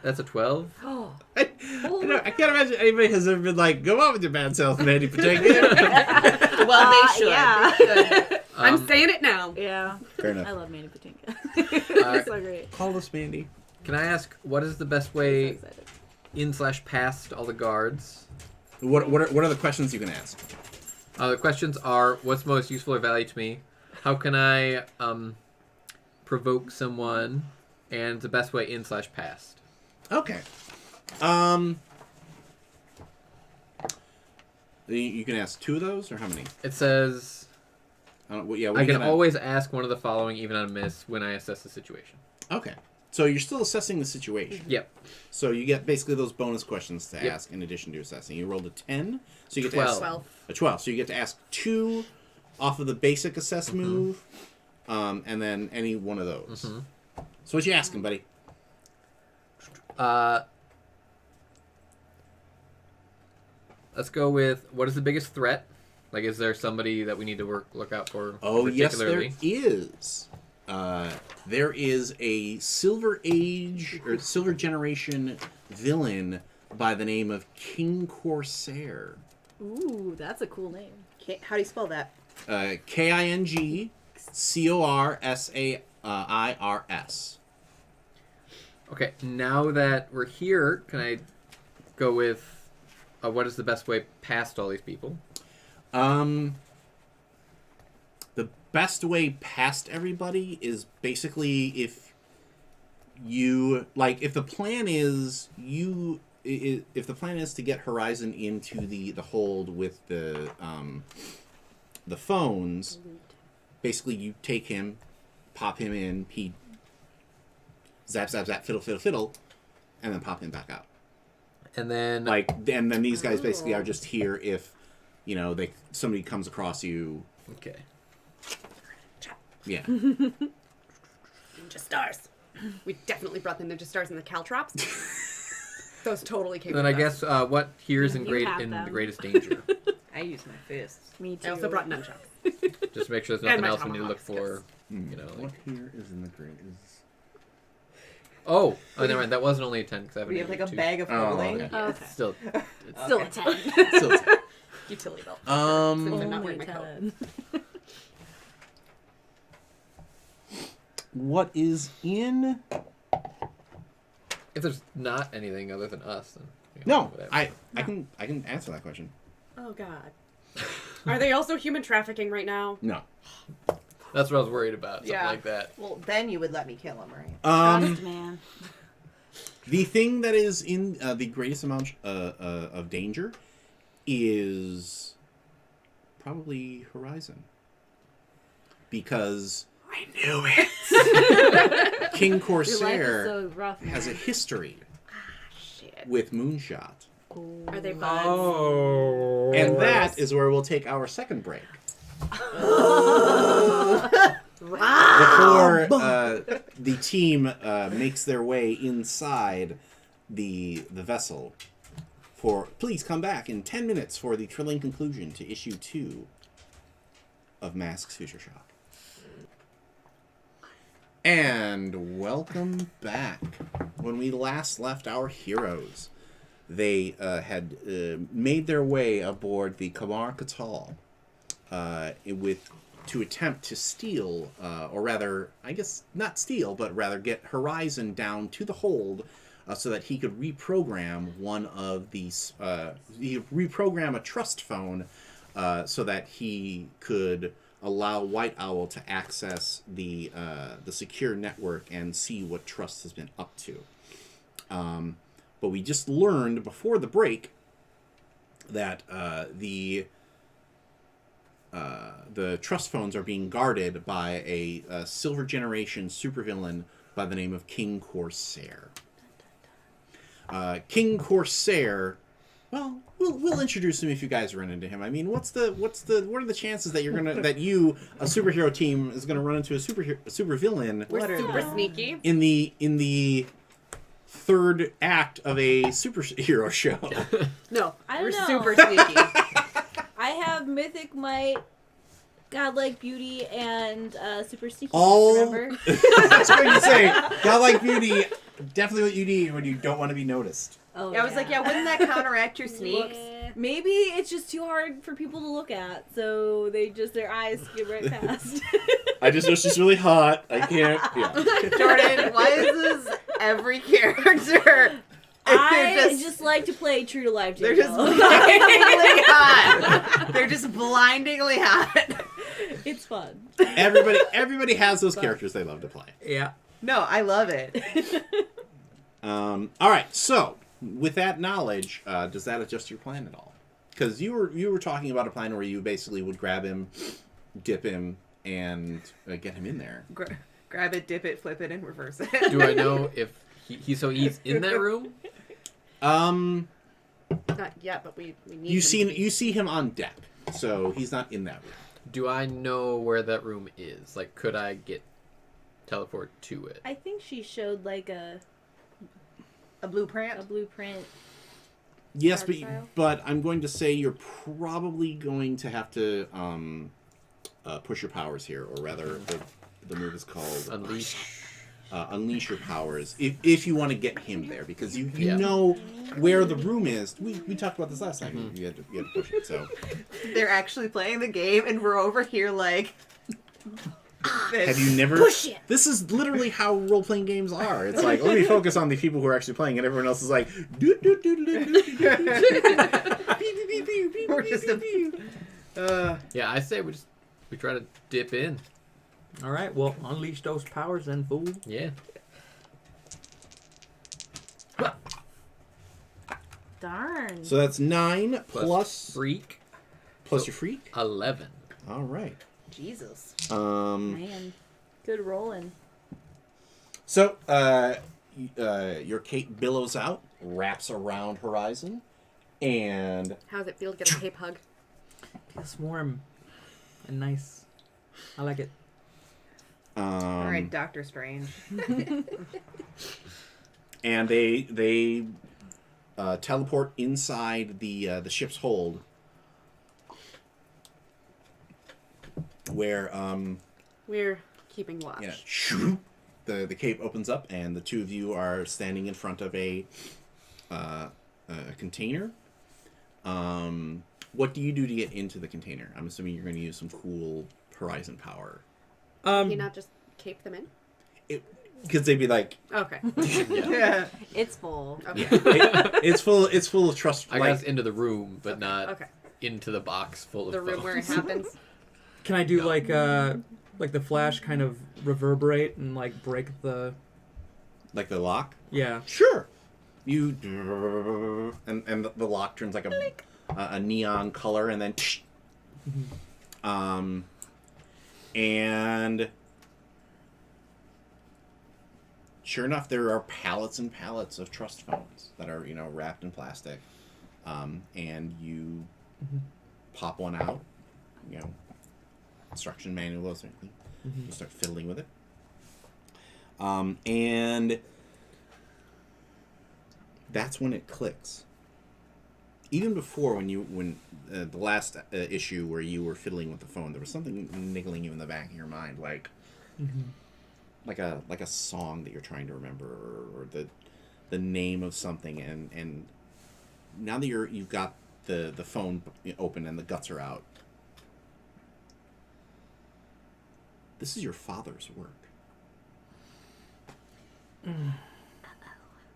Speaker 4: that's a 12.
Speaker 2: Oh.
Speaker 1: I can't imagine anybody has ever been go on with your bad self, Mandy Patinkin.
Speaker 3: Well, they should.
Speaker 2: Yeah.
Speaker 3: They should.
Speaker 5: I'm saying it now.
Speaker 2: Yeah.
Speaker 1: Fair
Speaker 2: I
Speaker 1: enough.
Speaker 2: love Manny Patinkin. It's so great.
Speaker 1: Call us Mandy.
Speaker 4: Can I ask what is the best
Speaker 2: So
Speaker 4: way
Speaker 2: excited.
Speaker 4: in/past all the guards?
Speaker 1: What are the questions you can ask?
Speaker 4: The questions are: what's most useful or value to me? How can I provoke someone? And the best way in/past.
Speaker 1: Okay. You can ask 2 of those, or how many?
Speaker 4: It says
Speaker 1: Yeah. What
Speaker 4: I
Speaker 1: are you
Speaker 4: can
Speaker 1: gonna-
Speaker 4: always ask one of the following, even on a miss, when I assess the situation.
Speaker 1: Okay. So you're still assessing the situation.
Speaker 4: Yep.
Speaker 1: So you get basically those bonus questions to
Speaker 4: Yep.
Speaker 1: ask in addition to assessing. You rolled a 10, so you get
Speaker 4: 12.
Speaker 1: to ask
Speaker 5: 12.
Speaker 1: a 12. So you get to ask 2 off of the basic assess move, and then any one of those. So what you asking, buddy?
Speaker 4: Let's go with what is the biggest threat? Is there somebody that we need to look out for?
Speaker 1: Oh, yes, there
Speaker 4: particularly?
Speaker 1: is. There is a Silver Age or Silver Generation villain by the name of King Corsair.
Speaker 2: Ooh, that's a cool name.
Speaker 3: How do you spell that?
Speaker 1: KingCorsairs.
Speaker 4: Okay, now that we're here, can I go with what is the best way past all these people?
Speaker 1: The best way past everybody is basically if the plan is if the plan is to get Horizon into the hold with the phones, basically you take him, pop him in, he zap, fiddle, and then pop him back out.
Speaker 4: And then
Speaker 1: and then these guys basically are just here if somebody comes across you.
Speaker 4: Okay.
Speaker 1: Yeah.
Speaker 5: Ninja stars. We definitely brought the ninja stars in the caltrops. Those totally came.
Speaker 4: Then I guess what here is in
Speaker 2: You have
Speaker 4: the
Speaker 2: them.
Speaker 4: greatest danger.
Speaker 3: I use my fists.
Speaker 2: Me too.
Speaker 5: I also brought nunchucks.
Speaker 4: Just make sure there's
Speaker 5: And
Speaker 4: nothing
Speaker 5: my
Speaker 4: else we need to look
Speaker 5: tomahawks,
Speaker 4: for.
Speaker 1: What here is in the greatest?
Speaker 4: Oh, never mind. That wasn't only a 10 because I have an
Speaker 3: We have like a
Speaker 4: 82.
Speaker 3: bag of
Speaker 1: Oh,
Speaker 3: holding.
Speaker 1: okay.
Speaker 2: Oh, okay.
Speaker 4: Still,
Speaker 2: Still
Speaker 3: Okay.
Speaker 2: a 10.
Speaker 1: Still
Speaker 5: Utility belt.
Speaker 1: Um,
Speaker 5: Since I'm not
Speaker 2: Only
Speaker 5: wearing my coat.
Speaker 2: 10.
Speaker 1: What is in?
Speaker 4: if there's not anything other than us, then
Speaker 1: No,
Speaker 4: whatever.
Speaker 1: I can answer that question.
Speaker 5: Oh God. Are they also human trafficking right now?
Speaker 1: No.
Speaker 4: That's what I was worried about. Something
Speaker 5: Yeah.
Speaker 4: like that.
Speaker 3: Well, then you would let me kill him, right?
Speaker 2: Trust, man.
Speaker 1: The thing that is in the greatest amount of danger is probably Horizon. Because I knew it. King
Speaker 2: Your life is
Speaker 1: Corsair
Speaker 2: so rough.
Speaker 1: has a history
Speaker 5: Shit.
Speaker 1: with Moonshot.
Speaker 5: Are they buds?
Speaker 6: Oh.
Speaker 1: And that is where we'll take our second break. Before the team makes their way inside the vessel. Please come back in 10 minutes for the thrilling conclusion to issue 2 of Mask's Future Shock. And welcome back. When we last left our heroes, they had made their way aboard the Kamar Katal to attempt to steal, or rather, I guess not steal, but rather get Horizon down to the hold so that he could reprogram one of these, reprogram a trust phone so that he could allow White Owl to access the secure network and see what Trust has been up to. But we just learned before the break that the trust phones are being guarded by a Silver Generation supervillain by the name of King Corsair. King Corsair. Well, we'll introduce him if you guys run into him. I mean, what are the chances that that you, a superhero team, is gonna run into a supervillain?
Speaker 5: We're super sneaky.
Speaker 1: In the third act of a superhero show.
Speaker 5: No,
Speaker 2: I
Speaker 5: we're
Speaker 2: don't know.
Speaker 5: super sneaky.
Speaker 2: I have mythic might, godlike beauty, and super sneaky.
Speaker 1: All-
Speaker 2: Remember?
Speaker 1: I was going to say, godlike beauty, definitely what you need when you don't want to be noticed.
Speaker 2: Oh,
Speaker 3: I was like, yeah, wouldn't that counteract your sneaks?
Speaker 2: Yeah. Maybe it's just too hard for people to look at, so their eyes skip right past.
Speaker 7: I just know she's really hot. I can't. Yeah.
Speaker 3: Jordan, why is this every character?
Speaker 2: I just like to play true to life.
Speaker 3: They're just
Speaker 2: Daniel.
Speaker 3: blindingly hot. They're just blindingly hot.
Speaker 2: It's fun.
Speaker 1: Everybody has those characters they love to play.
Speaker 6: Yeah.
Speaker 3: No, I love it.
Speaker 1: All right, so with that knowledge, does that adjust your plan at all? Because you were talking about a plan where you basically would grab him, dip him, and get him in there.
Speaker 3: Grab it, dip it, flip it, and reverse it.
Speaker 4: Do I know if he's in that room?
Speaker 5: Not yet, but we need.
Speaker 1: You
Speaker 5: him to be.
Speaker 1: see him on deck, so he's not in that room.
Speaker 4: Do I know where that room is? Like, could I teleport to it?
Speaker 2: I think she showed like a
Speaker 3: blueprint?
Speaker 2: blueprint.
Speaker 1: Yes,
Speaker 2: Art style?
Speaker 1: but I'm going to say you're probably going to have to push your powers here, or rather, the move is called
Speaker 4: Unleash.
Speaker 1: Unleash your powers if you want to get him there, because you
Speaker 4: Yeah.
Speaker 1: know where the room is. We talked about this last time. You had to push it. So
Speaker 3: They're actually playing the game, and we're over here like...
Speaker 1: Have you never?
Speaker 2: Push it.
Speaker 1: This is literally how role-playing games are. It's like, let me focus on the people who are actually playing, and everyone else is like,
Speaker 3: We're just
Speaker 4: Yeah, I say we try to dip in.
Speaker 6: All right, well, unleash those powers then, fool.
Speaker 4: Yeah.
Speaker 2: Darn.
Speaker 1: So that's 9 plus
Speaker 4: freak.
Speaker 1: plus
Speaker 4: So-
Speaker 1: your freak.
Speaker 4: 11.
Speaker 1: All right.
Speaker 3: Jesus.
Speaker 2: Man, good rolling.
Speaker 1: So your cape billows out, wraps around Horizon, and
Speaker 5: How's it feel to get a cape hug?
Speaker 6: Feels warm and nice. I like it.
Speaker 3: All right, Doctor Strange.
Speaker 1: and they teleport inside the ship's hold, where
Speaker 5: We're keeping watch.
Speaker 1: the cape opens up, and the two of you are standing in front of a container. What do you do to get into the container? I'm assuming you're going to use some cool Horizon power.
Speaker 5: Can you not just cape them in?
Speaker 1: Because they'd be like,
Speaker 5: Okay.
Speaker 3: Yeah.
Speaker 2: It's full.
Speaker 5: Okay.
Speaker 1: it's full of trust.
Speaker 4: I guess into the room, but not
Speaker 5: Okay.
Speaker 4: into the box full of
Speaker 5: The room
Speaker 4: phones.
Speaker 5: where it happens.
Speaker 6: Can I do like the Flash kind of reverberate and like break the?
Speaker 1: like the lock.
Speaker 6: Yeah.
Speaker 1: Sure. You and the lock turns like a neon color, and then and sure enough, there are pallets and pallets of trust phones that are wrapped in plastic, and you pop one out, instruction manual, those things. You start fiddling with it, and that's when it clicks. Even before, when the last issue where you were fiddling with the phone, there was something niggling you in the back of your mind, like a song that you're trying to remember, or the name of something. And now that you've got the phone open and the guts are out, this is your father's work.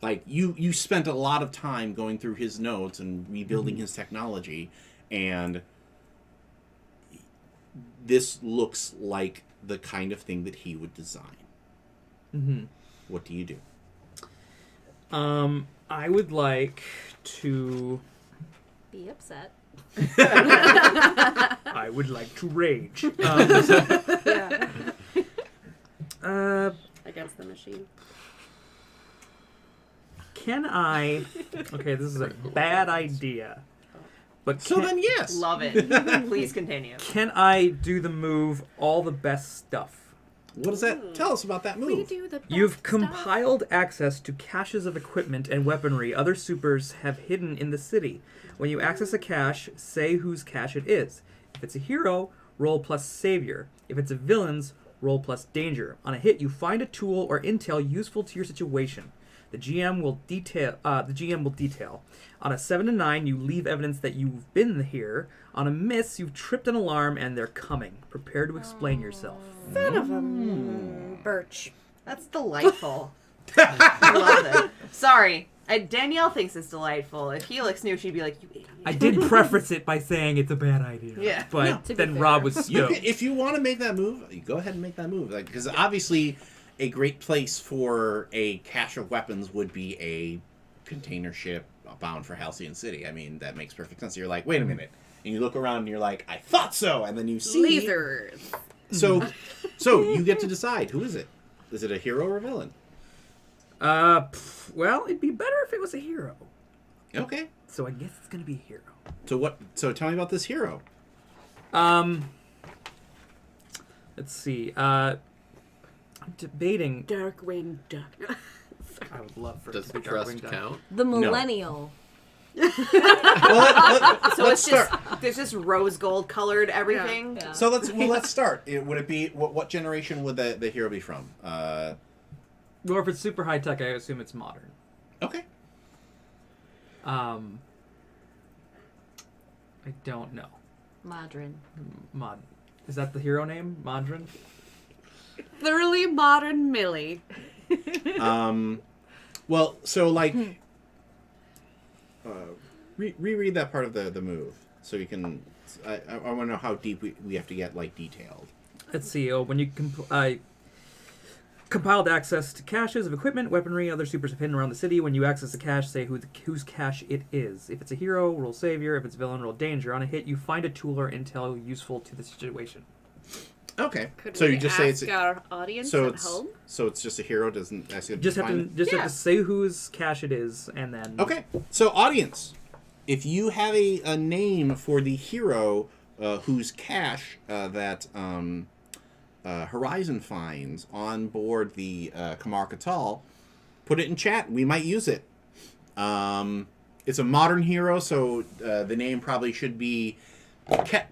Speaker 1: Like, you spent a lot of time going through his notes and rebuilding his technology, and this looks like the kind of thing that he would design. What do you do?
Speaker 6: I would like to.
Speaker 2: Be upset.
Speaker 6: I would like to rage.
Speaker 2: Yeah.
Speaker 5: Against the machine.
Speaker 6: Can I? Okay, this is a bad idea. But
Speaker 1: So then, yes.
Speaker 3: Love it. Please continue.
Speaker 6: can I do the move all the best stuff?
Speaker 1: What does that tell us about that
Speaker 2: We
Speaker 1: move?
Speaker 2: do the best
Speaker 6: You've
Speaker 2: stuff.
Speaker 6: compiled access to caches of equipment and weaponry other supers have hidden in the city. When you access a cache, say whose cache it is. If it's a hero, roll plus savior. If it's a villain's, roll plus danger. On a hit, you find a tool or intel useful to your situation. The GM will detail. On a 7 to 9, you leave evidence that you've been here. On a miss, you've tripped an alarm and they're coming. Prepare to explain yourself.
Speaker 5: Son of a birch.
Speaker 3: That's delightful. I love it. Sorry. Danielle thinks it's delightful. If Helix knew, she'd be like, you ate on me.
Speaker 6: I did preface it by saying it's a bad idea.
Speaker 3: Yeah.
Speaker 6: But
Speaker 2: No, to be
Speaker 6: then
Speaker 2: fair.
Speaker 6: Rob was
Speaker 1: You
Speaker 6: stoked.
Speaker 1: can, if you want to make that move, you go ahead and make that move. Because obviously, a great place for a cache of weapons would be a container ship bound for Halcyon City. I mean, that makes perfect sense. You're like, wait a minute. And you look around and you're like, I thought so. And then you see...
Speaker 5: Lasers.
Speaker 1: So you get to decide. Who is it? Is it a hero or a villain?
Speaker 6: Well, it'd be better if it was a hero.
Speaker 1: Okay.
Speaker 6: So I guess it's gonna be a hero.
Speaker 1: So tell me about this hero.
Speaker 6: Let's see. I'm debating.
Speaker 5: Darkwing Duck.
Speaker 6: I would love for
Speaker 4: Does
Speaker 6: it to be
Speaker 4: trust
Speaker 6: Darkwing Duck.
Speaker 4: count?
Speaker 2: The millennial.
Speaker 1: Well,
Speaker 3: So
Speaker 1: let's
Speaker 3: it's just
Speaker 1: start.
Speaker 3: there's just rose gold colored everything.
Speaker 2: Yeah.
Speaker 1: So let's start. Would it be what generation would the hero be from?
Speaker 6: Or if it's super high tech, I assume it's modern.
Speaker 1: Okay.
Speaker 6: I don't know.
Speaker 2: Modern.
Speaker 6: Mod. Is that the hero name? Modron?
Speaker 5: Thoroughly modern Millie.
Speaker 1: Well, so like, reread that part of the move so you can. I want to know how deep we have to get like detailed.
Speaker 6: Let's see. Oh, when you compiled access to caches of equipment, weaponry, and other supers hidden around the city. When you access a cache, say whose cache it is. If it's a hero, roll savior. If it's a villain, roll danger. On a hit, you find a tool or intel useful to the situation.
Speaker 1: Okay.
Speaker 5: Could
Speaker 1: So
Speaker 5: we
Speaker 1: you just say
Speaker 5: ask
Speaker 1: it's
Speaker 5: our audience
Speaker 1: so
Speaker 5: at
Speaker 1: it's
Speaker 5: home?
Speaker 1: so it's just a hero doesn't actually
Speaker 6: Just have
Speaker 1: define
Speaker 6: to
Speaker 1: it?
Speaker 6: have to say whose cache it is, and then
Speaker 1: Okay. So audience, if you have a name for the hero whose cache that Horizon finds on board the Kamar Katal, put it in chat. We might use it. It's a modern hero, so the name probably should be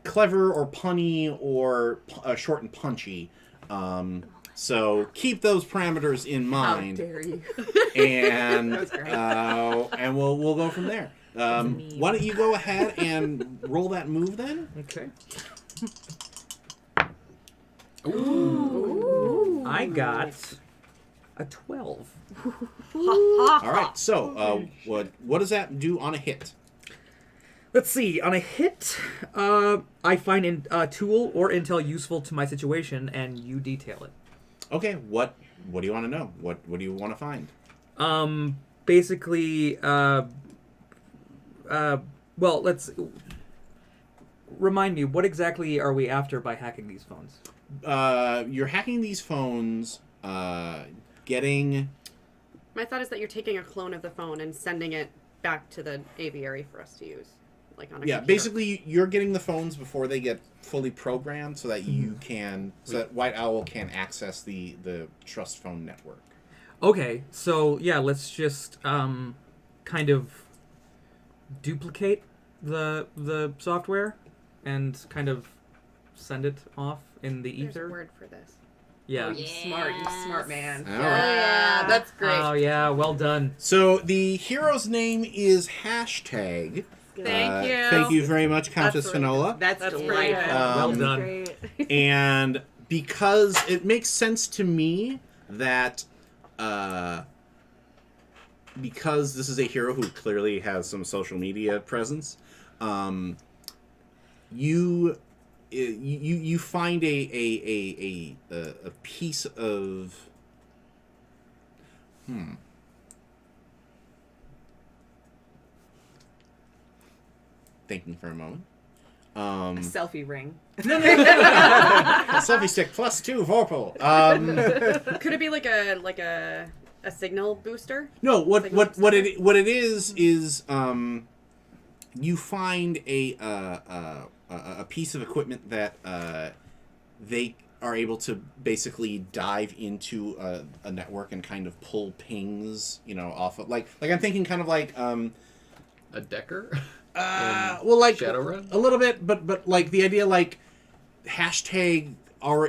Speaker 1: clever or punny or short and punchy. So keep those parameters in mind,
Speaker 5: How dare you?
Speaker 1: and
Speaker 3: That was great.
Speaker 1: and we'll go from there. Why don't you go ahead and roll that move then?
Speaker 6: okay.
Speaker 5: Ooh.
Speaker 6: I got a 12.
Speaker 1: All right. So what does that do on a hit?
Speaker 6: Let's see. On a hit, I find a tool or intel useful to my situation, and you detail it.
Speaker 1: Okay. What do you want to know? What do you want to find?
Speaker 6: Basically, well, let's remind me. What exactly are we after by hacking these phones?
Speaker 1: You're hacking these phones, getting.
Speaker 5: My thought is that you're taking a clone of the phone and sending it back to the aviary for us to use, like on a
Speaker 1: Yeah,
Speaker 5: computer.
Speaker 1: basically you're getting the phones before they get fully programmed, so that you can, so that White Owl can access the trust phone network.
Speaker 6: Okay, so yeah, let's just kind of duplicate the software and kind of send it off in the
Speaker 5: There's a
Speaker 6: ether.
Speaker 5: word for this.
Speaker 6: Yeah.
Speaker 3: You smart man.
Speaker 1: All
Speaker 5: Oh,
Speaker 1: right.
Speaker 5: yeah, that's great.
Speaker 6: Oh yeah, well done.
Speaker 1: So the hero's name is hashtag.
Speaker 5: Thank you.
Speaker 1: Thank you very much, Countess
Speaker 5: That's really
Speaker 1: Finola.
Speaker 3: That's
Speaker 5: That's
Speaker 3: delightful.
Speaker 5: great.
Speaker 6: Well
Speaker 1: Um,
Speaker 6: done.
Speaker 2: Great.
Speaker 1: And because it makes sense to me that because this is a hero who clearly has some social media presence, you find a piece of thinking for a moment.
Speaker 3: A selfie ring.
Speaker 1: A selfie stick +2 Vorpal.
Speaker 5: Could it be like a signal booster?
Speaker 1: No, what it is you find a piece of equipment that they are able to basically dive into a network and kind of pull pings, off of like I'm thinking kind of like
Speaker 4: A Decker?
Speaker 1: well, like
Speaker 4: Shadowrun?
Speaker 1: a little bit, but like the idea like hashtag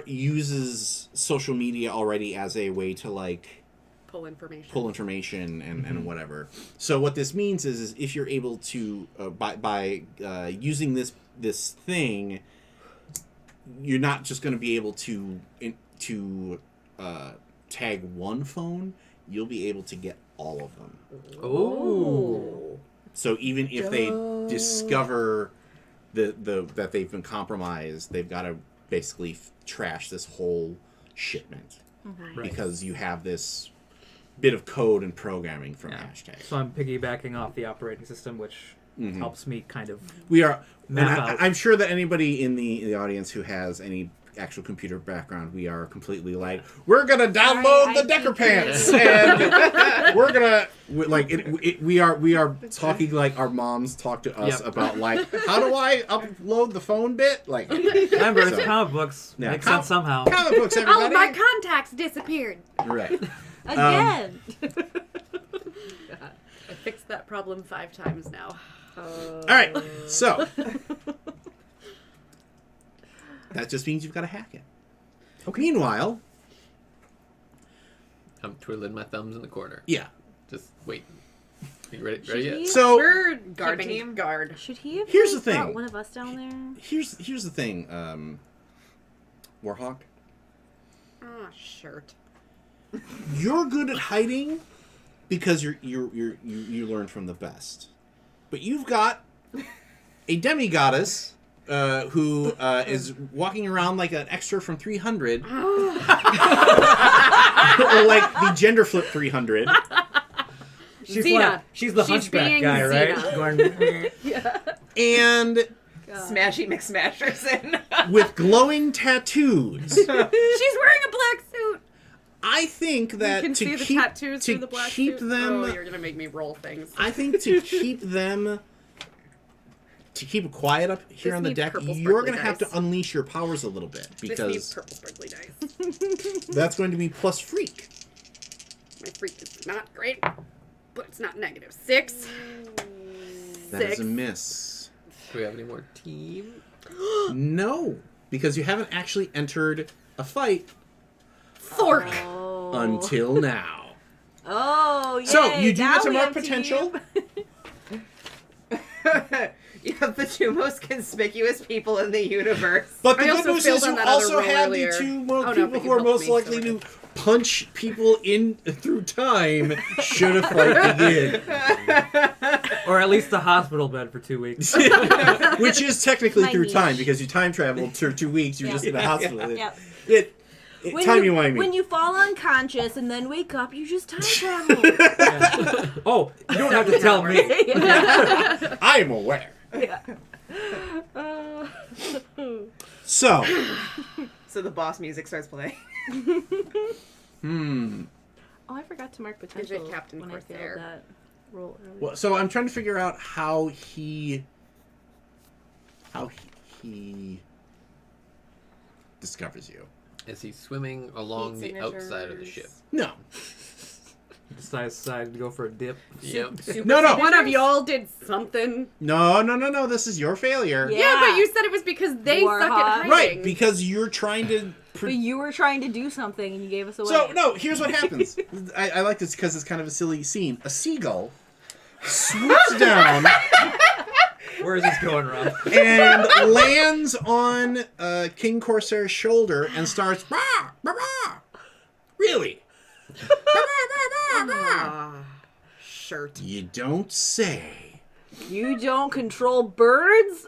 Speaker 1: uses social media already as a way to like
Speaker 5: Pull information.
Speaker 1: pull information and whatever. So what this means is if you're able to by using this thing, you're not just going to be able to tag one phone. You'll be able to get all of them.
Speaker 6: Oh.
Speaker 1: So even if they discover that they've been compromised, they've got to basically trash this whole shipment
Speaker 6: Right.
Speaker 1: because you have this bit of code and programming from
Speaker 6: Yeah.
Speaker 1: hashtag.
Speaker 6: So I'm piggybacking off the operating system, which helps me kind of.
Speaker 1: We are. And
Speaker 6: Map out.
Speaker 1: I'm sure that anybody in the audience who has any actual computer background, we are completely like, we're gonna download the Decker Pants, and we're gonna we are talking like our moms talk to us
Speaker 6: Yep.
Speaker 1: about like, how do I upload the phone bit? Like,
Speaker 6: Remember, it's
Speaker 1: So-
Speaker 6: comic books.
Speaker 1: Yeah.
Speaker 6: Makes sense somehow.
Speaker 1: comic books,
Speaker 5: All
Speaker 1: everybody.
Speaker 5: of my contacts disappeared.
Speaker 1: Right.
Speaker 2: Again.
Speaker 5: I fixed that problem 5 times now.
Speaker 1: All right. So that just means you've got to hack it. Okay. Meanwhile,
Speaker 4: I'm twiddling my thumbs in the corner.
Speaker 1: yeah.
Speaker 4: Just wait. Are you ready
Speaker 2: he-
Speaker 4: yet?
Speaker 1: So
Speaker 5: We're
Speaker 3: Guard
Speaker 5: keeping
Speaker 3: team?
Speaker 5: guard.
Speaker 2: Should he have
Speaker 1: Here's
Speaker 2: like,
Speaker 1: the
Speaker 2: brought
Speaker 1: thing.
Speaker 2: one of us down there?
Speaker 1: here's the thing, Warhawk.
Speaker 5: Ah, shirt.
Speaker 1: You're good at hiding because you learn from the best. But you've got a demigoddess who is walking around like an extra from 300, or like the gender flip 300.
Speaker 6: She's
Speaker 5: Xena.
Speaker 6: like she's the
Speaker 5: She's
Speaker 6: hunchback
Speaker 5: being
Speaker 6: guy, right?
Speaker 5: Xena.
Speaker 6: Going,
Speaker 1: And
Speaker 3: Smashy McSmasherson.
Speaker 1: with glowing tattoos.
Speaker 5: She's wearing a black suit.
Speaker 1: I think that
Speaker 5: You can
Speaker 1: to
Speaker 5: see the
Speaker 1: keep,
Speaker 5: tattoos
Speaker 1: to
Speaker 5: through the black
Speaker 1: keep
Speaker 5: suit.
Speaker 1: them,
Speaker 5: Oh, you're gonna make me roll things.
Speaker 1: I think to keep them, to keep it quiet up here
Speaker 5: This
Speaker 1: on the
Speaker 5: needs
Speaker 1: deck,
Speaker 5: purple
Speaker 1: you're
Speaker 5: sparkly
Speaker 1: going to have to
Speaker 5: dice.
Speaker 1: unleash your powers a little bit
Speaker 5: This needs
Speaker 1: because
Speaker 5: purple sparkly dice.
Speaker 1: that's going to be plus freak.
Speaker 5: My freak is not great, but it's not negative. 6.
Speaker 1: That is
Speaker 5: 6.
Speaker 1: a miss.
Speaker 4: Do we have any more team?
Speaker 1: No, because you haven't actually entered a fight
Speaker 5: Fork.
Speaker 2: Oh.
Speaker 1: until now.
Speaker 2: Oh, yay.
Speaker 1: So you do
Speaker 2: now
Speaker 1: get to
Speaker 2: we
Speaker 1: mark
Speaker 2: have
Speaker 1: potential.
Speaker 2: team.
Speaker 3: You have the two most conspicuous people in the universe.
Speaker 1: But the
Speaker 5: I
Speaker 1: good
Speaker 5: also
Speaker 1: news
Speaker 5: failed
Speaker 1: is you
Speaker 5: on that other
Speaker 1: also
Speaker 5: roll
Speaker 1: have
Speaker 5: earlier.
Speaker 1: the two
Speaker 5: Oh, no,
Speaker 1: people
Speaker 5: but
Speaker 1: who
Speaker 5: you
Speaker 1: are
Speaker 5: helped
Speaker 1: most
Speaker 5: me, so
Speaker 1: likely
Speaker 5: we're
Speaker 1: to punch people in through time should a fight begin.
Speaker 6: or at least a hospital bed for 2 weeks.
Speaker 1: Which is technically
Speaker 2: My
Speaker 1: through
Speaker 2: niche.
Speaker 1: time because you time traveled for 2 weeks. You're
Speaker 2: Yeah.
Speaker 1: just in a hospital.
Speaker 2: Yep.
Speaker 1: It timey-wimey.
Speaker 2: When you fall unconscious and then wake up, you just time travel.
Speaker 6: Oh, you don't have to tell me.
Speaker 1: I am aware.
Speaker 2: Yeah.
Speaker 1: So,
Speaker 3: So the boss music starts playing.
Speaker 1: hmm.
Speaker 2: Oh, I forgot to mark potential
Speaker 5: Captain
Speaker 2: when
Speaker 5: Corsair?
Speaker 2: I failed that roll earlier.
Speaker 1: Well, so I'm trying to figure out how he discovers you.
Speaker 4: Is he swimming along the outside of the ship?
Speaker 1: No.
Speaker 6: Decided to go for a dip.
Speaker 4: Yep.
Speaker 1: No.
Speaker 5: One of y'all did something.
Speaker 1: No. This is your failure.
Speaker 2: Yeah.
Speaker 5: Yeah, but you said it was because they
Speaker 2: Warhawk.
Speaker 5: suck at hiding.
Speaker 1: Right, because you're trying to.
Speaker 2: But you were trying to do something and you gave us away.
Speaker 1: So, no, here's what happens. I like this because it's kind of a silly scene. A seagull swoops down
Speaker 6: Where is this going, Rob?
Speaker 1: and lands on King Corsair's shoulder and starts, "Rah, rah, rah." Really? "Rah, rah, rah, rah, rah."
Speaker 5: Shirt.
Speaker 1: You don't say.
Speaker 2: You don't control birds?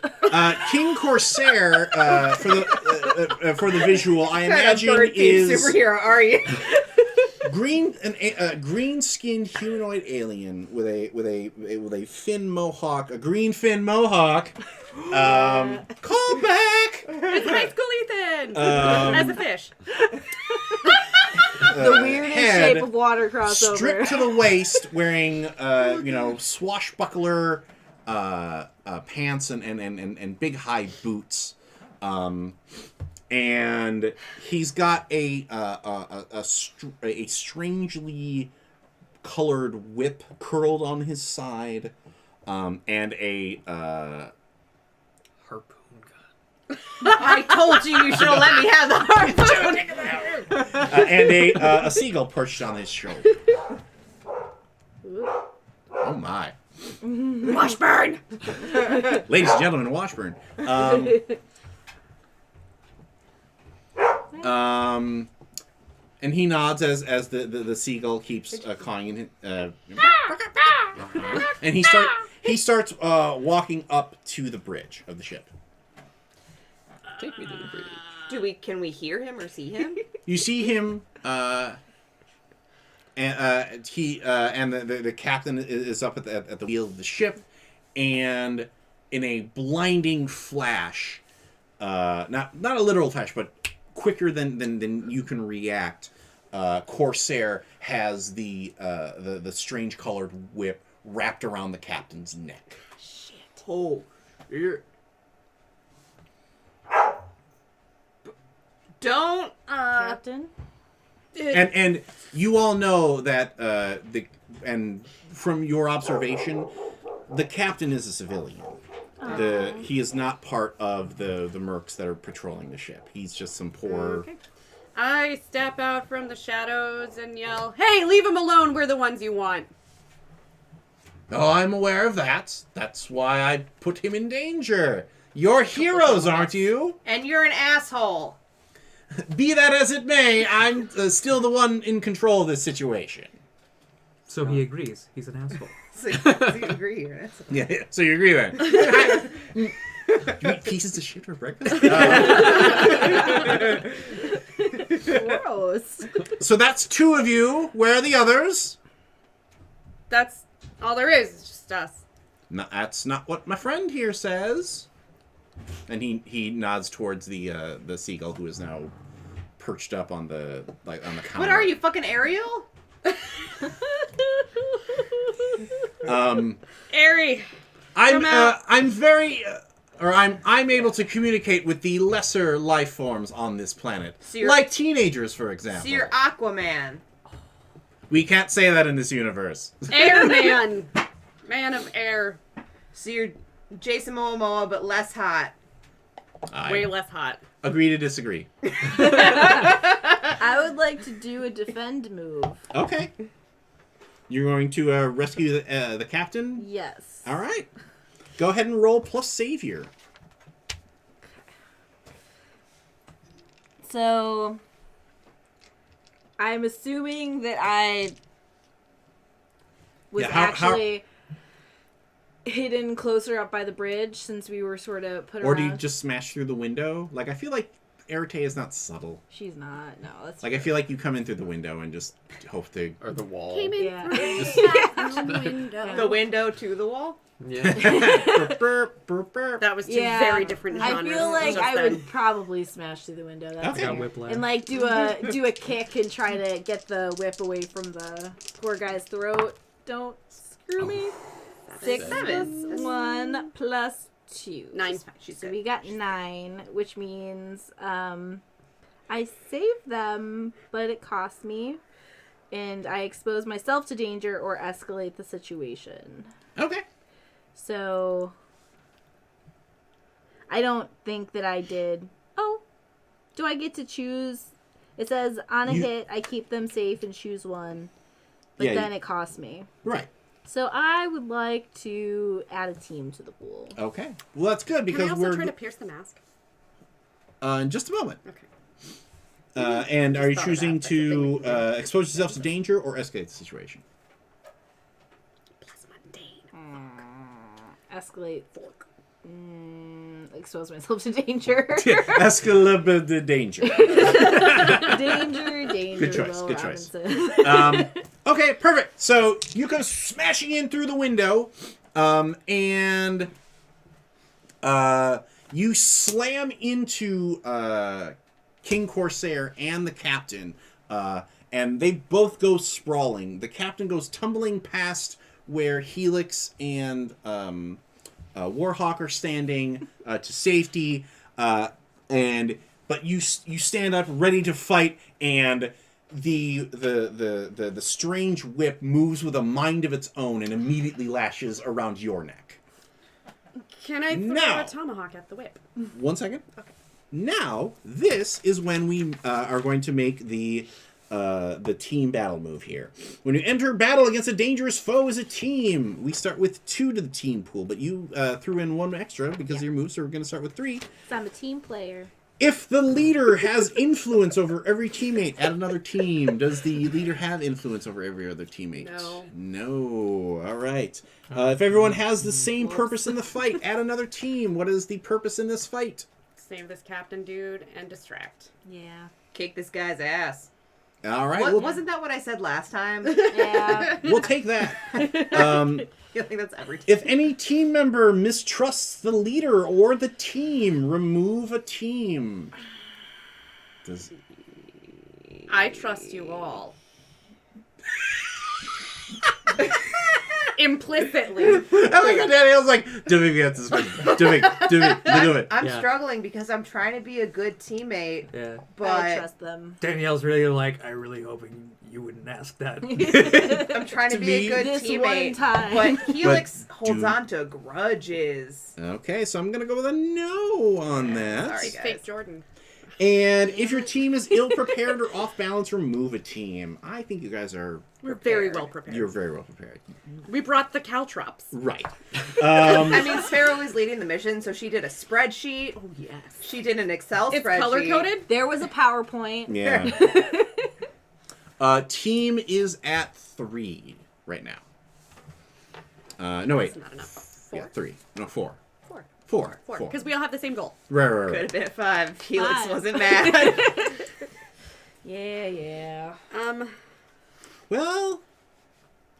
Speaker 1: King Corsair, for the visual, I
Speaker 3: What kind of
Speaker 1: imagine
Speaker 3: bird-themed
Speaker 1: is
Speaker 3: superhero are you?
Speaker 1: green-skinned humanoid alien with a fin mohawk, a green fin mohawk. Call back.
Speaker 5: It's High School Ethan!
Speaker 1: Um,
Speaker 5: As a fish.
Speaker 2: The weirdest
Speaker 1: head
Speaker 2: shape of water crossover.
Speaker 1: stripped to the waist, wearing swashbuckler pants and big high boots. And he's got a strangely colored whip curled on his side, and a
Speaker 4: Harpoon gun.
Speaker 3: I told you should have let me have the harpoon.
Speaker 1: and a seagull perched on his shoulder. Oh my!
Speaker 5: Washburn!
Speaker 1: Ladies and gentlemen, Washburn. And he nods as the seagull keeps calling and he starts walking up to the bridge of the ship.
Speaker 4: Take me to the bridge.
Speaker 3: Can we hear him or see him?
Speaker 1: You see him, and the captain is up at the wheel of the ship, and in a blinding flash, not a literal flash, but quicker than you can react, Corsair has the strange colored whip wrapped around the captain's neck.
Speaker 3: Oh, don't.
Speaker 2: Captain?
Speaker 1: And you all know that from your observation, the captain is a civilian. He is not part of the mercs that are patrolling the ship. He's just some poor.
Speaker 5: Okay. I step out from the shadows and yell, "Hey, leave him alone. We're the ones you want."
Speaker 1: Oh, I'm aware of that. That's why I put him in danger. You're heroes, aren't you?
Speaker 3: And you're an asshole.
Speaker 1: Be that as it may, I'm still the one in control of this situation.
Speaker 6: So he agrees. He's an asshole.
Speaker 3: So you agree here.
Speaker 1: Yeah, so you agree then? You eat pieces of shit for breakfast?
Speaker 2: Gross.
Speaker 1: So that's 2 of you. Where are the others?
Speaker 5: That's all there is. It's just us.
Speaker 1: No, that's not what my friend here says. And he nods towards the seagull who is now perched up on the counter.
Speaker 3: What are you, fucking Ariel?
Speaker 5: Airy.
Speaker 1: I'm very I'm able to communicate with the lesser life forms on this planet,
Speaker 3: So you're-
Speaker 1: like teenagers, for example.
Speaker 3: So you're Aquaman.
Speaker 1: We can't say that in this universe.
Speaker 5: Airman. Man of air.
Speaker 3: So you're Jason Momoa, but less hot.
Speaker 5: Way less hot.
Speaker 1: Agree to disagree.
Speaker 2: I would like to do a defend move.
Speaker 1: Okay. You're going to rescue the captain?
Speaker 2: Yes.
Speaker 1: All right. Go ahead and roll plus savior.
Speaker 2: So, I'm assuming that I was
Speaker 1: Yeah, how-
Speaker 2: actually hidden closer up by the bridge since we were sort of put
Speaker 1: Or
Speaker 2: around.
Speaker 1: do you just smash through the window? Like, I feel like Arete is not subtle.
Speaker 2: She's not. No, that's
Speaker 1: Like, I feel like you come in through the window and just hope to...
Speaker 4: Or the wall.
Speaker 5: Came in
Speaker 2: Yeah.
Speaker 5: through the window.
Speaker 3: The window to the wall?
Speaker 4: Yeah.
Speaker 5: That was two
Speaker 2: Yeah.
Speaker 5: very different
Speaker 2: I
Speaker 5: genres.
Speaker 2: feel like
Speaker 5: just
Speaker 2: I
Speaker 5: then.
Speaker 2: would probably smash through the window. That's
Speaker 1: Okay.
Speaker 6: Got
Speaker 2: fair.
Speaker 6: whiplash.
Speaker 2: And like do a kick and try to get the whip away from the poor guy's throat. Don't screw me. 6
Speaker 3: Seven.
Speaker 2: plus 1 plus 2.
Speaker 5: 9.
Speaker 3: She's
Speaker 2: So
Speaker 3: good.
Speaker 2: we got 9, which means I saved them, but it cost me, and I expose myself to danger or escalate the situation.
Speaker 1: Okay.
Speaker 2: So I don't think that I did. Oh, do I get to choose? It says on a hit, I keep them safe and choose one, but
Speaker 1: Yeah,
Speaker 2: then it costs me.
Speaker 1: Right.
Speaker 2: So I would like to add a team to the pool.
Speaker 1: Okay. Well, that's good
Speaker 5: Can
Speaker 1: because
Speaker 5: I also
Speaker 1: we're...
Speaker 5: try to pierce the mask?
Speaker 1: in just a moment.
Speaker 5: Okay.
Speaker 1: And are you
Speaker 5: Just thought of
Speaker 1: choosing
Speaker 5: that. That's a thing
Speaker 1: to
Speaker 5: we can do.
Speaker 1: expose yourself to danger or escalate the situation?
Speaker 5: Plus mundane.
Speaker 2: Escalate. Expose myself to danger.
Speaker 1: Escalate the danger.
Speaker 2: danger.
Speaker 1: Good choice,
Speaker 2: Will
Speaker 1: good choice.
Speaker 2: Robinson.
Speaker 1: Okay, perfect. So you come smashing in through the window, and you slam into King Corsair and the captain, and they both go sprawling. The captain goes tumbling past where Helix and Warhawk are standing to safety, but you stand up ready to fight, and the strange whip moves with a mind of its own and immediately lashes around your neck.
Speaker 5: Can I throw
Speaker 1: Now.
Speaker 5: a tomahawk at the whip?
Speaker 1: 1 second. Okay. Now this is when we are going to make the team battle move here. When you enter battle against a dangerous foe as a team, we start with 2 to the team pool, but you threw in 1 extra because of your moves, so we're going to start with 3.
Speaker 2: So I'm a team player.
Speaker 1: If the leader has influence over every teammate, add another team. Does the leader have influence over every other teammate?
Speaker 5: No.
Speaker 1: No. All right. If everyone has the same purpose in the fight, add another team. What is the purpose in this fight?
Speaker 5: Save this captain dude and distract.
Speaker 2: Yeah.
Speaker 3: Kick this guy's ass.
Speaker 1: All right.
Speaker 3: What, wasn't that what I said last time?
Speaker 2: Yeah.
Speaker 1: We'll take that.
Speaker 3: I think that's every time.
Speaker 1: If any team member mistrusts the leader or the team, remove a team. Does...
Speaker 5: I trust you all. Implicitly.
Speaker 1: I like how Daniel's like, do me get this one. Do it.
Speaker 3: I'm
Speaker 6: Yeah.
Speaker 3: struggling because I'm trying to be a good teammate,
Speaker 6: Yeah.
Speaker 2: I
Speaker 3: but
Speaker 2: trust them.
Speaker 6: Danielle's really like, I really hoping you wouldn't ask that.
Speaker 3: I'm trying to
Speaker 1: To
Speaker 3: be
Speaker 1: me-
Speaker 3: a good
Speaker 2: This
Speaker 3: teammate.
Speaker 2: one time.
Speaker 3: But Helix holds
Speaker 1: dude.
Speaker 3: on to grudges.
Speaker 1: Okay, so I'm going to go with a no on that.
Speaker 3: Sorry,
Speaker 5: She's
Speaker 3: guys.
Speaker 5: fake Jordan.
Speaker 1: And if your team is ill-prepared or off-balance, remove a team. I think you guys are...
Speaker 5: We're very well prepared.
Speaker 1: You're very well prepared.
Speaker 5: We brought the caltrops.
Speaker 1: Right.
Speaker 3: I mean, Sparrow was leading the mission, so she did a spreadsheet.
Speaker 5: Oh, yes.
Speaker 3: She did an Excel
Speaker 5: It's
Speaker 3: spreadsheet.
Speaker 5: color-coded?
Speaker 2: There was a PowerPoint.
Speaker 1: Yeah. Team is at 3 right now. No, wait.
Speaker 5: That's not enough.
Speaker 1: Yeah, 3. No, 4.
Speaker 5: 4.
Speaker 1: 4.
Speaker 5: 4. Because we all have the same goal.
Speaker 1: Right.
Speaker 3: Could have been 5 if Helix
Speaker 2: 5.
Speaker 3: wasn't mad.
Speaker 2: Yeah.
Speaker 1: Well,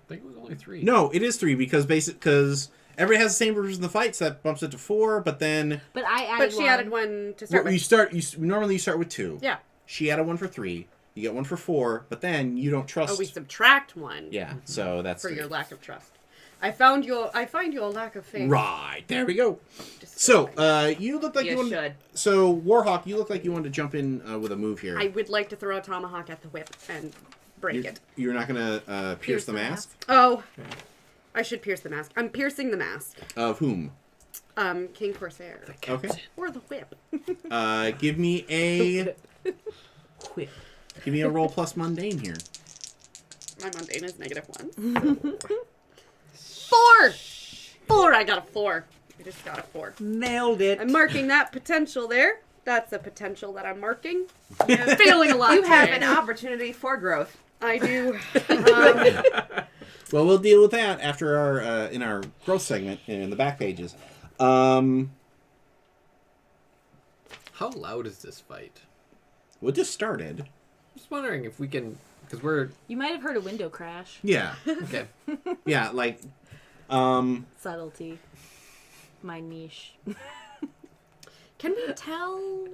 Speaker 4: I think it was only 3.
Speaker 1: no, it is 3 because everybody has the same version of the fight, so that bumps it to 4. But then
Speaker 2: But I added
Speaker 5: But she added one to
Speaker 1: well,
Speaker 5: start with.
Speaker 1: normally you start with 2.
Speaker 5: Yeah.
Speaker 1: She added 1 for 3. You get 1 for 4, but then you don't trust.
Speaker 5: Oh, we subtract 1.
Speaker 1: Yeah, so that's
Speaker 5: For
Speaker 1: 3.
Speaker 5: your lack of trust. I find your lack of faith.
Speaker 1: Right there we go. So you look like you
Speaker 3: You
Speaker 1: wanted.
Speaker 3: should.
Speaker 1: So Warhawk, you look like you wanted to jump in with a move here.
Speaker 5: I would like to throw a tomahawk at the whip and break it.
Speaker 1: You're not gonna pierce the mask
Speaker 5: Oh. I should pierce the mask. I'm piercing the mask.
Speaker 1: of whom?
Speaker 5: King Corsair.
Speaker 1: Okay.
Speaker 5: Or the whip.
Speaker 1: Give me a
Speaker 6: Quit.
Speaker 1: roll plus mundane here.
Speaker 5: My mundane is -1. 4! 4! I got a 4. I just got a 4.
Speaker 6: Nailed it.
Speaker 5: I'm marking that potential there. That's a potential that I'm marking. I'm failing a lot.
Speaker 3: You have
Speaker 5: today.
Speaker 3: an opportunity for growth.
Speaker 5: I do.
Speaker 1: Well, we'll deal with that after our in our growth segment in the back pages.
Speaker 4: How loud is this fight?
Speaker 1: Well, it just started.
Speaker 4: Just wondering if we can, because we're
Speaker 2: You might have heard a window crash.
Speaker 1: Yeah.
Speaker 4: okay.
Speaker 1: Yeah. Like.
Speaker 2: Subtlety. My niche.
Speaker 5: Can we tell?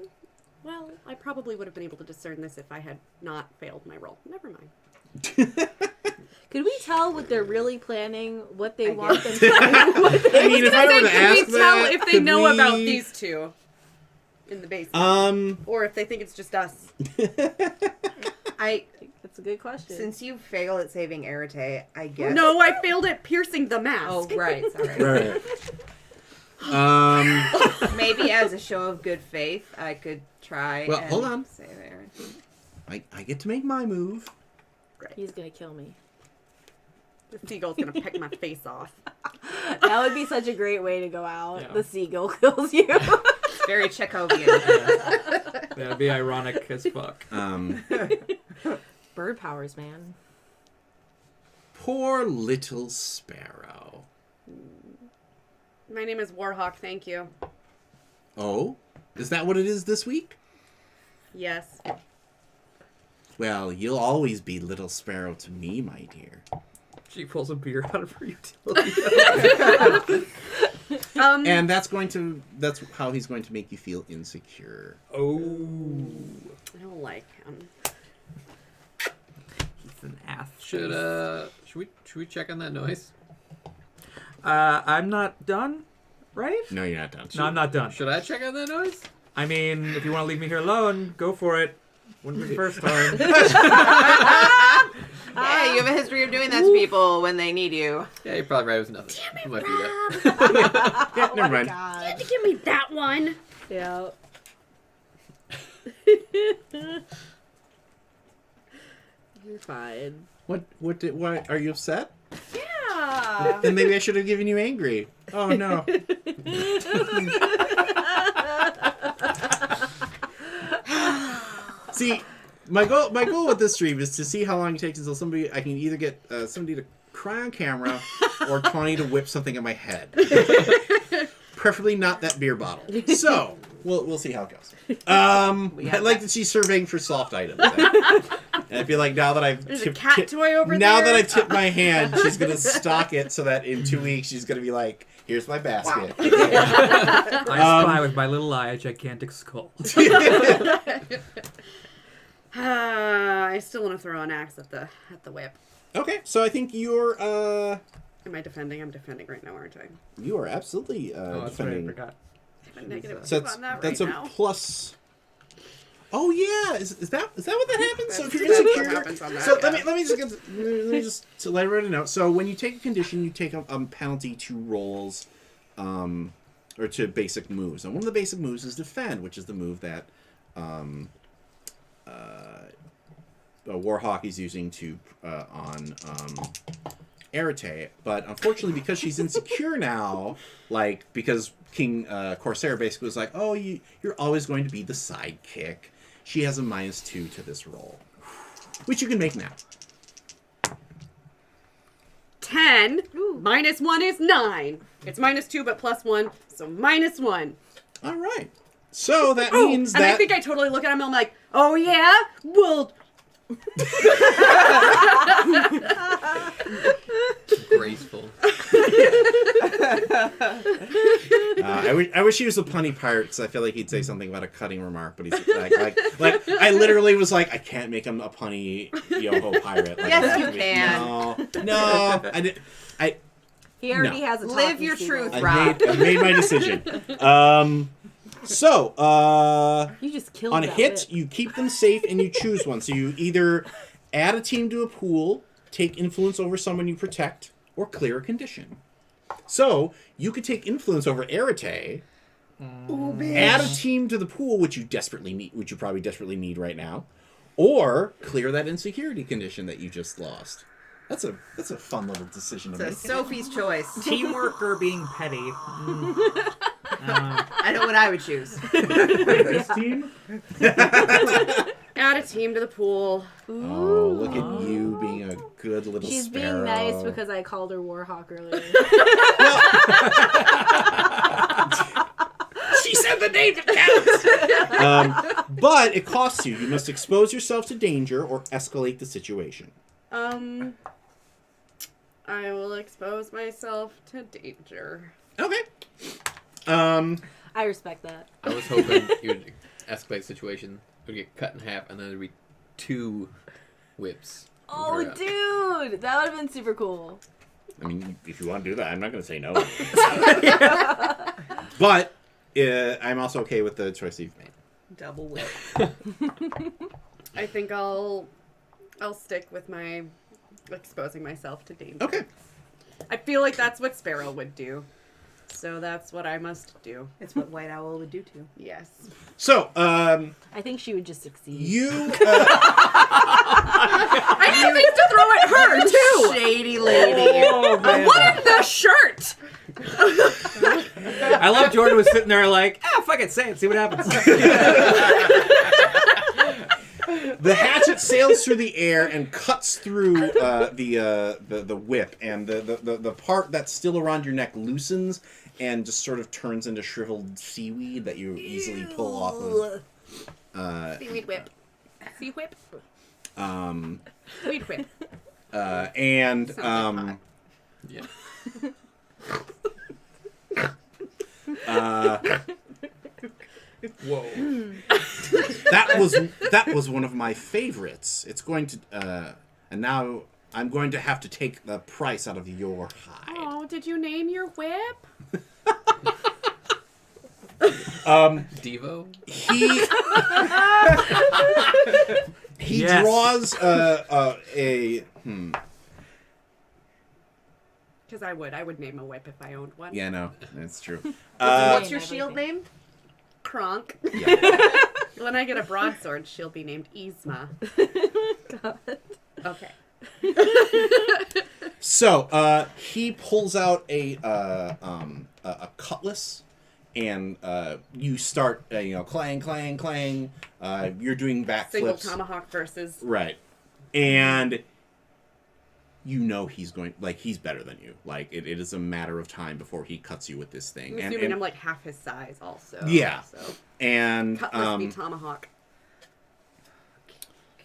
Speaker 5: Well, I probably would have been able to discern this if I had not failed my roll. Never mind.
Speaker 2: Could we tell what they're really planning? What they
Speaker 3: I
Speaker 2: want them
Speaker 3: guess.
Speaker 2: to do?
Speaker 1: I mean, if I were to
Speaker 5: Can
Speaker 1: ask
Speaker 5: we tell
Speaker 1: that,
Speaker 5: if they
Speaker 1: could
Speaker 5: know
Speaker 1: we-
Speaker 5: about these two in the basement? Or if they think it's just us.
Speaker 2: That's a good question.
Speaker 3: Since you failed at saving Arete, I guess.
Speaker 5: No, I failed at piercing the mask.
Speaker 3: Oh, right. Sorry.
Speaker 1: Right.
Speaker 3: Maybe as a show of good faith, I could try.
Speaker 1: Well,
Speaker 3: and
Speaker 1: hold on.
Speaker 3: Save Arete.
Speaker 1: I get to make my move.
Speaker 2: He's gonna kill me.
Speaker 5: The seagull's gonna peck my face off.
Speaker 2: That would be such a great way to go out.
Speaker 6: Yeah.
Speaker 2: The seagull kills you.
Speaker 3: It's very Chekhovian.
Speaker 6: That'd be ironic as fuck.
Speaker 2: Bird powers, man.
Speaker 1: Poor little Sparrow.
Speaker 5: My name is Warhawk, thank you.
Speaker 1: Oh? Is that what it is this week?
Speaker 5: Yes.
Speaker 1: Well, you'll always be little Sparrow to me, my dear.
Speaker 6: She pulls a beer out of her utility.
Speaker 1: And that's how he's going to make you feel insecure.
Speaker 6: Oh.
Speaker 5: I don't like him.
Speaker 6: He's an ass.
Speaker 4: Should we check on that noise?
Speaker 6: I'm not done, right?
Speaker 1: No, you're not done.
Speaker 6: No, I'm not done.
Speaker 4: Should I check on that noise?
Speaker 6: I mean, if you want to leave me here alone, go for it. Wouldn't be the first time.
Speaker 3: Yeah, you have a history of doing that to people when they need you.
Speaker 4: Yeah, you're probably right. It was nothing. Damn it,
Speaker 1: Yeah, never mind.
Speaker 2: God.
Speaker 5: Give me that one.
Speaker 2: Yeah.
Speaker 5: You're fine.
Speaker 1: What are you upset?
Speaker 5: Yeah.
Speaker 1: Then maybe I should have given you angry. Oh no. See, my goal with this stream is to see how long it takes until I can either get somebody to cry on camera or Tawny to whip something at my head. Preferably not that beer bottle. So we'll see how it goes. I like that she's surveying for soft items. And I feel like now that I've
Speaker 5: There's a cat toy over
Speaker 1: now
Speaker 5: there.
Speaker 1: that I've tipped my hand, she's gonna stock it so that in 2 weeks she's gonna be like, "Here's my basket."
Speaker 6: I spy with my little eye a gigantic skull.
Speaker 5: I still want to throw an axe at the whip.
Speaker 1: Okay, so I think you're
Speaker 5: Am I defending? I'm defending right now, aren't I?
Speaker 1: you are absolutely
Speaker 6: Oh, that's right. I
Speaker 1: defending.
Speaker 6: forgot.
Speaker 5: I have a negative
Speaker 1: So
Speaker 5: 2 on that
Speaker 1: that's
Speaker 5: right
Speaker 1: a
Speaker 5: now.
Speaker 1: plus. Oh yeah, is that what that happens? So if you're
Speaker 5: That's what
Speaker 1: insecure,
Speaker 5: happens on that,
Speaker 1: so
Speaker 5: yeah.
Speaker 1: let me just to let everybody know. So when you take a condition, you take a penalty to rolls, or to basic moves. And one of the basic moves is defend, which is the move that Warhawk is using to on Arete, but unfortunately, because she's insecure now, like because King Corsair basically was like, "Oh, you're always going to be the sidekick." She has a -2 to this roll, which you can make now.
Speaker 5: 10 minus 1 is 9. It's -2 but +1, so -1.
Speaker 1: All right. So that
Speaker 5: Oh,
Speaker 1: means
Speaker 5: and
Speaker 1: that
Speaker 5: I think I totally look at him and I'm like, oh yeah? Well,
Speaker 4: Graceful.
Speaker 1: I wish he was a punny pirate because I feel like he'd say something about a cutting remark, but he's like I literally was like, I can't make him a punny yoho pirate. Like,
Speaker 3: Yes,
Speaker 1: it has
Speaker 3: you
Speaker 1: to be-
Speaker 3: can.
Speaker 1: No,
Speaker 2: He already
Speaker 1: No.
Speaker 2: has a
Speaker 3: Live
Speaker 2: talking
Speaker 3: your
Speaker 2: seagull.
Speaker 3: truth.
Speaker 1: I've made my decision. So,
Speaker 2: You just killed
Speaker 1: on a
Speaker 2: that
Speaker 1: hit,
Speaker 2: whip.
Speaker 1: you keep them safe and you choose one. So you either add a team to a pool, take influence over someone you protect, or clear a condition. So you could take influence over Arete, add a team to the pool, which you probably desperately need right now, or clear that insecurity condition that you just lost. That's a fun little decision to
Speaker 3: So
Speaker 1: make.
Speaker 3: Sophie's choice.
Speaker 6: Teamwork or being petty?
Speaker 3: I know what I would choose.
Speaker 7: This team?
Speaker 5: add a team to the pool.
Speaker 1: Oh, look at you being a good little
Speaker 2: She's
Speaker 1: sparrow.
Speaker 2: being nice because I called her Warhawk earlier.
Speaker 1: She said the name that counts. But it costs you. You must expose yourself to danger or escalate the situation.
Speaker 5: I will expose myself to danger.
Speaker 1: Okay.
Speaker 2: I respect that.
Speaker 4: I was hoping you would escalate the situation, it would get cut in half, and then there'd be 2 whips.
Speaker 2: Oh,
Speaker 4: Her up.
Speaker 2: dude, that would have been super cool.
Speaker 1: I mean, if you want to do that, I'm not going to say no. But I'm also okay with the choice you've made.
Speaker 3: Double whip.
Speaker 5: I think I'll stick with my exposing myself to danger.
Speaker 1: Okay.
Speaker 5: I feel like that's what Sparrow would do. So that's what I must do.
Speaker 3: It's what White Owl would do too.
Speaker 5: Yes.
Speaker 1: So,
Speaker 2: I think she would just succeed.
Speaker 1: you...
Speaker 5: I need things to throw at her, too!
Speaker 3: Shady lady.
Speaker 6: Oh, man.
Speaker 5: What in the shirt?
Speaker 6: I love Jordan was sitting there like, fuck it, say it, see what happens.
Speaker 1: The hatchet sails through the air and cuts through the whip, and the part that's still around your neck loosens and just sort of turns into shriveled seaweed that you easily pull off of.
Speaker 5: Seaweed whip. Sea whip? Weed whip.
Speaker 1: And
Speaker 4: Yeah.
Speaker 6: Whoa.
Speaker 1: that was one of my favorites. It's going to and now I'm going to have to take the price out of your hide.
Speaker 5: Oh, did you name your whip?
Speaker 4: Devo?
Speaker 1: He
Speaker 6: Yes.
Speaker 1: draws a
Speaker 5: Because I would name a whip if I owned one.
Speaker 1: yeah, no, that's true.
Speaker 3: What's your shield name?
Speaker 5: Kronk.
Speaker 1: Yeah.
Speaker 5: When I get a broadsword, she'll be named Yzma.
Speaker 2: God.
Speaker 5: Okay.
Speaker 1: So he pulls out a cutlass, and you start clang clang clang. You're doing
Speaker 5: Single
Speaker 1: backflips,
Speaker 5: tomahawk versus.
Speaker 1: right? And he's going he's better than you. Like it is a matter of time before he cuts you with this thing.
Speaker 5: I'm assuming I'm like half his size also.
Speaker 1: Yeah.
Speaker 5: So.
Speaker 1: And
Speaker 5: Cutlass be tomahawk.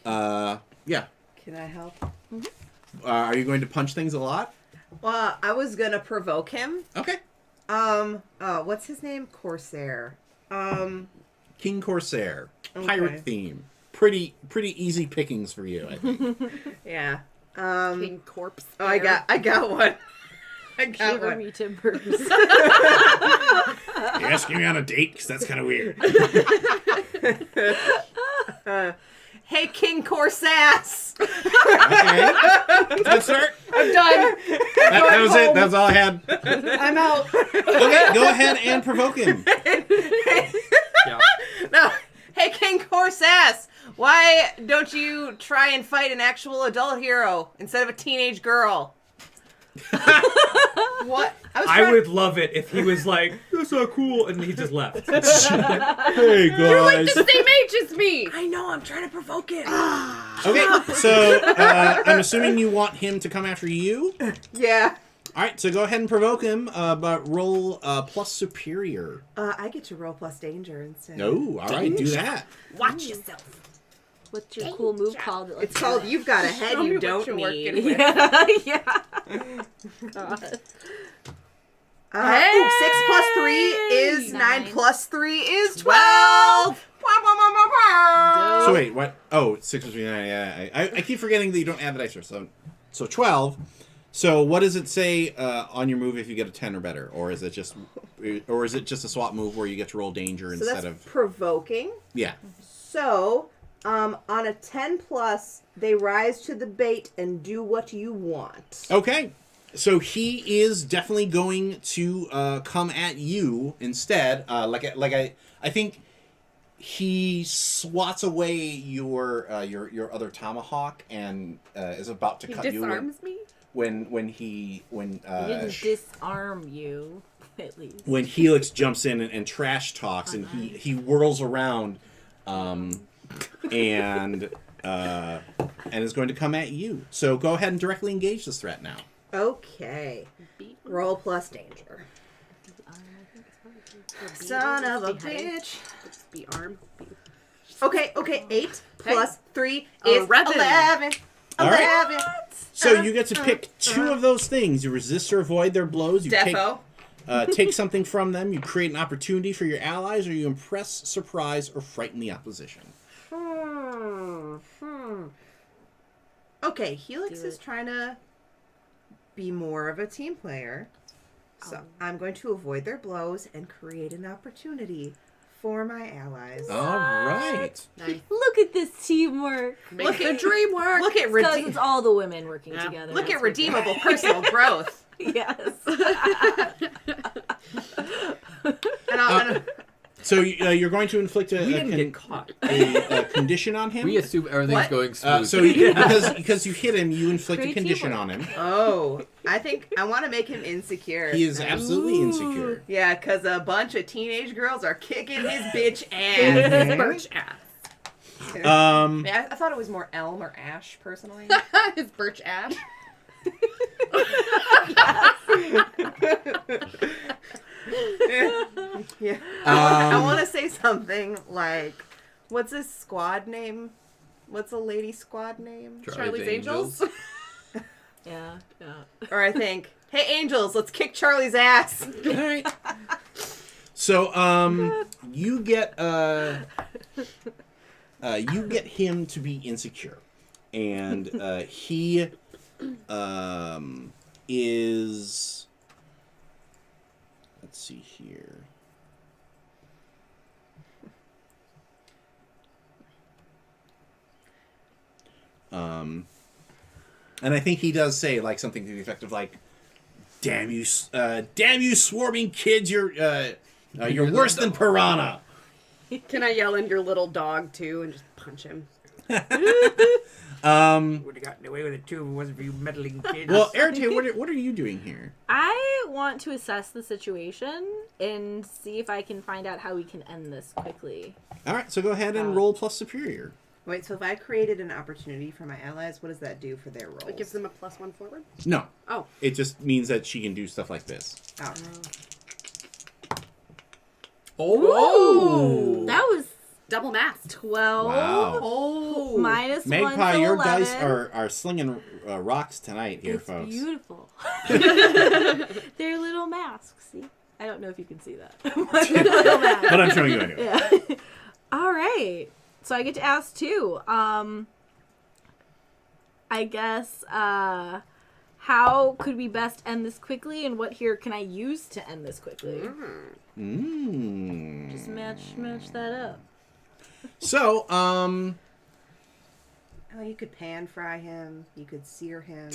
Speaker 1: yeah.
Speaker 3: Can I help?
Speaker 1: Are you going to punch things a lot?
Speaker 3: Well, I was gonna provoke him.
Speaker 1: Okay.
Speaker 3: What's his name? Corsair.
Speaker 1: King Corsair,
Speaker 3: Okay.
Speaker 1: pirate theme. Pretty easy pickings for you, I think.
Speaker 3: Yeah.
Speaker 5: King corpse.
Speaker 3: Oh, I got one. I got
Speaker 2: Shiver
Speaker 3: one.
Speaker 2: me timbers.
Speaker 1: You're asking me on a date because that's kind of weird.
Speaker 3: Hey, King Corsass.
Speaker 1: Okay. Good start.
Speaker 5: I'm done.
Speaker 1: That was it. That's all I had.
Speaker 5: I'm out.
Speaker 1: Okay, go ahead and provoke him.
Speaker 6: Yeah.
Speaker 3: No. Hey, King sass. Why don't you try and fight an actual adult hero instead of a teenage girl? What?
Speaker 6: I would love it if he was like, "That's not cool," and he just left.
Speaker 1: Hey guys.
Speaker 5: You're like the same age as me.
Speaker 3: I know, I'm trying to provoke him.
Speaker 1: Okay, so I'm assuming you want him to come after you.
Speaker 3: Yeah.
Speaker 1: All right, so go ahead and provoke him, but roll plus superior.
Speaker 3: I get to roll plus danger instead.
Speaker 1: No, all right, do that.
Speaker 5: Watch yourself.
Speaker 2: What's your cool move called? that lets
Speaker 3: It's
Speaker 2: you
Speaker 3: called
Speaker 2: do
Speaker 3: You've Got a Head
Speaker 5: Show me
Speaker 3: You
Speaker 5: what
Speaker 3: Don't
Speaker 5: you're
Speaker 3: Need.
Speaker 5: working with.
Speaker 2: that? Yeah. God.
Speaker 3: Ooh, 6 plus 3 is 9
Speaker 2: 9.
Speaker 3: plus 3 is 12.
Speaker 1: So wait, what? Oh, 6 plus 3, 9, yeah. I keep forgetting that you don't add the dice roll. So 12. So what does it say on your move if you get a 10 or better? Or is it just a swap move where you get to roll danger
Speaker 3: So
Speaker 1: instead
Speaker 3: that's
Speaker 1: of...
Speaker 3: provoking.
Speaker 1: Yeah.
Speaker 3: So, on a 10 plus, they rise to the bait and do what you want.
Speaker 1: Okay. So he is definitely going to come at you instead. I think he swats away your other tomahawk and is about to
Speaker 5: He
Speaker 1: cut you
Speaker 5: disarms me.
Speaker 1: when
Speaker 2: He didn't disarm you, at least.
Speaker 1: when Helix jumps in and trash talks and he whirls around and is going to come at you. So go ahead and directly engage this threat now.
Speaker 3: Okay. Roll plus danger. Son of a bitch.
Speaker 5: Be arm.
Speaker 3: Okay, 8 plus 3 is
Speaker 5: 11.
Speaker 3: 11.
Speaker 1: All right.
Speaker 3: 11.
Speaker 1: So you get to pick two of those things. You resist or avoid their blows. You
Speaker 3: Defo.
Speaker 1: take something from them. You create an opportunity for your allies, or you impress, surprise, or frighten the opposition.
Speaker 3: Okay, Helix is trying to be more of a team player. So I'm going to avoid their blows and create an opportunity for my allies.
Speaker 1: All right.
Speaker 5: Nice.
Speaker 2: Look at this teamwork.
Speaker 5: Make the dream work.
Speaker 3: Look at
Speaker 2: Because it's all the women working together.
Speaker 3: Look
Speaker 2: That's
Speaker 3: at
Speaker 2: what
Speaker 3: redeemable personal growth.
Speaker 2: Yes.
Speaker 3: And
Speaker 1: So you're going to inflict
Speaker 6: We didn't get caught.
Speaker 1: a condition on him.
Speaker 4: We assume everything's
Speaker 3: What?
Speaker 4: going smooth.
Speaker 1: So because you hit him, you inflict a
Speaker 2: Great
Speaker 1: condition
Speaker 2: teamwork.
Speaker 1: on him.
Speaker 3: I think I want to make him insecure.
Speaker 1: He is absolutely insecure.
Speaker 3: Yeah, because a bunch of teenage girls are kicking his bitch ass.
Speaker 5: Birch ass.
Speaker 3: Yeah, I thought it was more elm or ash, personally.
Speaker 5: His birch ash.
Speaker 3: Yeah. I want to say something like, what's his squad name? What's a lady squad name?
Speaker 5: Charlie's Angels.
Speaker 2: Yeah.
Speaker 3: Or I think, hey Angels, let's kick Charlie's ass.
Speaker 1: All right. So you get him to be insecure, and he is. Let's see here. And I think he does say like something to the effect of like, damn you, swarming kids! You're worse than piranha."
Speaker 5: Can I yell in your little dog too and just punch him?
Speaker 6: Would have gotten away with it too if it wasn't for you meddling kids.
Speaker 1: Well, Arete, what are you doing here?
Speaker 2: I want to assess the situation and see if I can find out how we can end this quickly.
Speaker 1: All right, so go ahead and roll plus superior.
Speaker 3: Wait, so if I created an opportunity for my allies, what does that do for their rolls?
Speaker 5: It gives them a +1 forward.
Speaker 1: No.
Speaker 5: Oh.
Speaker 1: It just means that she can do stuff like this.
Speaker 3: Oh.
Speaker 4: Oh!
Speaker 2: That was
Speaker 5: Double mask.
Speaker 2: 12.
Speaker 1: Wow.
Speaker 3: Oh.
Speaker 2: Minus 1,
Speaker 1: Magpie,
Speaker 2: so
Speaker 1: your
Speaker 2: 11.
Speaker 1: dice are slinging rocks tonight here,
Speaker 2: It's
Speaker 1: folks.
Speaker 2: beautiful. They're little masks. See? I don't know if you can see that. But they're little masks.
Speaker 1: But I'm showing you anyway.
Speaker 2: Yeah. All right. So I get to ask two. I guess, how could we best end this quickly, and what here can I use to end this quickly? Just match that up.
Speaker 1: So,
Speaker 3: Oh, you could pan fry him. You could sear him.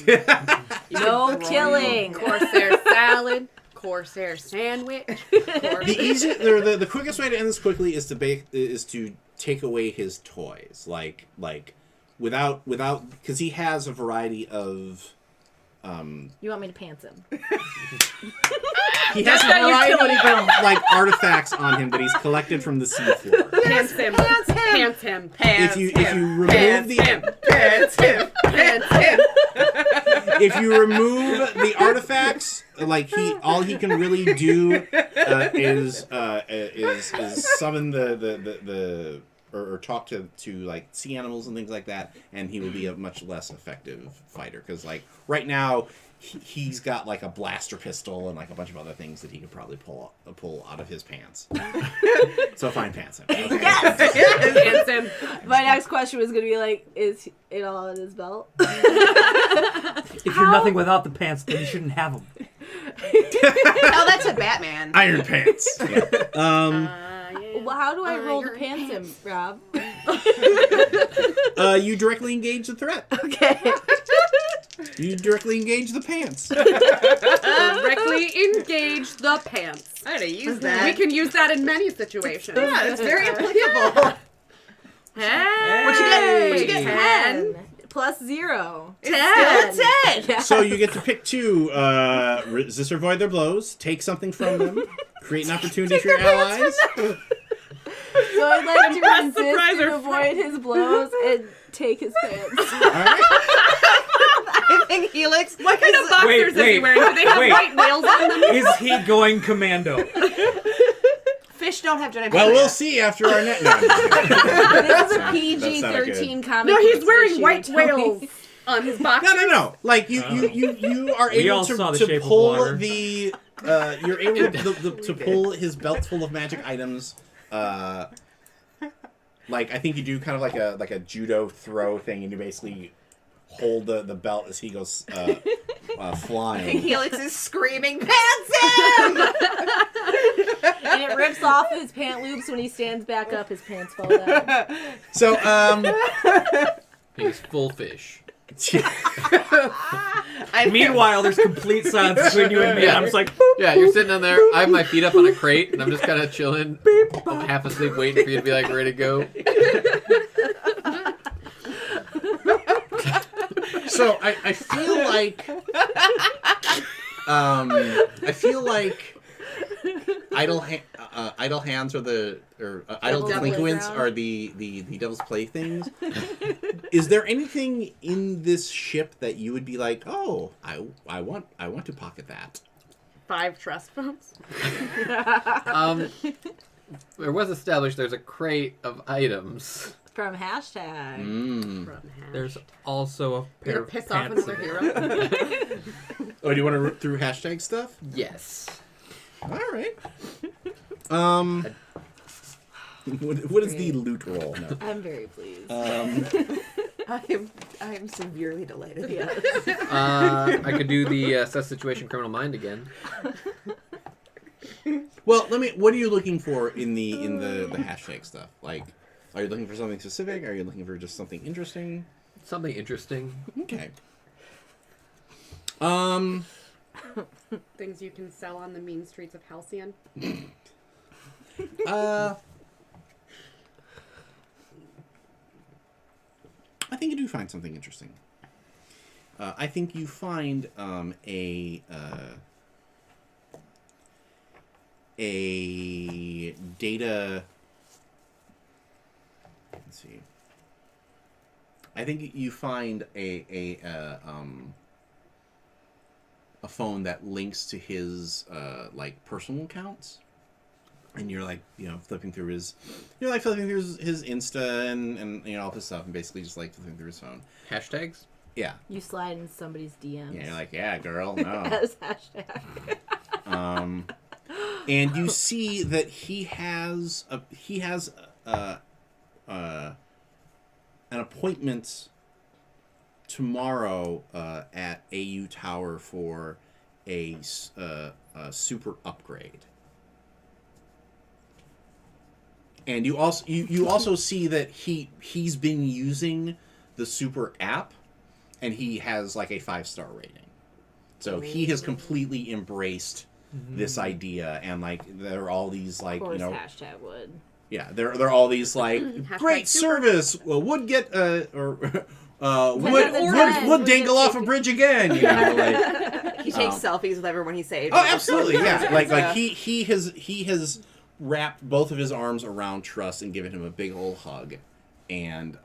Speaker 2: No killing.
Speaker 5: Corsair salad. Corsair sandwich.
Speaker 1: The easy, the quickest way to end this quickly is to take away his toys, like without because he has a variety of.
Speaker 2: You want me to pants him?
Speaker 1: He has a variety of like artifacts on him that he's collected from the seafloor.
Speaker 5: Pants him. Pants him.
Speaker 1: If you remove if you remove the artifacts, like all he can really do is summon the or talk to like sea animals and things like that, and he will be a much less effective fighter because like right now he's got like a blaster pistol and like a bunch of other things that he could probably pull out of his pants. So fine, pants him. Okay.
Speaker 5: Pants him.
Speaker 2: My next question was going to be like, is it all in his belt?
Speaker 6: If you're nothing without the pants, then you shouldn't have them.
Speaker 3: Tell that to Batman.
Speaker 1: Iron pants. Yeah.
Speaker 2: Well, how do I roll to pants him, Rob?
Speaker 1: You directly engage the threat.
Speaker 2: Okay.
Speaker 1: You directly engage the pants.
Speaker 5: Directly engage the pants.
Speaker 3: I'm gonna use that.
Speaker 5: We can use that in many situations.
Speaker 3: Yeah, it's very applicable.
Speaker 5: Hey.
Speaker 3: What you get? What you get?
Speaker 2: 10 plus 0.
Speaker 3: It's still 10.
Speaker 2: Yeah.
Speaker 1: So you get to pick 2. Resist or avoid their blows. Take something from them. Create an opportunity for your allies.
Speaker 2: So I'd like to
Speaker 5: Press
Speaker 2: resist
Speaker 5: surprise
Speaker 2: and
Speaker 5: or
Speaker 2: avoid his blows and take his pants.
Speaker 1: All right.
Speaker 3: I think Helix.
Speaker 5: What kind of boxers is he wearing? Do they have white nails on them?
Speaker 6: Is he going commando?
Speaker 3: Fish don't have giant.
Speaker 1: Well, we'll see after our net. No,
Speaker 2: This is a
Speaker 1: That's not a
Speaker 2: PG-13 comic.
Speaker 5: No, he's
Speaker 2: book
Speaker 5: wearing
Speaker 2: issue,
Speaker 5: white
Speaker 2: Tony.
Speaker 5: whales on his boxers.
Speaker 1: no. Like you are
Speaker 6: We all
Speaker 1: able
Speaker 6: saw The
Speaker 1: to
Speaker 6: Shape of
Speaker 1: pull
Speaker 6: Water.
Speaker 1: the. You're able to pull his belt full of magic items. Like I think you do kind of like a judo throw thing, and you basically hold the belt as he goes flying.
Speaker 3: Helix is screaming, "Pants him!"
Speaker 2: And it rips off his pant loops when he stands back up. His pants fall down.
Speaker 1: So
Speaker 4: He's full fish.
Speaker 6: Meanwhile, there's complete silence between you and me.
Speaker 4: Yeah.
Speaker 6: I'm just like,
Speaker 4: Yeah, you're sitting on there. I have my feet up on a crate, and I'm just kind of chilling. I'm half asleep, waiting for you to be like ready to go.
Speaker 1: So I feel like idle hands are idle
Speaker 2: Devil's
Speaker 1: delinquents
Speaker 2: Playground.
Speaker 1: are the devil's playthings. Is there anything in this ship that you would be like, oh, I want to pocket that?
Speaker 5: 5 trust funds.
Speaker 4: There was established there's a crate of items.
Speaker 2: From hashtag.
Speaker 6: there's also a pair
Speaker 5: Gonna
Speaker 6: of
Speaker 5: piss off
Speaker 6: pants.
Speaker 5: another hero.
Speaker 1: Oh, do you want to rip through hashtag stuff?
Speaker 4: Yes.
Speaker 1: All right. What is the loot roll? No.
Speaker 2: I'm very pleased.
Speaker 3: I am severely delighted.
Speaker 2: Yes.
Speaker 4: I could do the assess situation criminal mind again.
Speaker 1: Well, what are you looking for in the hashtag stuff? Like, are you looking for something specific? Are you looking for just something interesting?
Speaker 4: Something interesting.
Speaker 1: Okay.
Speaker 5: Things you can sell on the mean streets of Halcyon.
Speaker 1: I think you do find something interesting. I think you find a data. Let's see. I think you find a phone that links to his like personal accounts. And you're like, flipping through his Insta and all this stuff, and basically just like flipping through his phone.
Speaker 4: Hashtags?
Speaker 1: Yeah.
Speaker 2: You slide in somebody's DMs.
Speaker 1: Yeah, you're like, yeah, girl, no.
Speaker 2: As hashtag.
Speaker 1: And you see that he has an appointment tomorrow at AU Tower for a super upgrade. And you also see that he's been using the super app, and he has like a 5-star rating. So he has completely embraced this idea, and like there are all these like
Speaker 2: Of course,
Speaker 1: you know
Speaker 2: hashtag would.
Speaker 1: yeah there are all these like great
Speaker 5: super.
Speaker 1: service would get or
Speaker 2: Would
Speaker 1: would dangle off a bridge again, you know, like
Speaker 3: He takes selfies with everyone he saved.
Speaker 1: oh absolutely yeah like he has wrapped both of his arms around Trust and given him a big old hug, and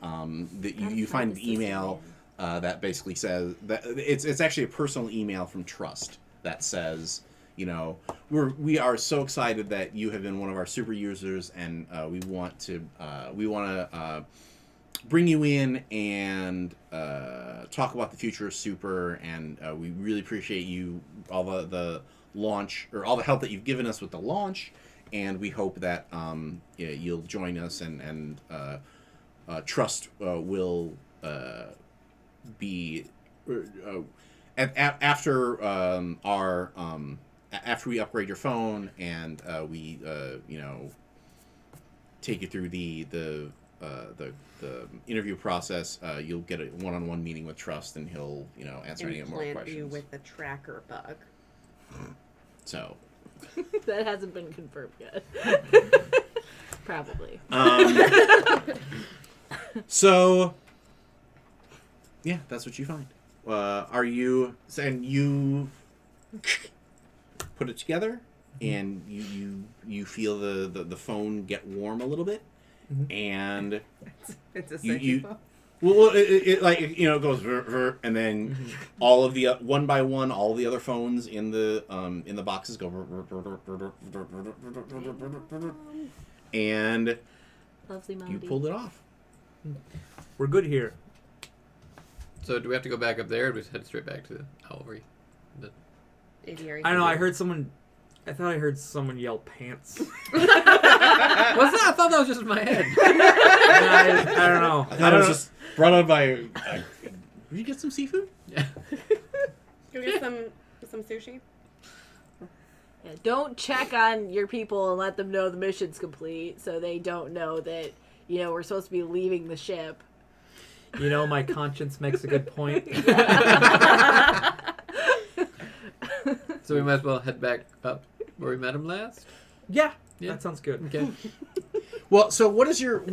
Speaker 1: you find an email that basically says that it's actually a personal email from Trust that says, you know, we are so excited that you have been one of our super users, and we want to bring you in and talk about the future of super, and we really appreciate you all the launch or all the help that you've given us with the launch, and we hope that you'll join us and Trust will be after after we upgrade your phone and we you know take you through the interview process, you'll get a one-on-one meeting with Trust, and he'll you know answer any more
Speaker 5: Implant
Speaker 1: questions.
Speaker 5: you with the tracker bug.
Speaker 1: So
Speaker 2: That hasn't been confirmed yet. Probably.
Speaker 1: so yeah, that's what you find. Are you and you put it together, and you feel the phone get warm a little bit, and
Speaker 3: It's a
Speaker 1: you
Speaker 3: phone.
Speaker 1: well it like you know it goes and then all of the one by one all the other phones in the boxes go and
Speaker 2: Lovely
Speaker 1: you
Speaker 2: Monty.
Speaker 1: pulled it off.
Speaker 6: We're good here.
Speaker 4: So do we have to go back up there, or do we just head straight back to the Owlry?
Speaker 5: Aviary.
Speaker 6: I don't know. I thought I heard someone yell pants.
Speaker 4: What's that? I thought that was just in my head.
Speaker 6: I don't know.
Speaker 1: I thought it was just brought on by. Did you get some seafood?
Speaker 4: Yeah.
Speaker 5: Go get some sushi.
Speaker 2: Yeah, don't check on your people and let them know the mission's complete, so they don't know that you know we're supposed to be leaving the ship.
Speaker 6: You know, my conscience makes a good point.
Speaker 4: So we might as well head back up where we met him last.
Speaker 6: Yeah,
Speaker 4: Yeah.
Speaker 6: that sounds good.
Speaker 4: Okay.
Speaker 1: Well, so what is your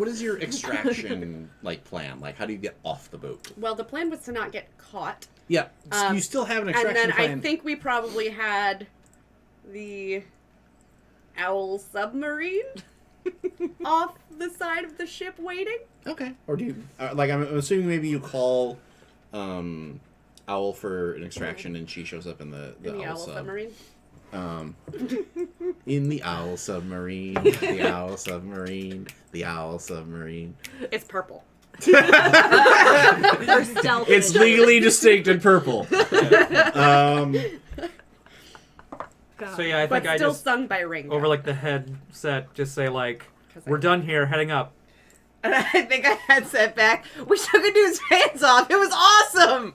Speaker 1: extraction like plan? Like, how do you get off the boat?
Speaker 5: Well, the plan was to not get caught.
Speaker 1: Yeah, you still have an
Speaker 5: And
Speaker 1: extraction
Speaker 5: then
Speaker 1: plan.
Speaker 5: I think we probably had the owl submarine off the side of the ship waiting.
Speaker 1: Okay. Or do you like? I'm assuming maybe you call Owl for an extraction, and she shows up in the
Speaker 5: In the owl
Speaker 1: sub.
Speaker 5: submarine.
Speaker 1: In the owl submarine, the owl submarine, the owl submarine.
Speaker 5: It's purple.
Speaker 2: For stealth.
Speaker 1: It's legally distinct and purple.
Speaker 2: God.
Speaker 6: So yeah, I
Speaker 5: But
Speaker 6: think I
Speaker 5: still
Speaker 6: just
Speaker 5: sung by Ringo.
Speaker 6: over like the headset just say like,
Speaker 5: 'Cause
Speaker 6: "We're done here, heading up."
Speaker 3: And I think I had set back. We took a dude's pants off. It was awesome.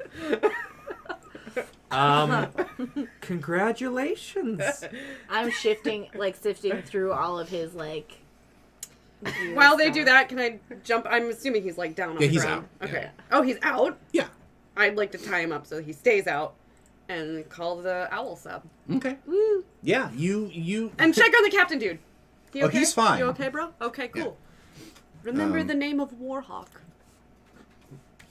Speaker 6: Congratulations.
Speaker 2: I'm sifting through all of his like. gear
Speaker 5: While they
Speaker 2: stuff.
Speaker 5: do that, can I jump? I'm assuming he's like down on
Speaker 1: Yeah,
Speaker 5: the
Speaker 1: he's
Speaker 5: ground.
Speaker 1: out.
Speaker 5: Okay.
Speaker 1: Yeah.
Speaker 5: Oh, he's out?
Speaker 1: Yeah.
Speaker 5: I'd like to tie him up so he stays out and call the owl sub.
Speaker 1: Okay.
Speaker 2: Woo.
Speaker 1: Yeah. You.
Speaker 5: And check on the captain dude. He
Speaker 1: Oh,
Speaker 5: okay?
Speaker 1: he's fine.
Speaker 5: You okay, bro? Okay, cool. Remember the name of Warhawk.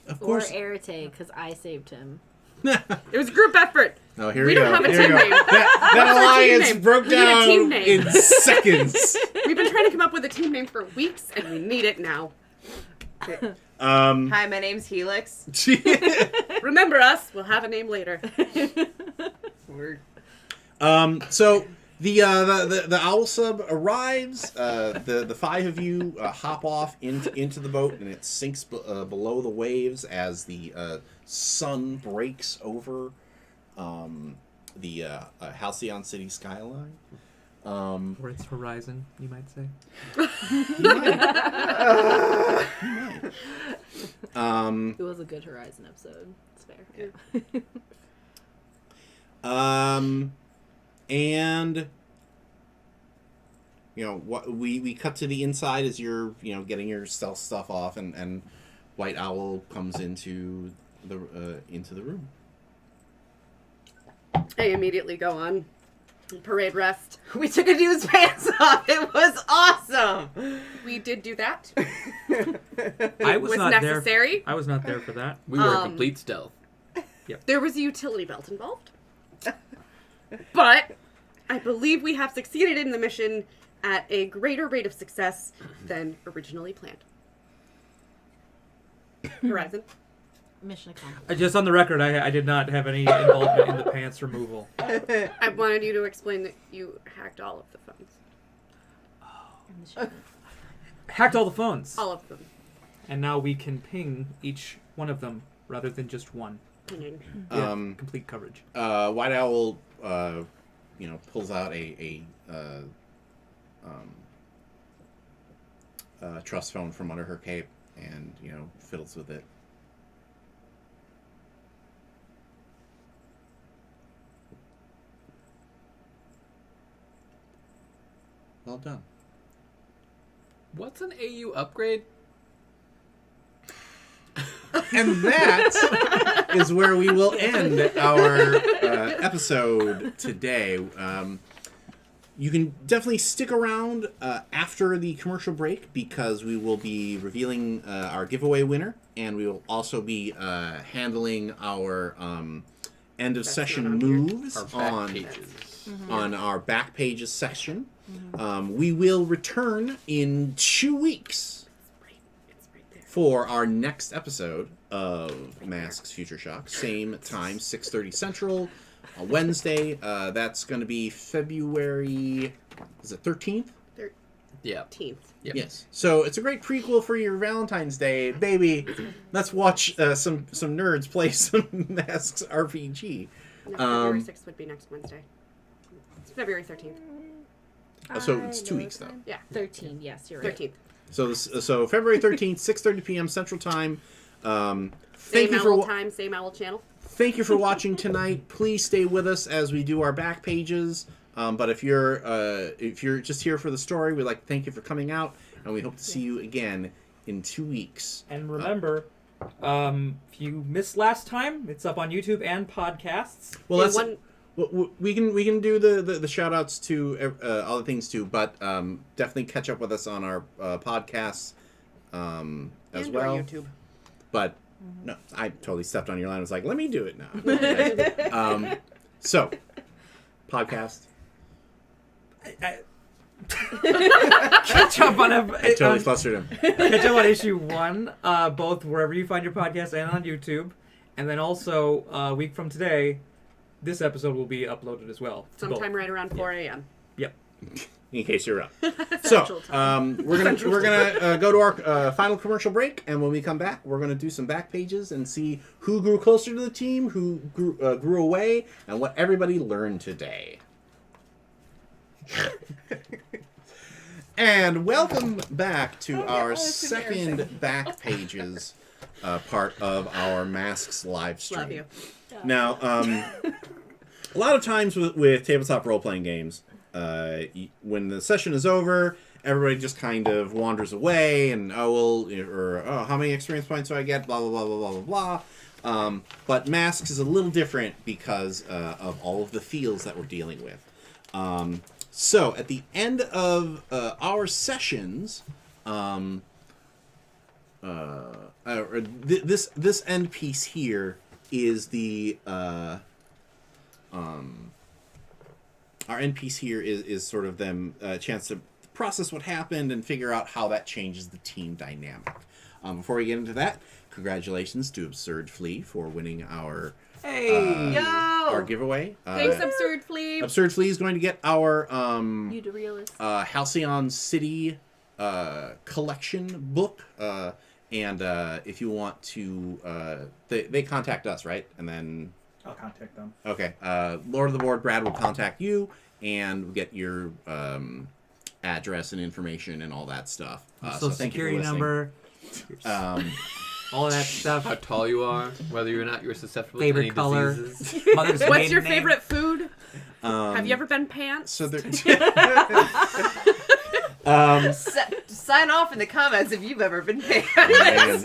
Speaker 1: Of
Speaker 2: Or
Speaker 1: course.
Speaker 2: Arete, because I saved him.
Speaker 5: It was a group effort.
Speaker 1: Oh, here
Speaker 5: We
Speaker 1: we
Speaker 5: don't
Speaker 1: go.
Speaker 5: have a
Speaker 1: Here we
Speaker 5: team
Speaker 1: go.
Speaker 5: name.
Speaker 1: That
Speaker 5: What's our team
Speaker 1: alliance
Speaker 5: name?
Speaker 1: broke
Speaker 5: We need a
Speaker 1: down
Speaker 5: team name.
Speaker 1: in seconds.
Speaker 5: We've been trying to come up with a team name for weeks, and we need it now.
Speaker 3: Hi, my name's Helix.
Speaker 5: Remember us. We'll have a name later.
Speaker 3: We're
Speaker 1: So the owl sub arrives. The five of you hop off into the boat, and it sinks below the waves as the sun breaks over the Halcyon City skyline.
Speaker 6: Or its horizon, you might say.
Speaker 2: It was a good Horizon episode. It's fair.
Speaker 1: And you know what we cut to the inside as you're getting your stealth stuff off, and White Owl comes into the room.
Speaker 5: I immediately go on Parade rest.
Speaker 3: We took a dude's pants off. It was awesome.
Speaker 5: We did do that.
Speaker 6: I was,
Speaker 5: Was
Speaker 6: not
Speaker 5: necessary.
Speaker 6: there. I was not there for that.
Speaker 4: We were complete stealth.
Speaker 5: There was a utility belt involved. But I believe we have succeeded in the mission at a greater rate of success than originally planned. Horizon.
Speaker 2: Mission accomplished.
Speaker 6: Just on the record, I did not have any involvement in the pants removal.
Speaker 5: I wanted you to explain that you hacked all of the phones.
Speaker 6: Hacked all the phones.
Speaker 5: All of them.
Speaker 6: And now we can ping each one of them rather than just one.
Speaker 5: Pinging.
Speaker 6: Yeah, complete coverage.
Speaker 1: White Owl, pulls out a trust phone from under her cape and, fiddles with it. Well done.
Speaker 4: What's an AU upgrade?
Speaker 1: And that is where we will end our episode today. You can definitely stick around after the commercial break because we will be revealing our giveaway winner, and we will also be handling our end of session moves
Speaker 4: Our back
Speaker 1: on
Speaker 4: pages.
Speaker 1: on our back pages section. We will return in 2 weeks
Speaker 5: It's right there.
Speaker 1: for our next episode of Masks Future Shock. Same time, 6:30 Central, Wednesday. That's going to be February, is it 13th?
Speaker 4: Yeah.
Speaker 5: 13th.
Speaker 4: Yep.
Speaker 1: Yes. So it's a great prequel for your Valentine's Day. Baby, let's watch some nerds play some Masks RPG.
Speaker 5: No, February 6th would be next Wednesday. It's February 13th.
Speaker 1: So it's 2 weeks, though.
Speaker 5: Yeah.
Speaker 2: 13, yes, you're right.
Speaker 5: 13th.
Speaker 1: So February 13th, 6:30 p.m. Central Time.
Speaker 5: Same
Speaker 1: Thank you
Speaker 5: owl
Speaker 1: for
Speaker 5: time, same owl channel.
Speaker 1: Thank you for watching tonight. Please stay with us as we do our back pages. But if you're just here for the story, we'd like to thank you for coming out, and we hope to see you again in 2 weeks.
Speaker 6: And remember, if you missed last time, it's up on YouTube and podcasts.
Speaker 1: Well,
Speaker 5: And
Speaker 1: that's we can do the shout outs to other things too, but definitely catch up with us on our podcasts as
Speaker 5: and
Speaker 1: well.
Speaker 5: Our YouTube.
Speaker 1: But no, I totally stepped on your line. I was like, let me do it now. So, podcast.
Speaker 6: Catch up on
Speaker 1: I totally flustered him.
Speaker 6: catch up on issue 1, both wherever you find your podcast and on YouTube. And then also, a week from today, this episode will be uploaded as well. to both.
Speaker 5: Sometime right around 4 a.m.
Speaker 6: Yep.
Speaker 1: In case you're up.
Speaker 5: Central
Speaker 1: So,
Speaker 5: time.
Speaker 1: we're gonna go to our final commercial break, and when we come back, we're gonna do some back pages and see who grew closer to the team, who grew away, and what everybody learned today. And welcome back to our second back pages part of our Masks live stream.
Speaker 5: Love you.
Speaker 1: Now, a lot of times with tabletop role-playing games, when the session is over, everybody just kind of wanders away, and how many experience points do I get? Blah blah blah blah blah blah blah. But Masks is a little different because of all of the feels that we're dealing with. So at the end of our sessions, this end piece here is the our end piece here is sort of them a chance to process what happened and figure out how that changes the team dynamic. Before we get into that, congratulations to Absurd Flea for winning our our giveaway.
Speaker 5: Thanks, Absurd Flea.
Speaker 1: Absurd Flea is going to get our
Speaker 2: You the realist.
Speaker 1: Halcyon City collection book. And if you want to, they contact us, right? And then
Speaker 7: I'll contact them.
Speaker 1: okay, Lord of the Board Brad will contact you and get your address and information and all that stuff.
Speaker 6: Social
Speaker 1: thank you for
Speaker 6: security
Speaker 1: listening.
Speaker 6: number, all of that stuff.
Speaker 4: How tall you are, whether or not you're susceptible
Speaker 6: Favorite
Speaker 4: to any
Speaker 6: color.
Speaker 4: diseases.
Speaker 6: Mother's
Speaker 5: What's
Speaker 6: maiden
Speaker 5: your
Speaker 6: name.
Speaker 5: favorite food? Have you ever been pants?
Speaker 1: So there.
Speaker 3: Sign off in the comments if you've ever been paid.
Speaker 1: Man,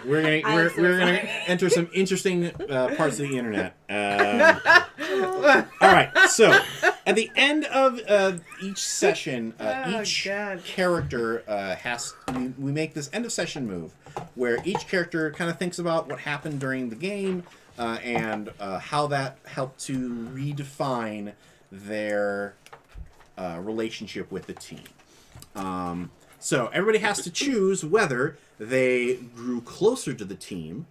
Speaker 1: we're gonna
Speaker 2: I'm so
Speaker 1: gonna
Speaker 2: sorry.
Speaker 1: enter some interesting parts of the internet. All right, so At the end of each session,
Speaker 3: Oh,
Speaker 1: each
Speaker 3: God.
Speaker 1: character we make this end of session move where each character kind of thinks about what happened during the game and how that helped to redefine their relationship with the team. So everybody has to choose whether they grew closer to the team,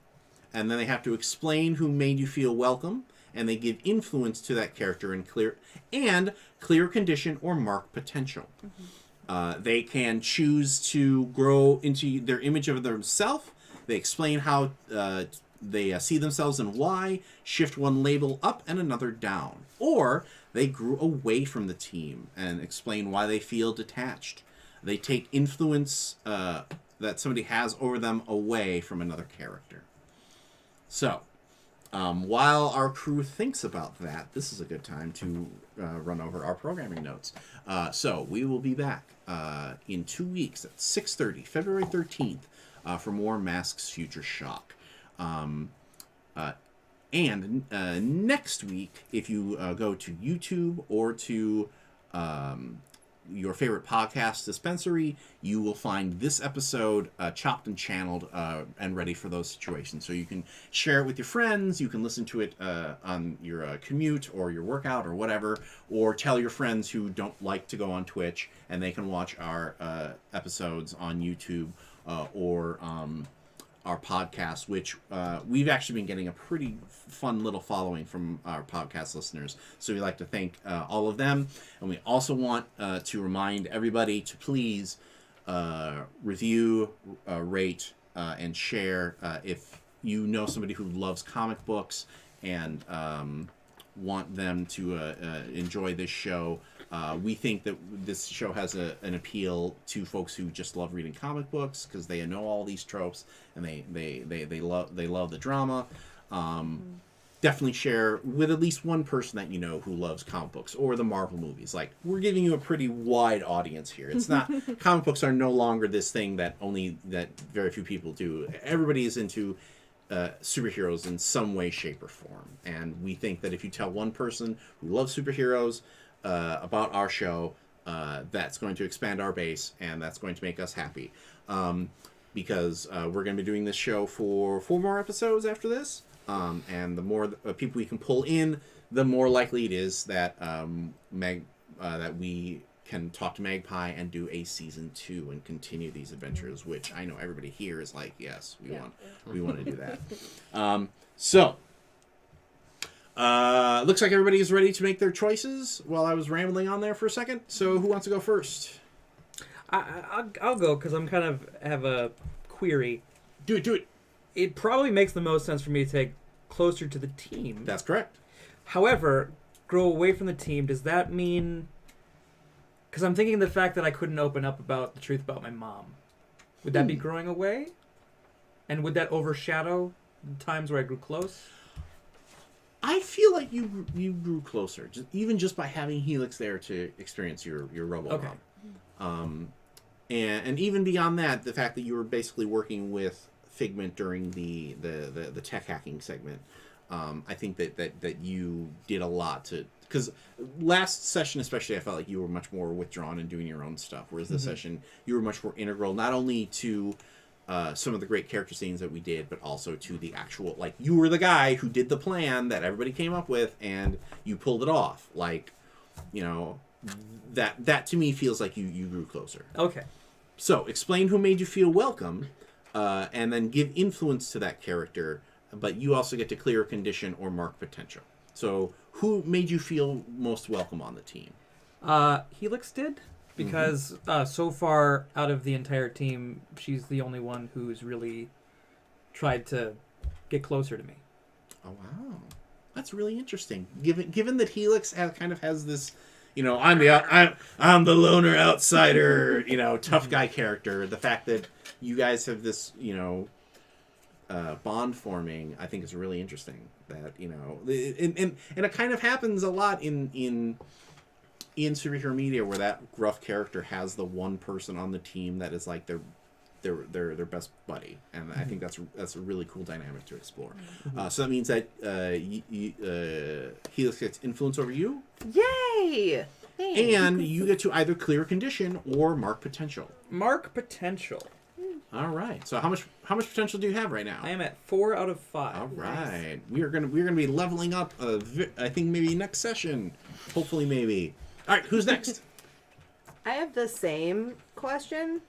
Speaker 1: and then they have to explain who made you feel welcome, and they give influence to that character and clear condition or mark potential. They can choose to grow into their image of themselves. They explain how they see themselves and why, shift one label up and another down. Or they grew away from the team and explain why they feel detached. They take influence that somebody has over them away from another character. So, while our crew thinks about that, this is a good time to run over our programming notes. So we will be back in 2 weeks at 6:30, February 13th, for more Masks Future Shock. And next week, if you go to YouTube or to your favorite podcast dispensary, you will find this episode chopped and channeled and ready for those situations. So you can share it with your friends, you can listen to it on your commute or your workout or whatever, or tell your friends who don't like to go on Twitch and they can watch our episodes on YouTube or our podcast, which we've actually been getting a pretty fun little following from our podcast listeners. So we'd like to thank all of them. And we also want to remind everybody to please review, rate, and share if you know somebody who loves comic books and want them to enjoy this show. We think that this show has an appeal to folks who just love reading comic books because they know all these tropes and they love the drama. Definitely share with at least one person that you know who loves comic books or the Marvel movies. Like, we're giving you a pretty wide audience here. It's not comic books are no longer this thing that very few people do. Everybody is into superheroes in some way, shape, or form. And we think that if you tell one person who loves superheroes about our show, that's going to expand our base and that's going to make us happy. Because we're going to be doing this show for 4 more episodes after this. And the more people we can pull in, the more likely it is that that we can talk to Magpie and do a season 2 and continue these adventures, which I know everybody here is like, yes, we want to do that. Looks like everybody is ready to make their choices while I was rambling on there for a second. So who wants to go first?
Speaker 6: I'll go because I'm kind of have a query.
Speaker 1: Do it.
Speaker 6: It probably makes the most sense for me to take closer to the team.
Speaker 1: That's correct.
Speaker 6: However, grow away from the team, does that mean... Because I'm thinking the fact that I couldn't open up about the truth about my mom. Would that be growing away? And would that overshadow the times where I grew close?
Speaker 1: I feel like you grew closer, even just by having Helix there to experience your RoboCop.
Speaker 6: Okay.
Speaker 1: And even beyond that, the fact that you were basically working with Figment during the tech hacking segment, I think that you did a lot to, because last session especially I felt like you were much more withdrawn and doing your own stuff, whereas this session you were much more integral, not only to some of the great character scenes that we did, but also to the actual, like, you were the guy who did the plan that everybody came up with and you pulled it off. Like, you know, that to me feels like you grew closer.
Speaker 6: Okay.
Speaker 1: So explain who made you feel welcome, and then give influence to that character, but you also get to clear a condition or mark potential. So who made you feel most welcome on the team?
Speaker 6: Helix did, because so far out of the entire team, she's the only one who's really tried to get closer to me.
Speaker 1: Oh wow, that's really interesting. Given that Helix kind of has this, you know, I'm the loner outsider, you know, tough guy character. The fact that you guys have this, you know, bond forming, I think is really interesting. That, you know, and it kind of happens a lot in superhero media where that gruff character has the one person on the team that is like their their best buddy, and I think that's a really cool dynamic to explore. So that means that Helix gets influence over you,
Speaker 3: Yay! Thanks.
Speaker 1: and you get to either clear a condition or mark potential.
Speaker 6: Mark potential.
Speaker 1: All right. So how much potential do you have right now?
Speaker 6: I am at 4 out of 5.
Speaker 1: All right. We're gonna be leveling up. I think maybe next session. Hopefully, maybe. All right. Who's next?
Speaker 3: I have the same question.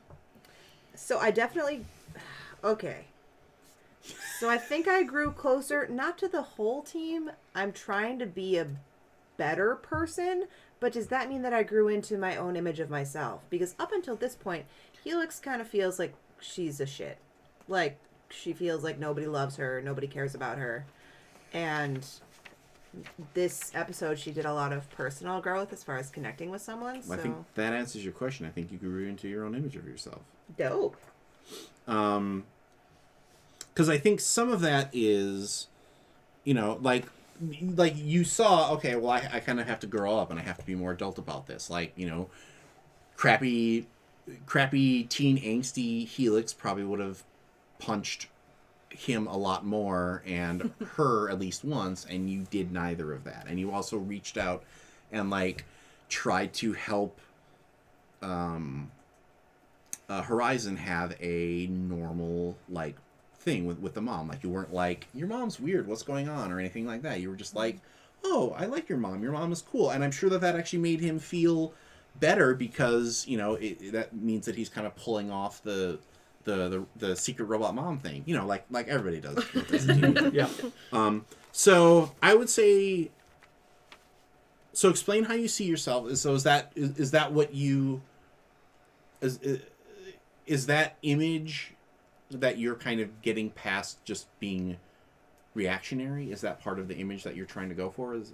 Speaker 3: So I definitely... Okay. So I think I grew closer, not to the whole team. I'm trying to be a better person, but does that mean that I grew into my own image of myself? Because up until this point, Helix kind of feels like she's a shit. Like, she feels like nobody loves her, nobody cares about her. And this episode, she did a lot of personal growth as far as connecting with someone. So
Speaker 1: I think that answers your question. I think you grew into your own image of yourself.
Speaker 3: dope.
Speaker 1: Because I think some of that is, like you saw, okay, well, I kind of have to grow up and I have to be more adult about this. Like, crappy teen angsty Helix probably would have punched him a lot more and her at least once, and you did neither of that. And you also reached out and tried to help Horizon have a normal thing with the mom. Like, you weren't like, your mom's weird, what's going on, or anything like that. You were just like, oh, I like your mom is cool. And I'm sure that actually made him feel better because that means that he's kind of pulling off the secret robot mom thing, like everybody does.
Speaker 6: Yeah.
Speaker 1: So I would say, so explain how you see yourself. So is that what you is that image that you're kind of getting past just being reactionary? Is that part of the image that you're trying to go for? Is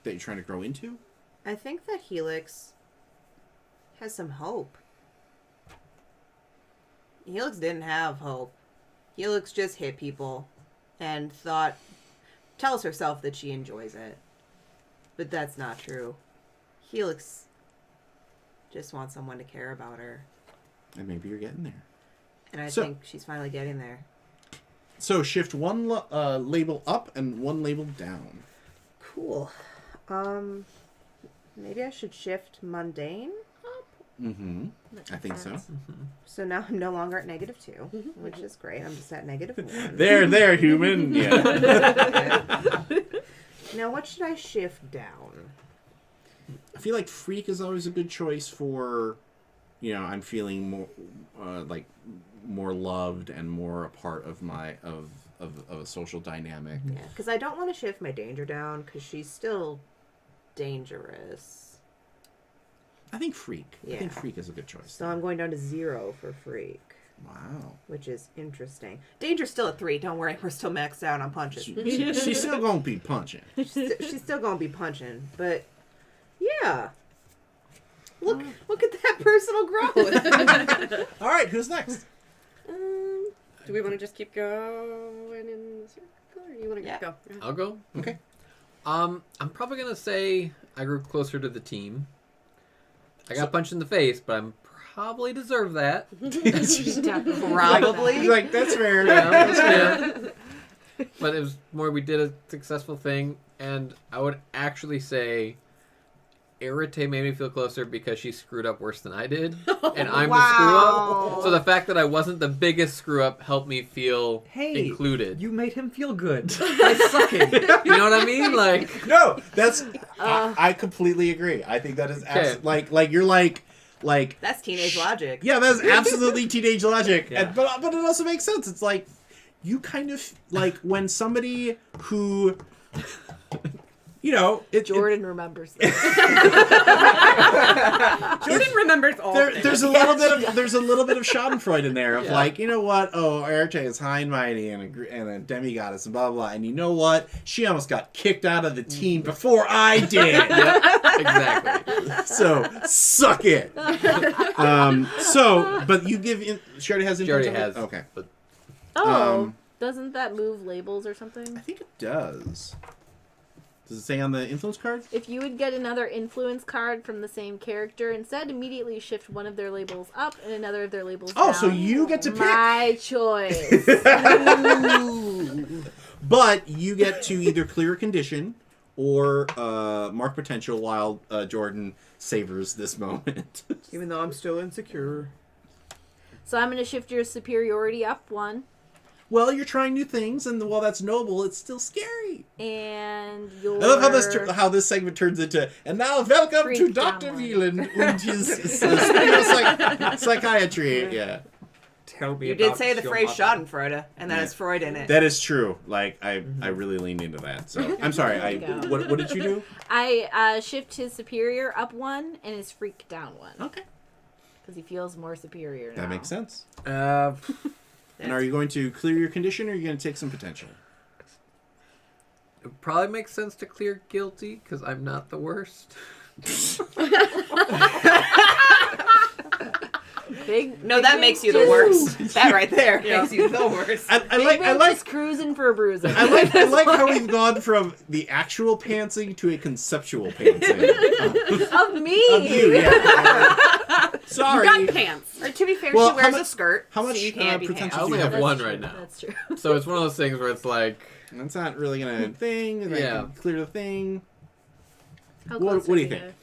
Speaker 1: that you're trying to grow into?
Speaker 3: I think that Helix has some hope. Helix didn't have hope. Helix just hit people and tells herself that she enjoys it. But that's not true. Helix just wants someone to care about her.
Speaker 1: And maybe you're getting there.
Speaker 3: And I
Speaker 1: So-
Speaker 3: think she's finally getting there.
Speaker 1: So shift one label up and one label down.
Speaker 3: Cool. Maybe I should shift mundane up?
Speaker 1: Mm-hmm. I think so.
Speaker 3: So now I'm no longer at -2, which is great. I'm just at -1.
Speaker 1: There, human. Yeah.
Speaker 3: Now what should I shift down?
Speaker 1: I feel like freak is always a good choice for, I'm feeling more more loved and more a part of my of a social dynamic.
Speaker 3: Yeah, because I don't want to shift my danger down because she's still dangerous.
Speaker 1: I think freak. I
Speaker 3: Yeah.
Speaker 1: think freak is a good choice.
Speaker 3: So I'm going down to 0 for freak,
Speaker 1: Wow.
Speaker 3: which is interesting. Danger's still at 3. Don't worry, we're still maxed out on punches.
Speaker 1: She's still gonna be punching.
Speaker 3: She's still going to be punching, but yeah. Look at that personal growth.
Speaker 1: All right, who's next?
Speaker 5: Do we want to just keep going in the circle, or you want to
Speaker 3: Yeah.
Speaker 5: go?
Speaker 4: I'll go.
Speaker 1: Okay.
Speaker 4: I'm probably gonna say I grew closer to the team. I got punched in the face, but I'm probably deserve that.
Speaker 3: Probably.
Speaker 1: He's like, that's fair.
Speaker 4: Yeah, that's fair. But it was more we did a successful thing, and I would actually say Arete made me feel closer because she screwed up worse than I did, and I'm the screw up. So the fact that I wasn't the biggest screw up helped me feel included.
Speaker 6: You made him feel good by sucking.
Speaker 4: You know what I mean? Like,
Speaker 1: No, that's I completely agree. I think that is like you're like
Speaker 3: That's teenage logic.
Speaker 1: yeah, that's absolutely teenage logic.
Speaker 6: Yeah.
Speaker 1: And, but it also makes sense. It's like you kind of like when somebody who
Speaker 2: Jordan remembers this.
Speaker 5: Jordan remembers all.
Speaker 1: there's a little bit of Schadenfreude in there of like, you know what? Oh, Arete is high and mighty and a demigoddess and blah blah. And you know what? She almost got kicked out of the team before I did.
Speaker 4: yep, exactly.
Speaker 1: So suck it. But you give in. She already has.
Speaker 4: She already
Speaker 1: influence
Speaker 4: has.
Speaker 1: on it? Okay.
Speaker 4: But
Speaker 2: Oh, doesn't that move labels or something?
Speaker 1: I think it does. Does it say on the influence card?
Speaker 2: If you would get another influence card from the same character, instead immediately shift one of their labels up and another of their labels down.
Speaker 1: Oh, so you get to pick.
Speaker 2: My choice.
Speaker 1: But you get to either clear a condition or mark potential while Jordan savors this moment.
Speaker 3: Even though I'm still insecure.
Speaker 2: So I'm going to shift your superiority up 1.
Speaker 1: Well, you're trying new things, and while that's noble, it's still scary.
Speaker 2: And your...
Speaker 1: I love how this segment turns into, and now welcome to
Speaker 2: Freak
Speaker 1: Dr.
Speaker 2: down one.
Speaker 1: Wieland and his psychiatry. Yeah.
Speaker 6: Tell me
Speaker 3: You
Speaker 6: about
Speaker 3: did say the
Speaker 6: your
Speaker 3: phrase
Speaker 6: mother.
Speaker 3: Schadenfreude, and that is Freud in it.
Speaker 1: That is true. Like, I really leaned into that. So, I'm sorry.
Speaker 2: There you go.
Speaker 1: What did you do?
Speaker 2: I shift his superior up 1 and his freak down 1.
Speaker 1: Okay.
Speaker 2: Because he feels more superior now.
Speaker 1: That makes sense.
Speaker 4: It
Speaker 1: And are you going to clear your condition, or are you going to take some potential?
Speaker 4: probably makes sense to clear guilty because I'm not the worst.
Speaker 3: No, that makes you the worst. That right there makes you the worst.
Speaker 1: I
Speaker 2: Figment
Speaker 1: like
Speaker 2: just cruising for a bruiser.
Speaker 1: I like how we've gone from the actual pantsing to a conceptual pantsing.
Speaker 2: Of me!
Speaker 1: Of you, yeah. Sorry.
Speaker 5: You got pants.
Speaker 3: Or to be fair,
Speaker 1: Well,
Speaker 3: she wears a skirt,
Speaker 1: how much,
Speaker 3: so you can't be
Speaker 1: potential
Speaker 4: I only
Speaker 1: do you
Speaker 4: have
Speaker 1: have?
Speaker 4: one
Speaker 2: That's
Speaker 4: right
Speaker 2: true,
Speaker 4: now.
Speaker 2: That's true.
Speaker 4: So it's one of those things where it's like,
Speaker 1: That's not really going to thing. And I
Speaker 4: Yeah.
Speaker 1: can clear the thing.
Speaker 2: How
Speaker 1: What
Speaker 2: close
Speaker 1: do
Speaker 2: are
Speaker 1: you
Speaker 2: we
Speaker 1: think?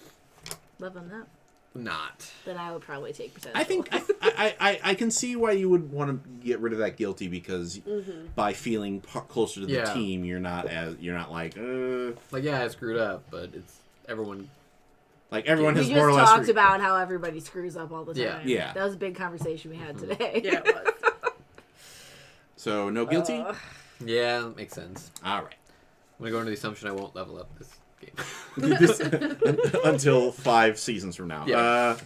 Speaker 2: to leveling up?
Speaker 4: not.
Speaker 2: Then I would probably take potential.
Speaker 1: I think I can see why you would want to get rid of that guilty, because by feeling closer to the
Speaker 4: Yeah.
Speaker 1: team, you're not like
Speaker 4: Like, yeah, I screwed up, but it's everyone.
Speaker 1: everyone
Speaker 2: we
Speaker 1: has
Speaker 2: just
Speaker 1: more or less.
Speaker 2: talked about how everybody screws up all the
Speaker 4: Yeah.
Speaker 2: time.
Speaker 1: Yeah.
Speaker 2: That was a big conversation we had today.
Speaker 5: Yeah, it was.
Speaker 1: So no guilty.
Speaker 4: Yeah, that makes sense.
Speaker 1: All right.
Speaker 4: I'm gonna go into the assumption I won't level up this game.
Speaker 1: Until 5 seasons from now.
Speaker 4: Yeah.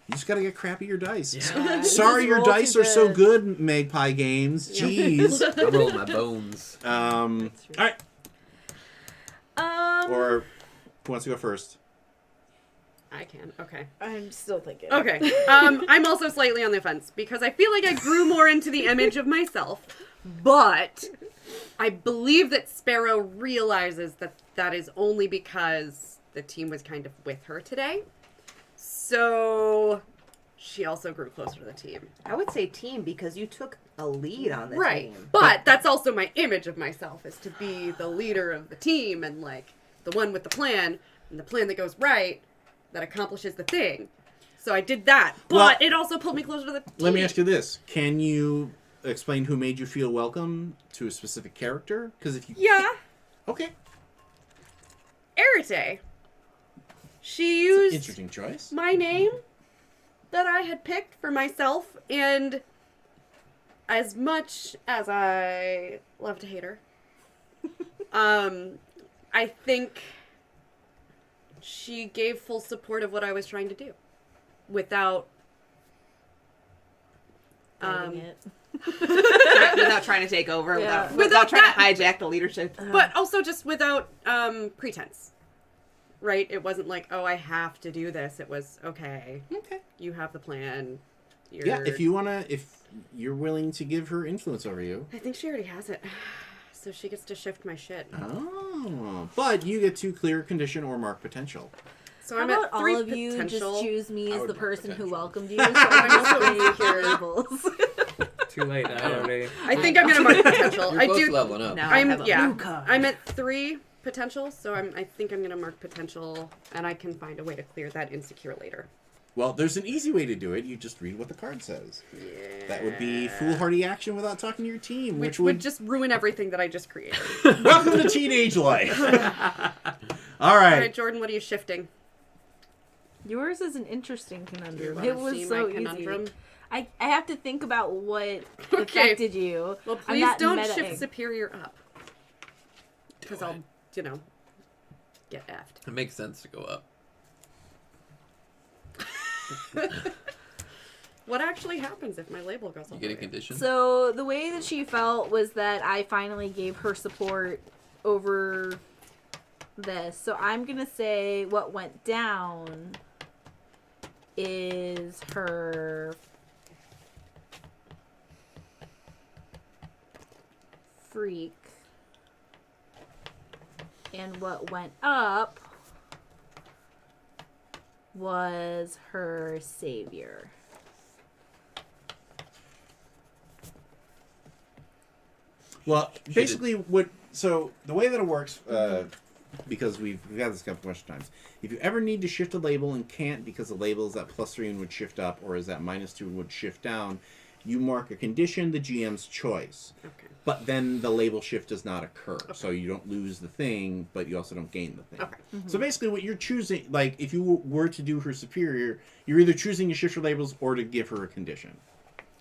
Speaker 1: You just gotta get crappier dice.
Speaker 2: Yeah, you
Speaker 1: Sorry,
Speaker 2: just
Speaker 1: your
Speaker 2: roll
Speaker 1: dice
Speaker 2: too
Speaker 1: are so
Speaker 2: good.
Speaker 1: good, Magpie Games. Jeez.
Speaker 4: I'm rolling my bones.
Speaker 1: All right.
Speaker 2: Um,
Speaker 1: Or who wants to go first?
Speaker 5: I can. Okay.
Speaker 2: I'm still thinking.
Speaker 5: Okay. I'm also slightly on the fence because I feel like I grew more into the image of myself, but I believe that Sparrow realizes that that is only because the team was kind of with her today. So she also grew closer to the team.
Speaker 3: I would say team because you took a lead on the
Speaker 5: Right.
Speaker 3: team.
Speaker 5: But that's also my image of myself, is to be the leader of the team and like the one with the plan and the plan that goes right, that accomplishes the thing. So I did that, but
Speaker 1: Well,
Speaker 5: it also pulled me closer to the team.
Speaker 1: Let me ask you this. Can you explain who made you feel welcome to a specific character? Because if you...
Speaker 5: Yeah.
Speaker 1: Okay.
Speaker 5: Arete. She
Speaker 1: It's an
Speaker 5: used
Speaker 1: interesting choice.
Speaker 5: my name that I had picked for myself, and as much as I love to hate her, I think she gave full support of what I was trying to do without
Speaker 2: Fighting it.
Speaker 3: Without trying to take over,
Speaker 2: Yeah.
Speaker 3: without trying
Speaker 5: that-
Speaker 3: to hijack the leadership.
Speaker 5: but also just without pretense. Right? It wasn't like, oh, I have to do this. It was, okay,
Speaker 1: Okay.
Speaker 5: you have the plan. You're...
Speaker 1: Yeah, if you're willing to give her influence over you.
Speaker 5: I think she already has it. So she gets to shift my shit.
Speaker 1: Oh. But you get to clear condition or mark potential.
Speaker 5: So
Speaker 2: How
Speaker 5: I'm
Speaker 2: about
Speaker 5: at 3
Speaker 2: all of you
Speaker 5: potential.
Speaker 2: just choose me
Speaker 1: I
Speaker 2: as
Speaker 1: would
Speaker 2: the
Speaker 1: mark
Speaker 2: person who
Speaker 1: potential.
Speaker 2: welcomed you, so I can also your labels.
Speaker 6: Too late. I already.
Speaker 5: I think I'm gonna mark potential.
Speaker 4: You're
Speaker 5: I
Speaker 4: both
Speaker 5: do.
Speaker 4: leveling up.
Speaker 3: Now I have a
Speaker 5: Yeah.
Speaker 3: blue card.
Speaker 5: I'm at 3 potential, so I think I'm gonna mark potential, and I can find a way to clear that insecure later.
Speaker 1: Well, there's an easy way to do it. You just read what the card says.
Speaker 5: Yeah.
Speaker 1: That would be foolhardy action without talking to your team,
Speaker 5: Which would just ruin everything that I just created.
Speaker 1: Welcome to teenage life. All
Speaker 5: All
Speaker 1: right.
Speaker 5: right, Jordan, what are you shifting?
Speaker 2: Yours is an interesting conundrum.
Speaker 5: You
Speaker 2: It
Speaker 5: wanna
Speaker 2: was
Speaker 5: see
Speaker 2: so
Speaker 5: my conundrum?
Speaker 2: easy. I have to think about what
Speaker 5: Okay.
Speaker 2: affected you.
Speaker 5: Well,
Speaker 2: I'm
Speaker 5: please
Speaker 2: not
Speaker 5: don't
Speaker 2: meta-ing.
Speaker 5: shift superior up, because I'll, get effed.
Speaker 4: It makes sense to go up.
Speaker 5: What actually happens if my label goes
Speaker 4: You
Speaker 5: all
Speaker 4: get
Speaker 5: the
Speaker 4: a
Speaker 5: way?
Speaker 4: condition.
Speaker 2: So the way that she felt was that I finally gave her support over this. So I'm gonna say what went down is her freak. And what went up was her savior.
Speaker 1: Well, basically, so the way that it works, because we've had this a couple of times, if you ever need to shift a label and can't because the label is at +3 and would shift up, or is at -2 and would shift down, you mark a condition, the GM's choice.
Speaker 5: Okay.
Speaker 1: But then the label shift does not occur. Okay. So you don't lose the thing, but you also don't gain the thing.
Speaker 5: Okay.
Speaker 2: Mm-hmm.
Speaker 1: So basically what you're choosing, like if you were to do her superior, you're either choosing to shift her labels or to give her a condition.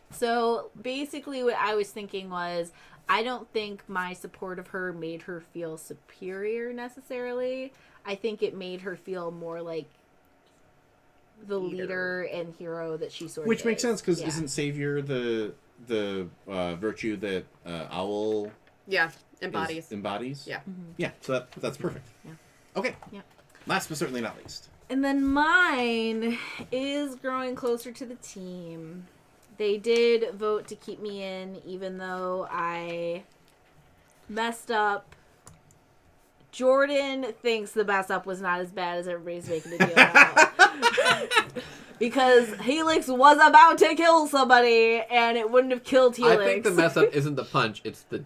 Speaker 2: So basically what I was thinking was, I don't think my support of her made her feel superior necessarily. I think it made her feel more like the leader and hero that she sort of
Speaker 1: Which makes
Speaker 2: is.
Speaker 1: sense, because
Speaker 2: Yeah.
Speaker 1: isn't Savior the virtue that Owl
Speaker 5: Yeah, embodies.
Speaker 1: embodies?
Speaker 5: Yeah.
Speaker 2: Mm-hmm.
Speaker 1: Yeah, so that's perfect.
Speaker 2: Yeah.
Speaker 1: Okay.
Speaker 2: Yeah.
Speaker 1: Last but certainly not least.
Speaker 2: And then mine is growing closer to the team. They did vote to keep me in, even though I messed up. Jordan thinks the mess up was not as bad as everybody's making a deal out. Because Helix was about to kill somebody, and it wouldn't have killed Helix.
Speaker 4: I think the mess up isn't the punch; it's the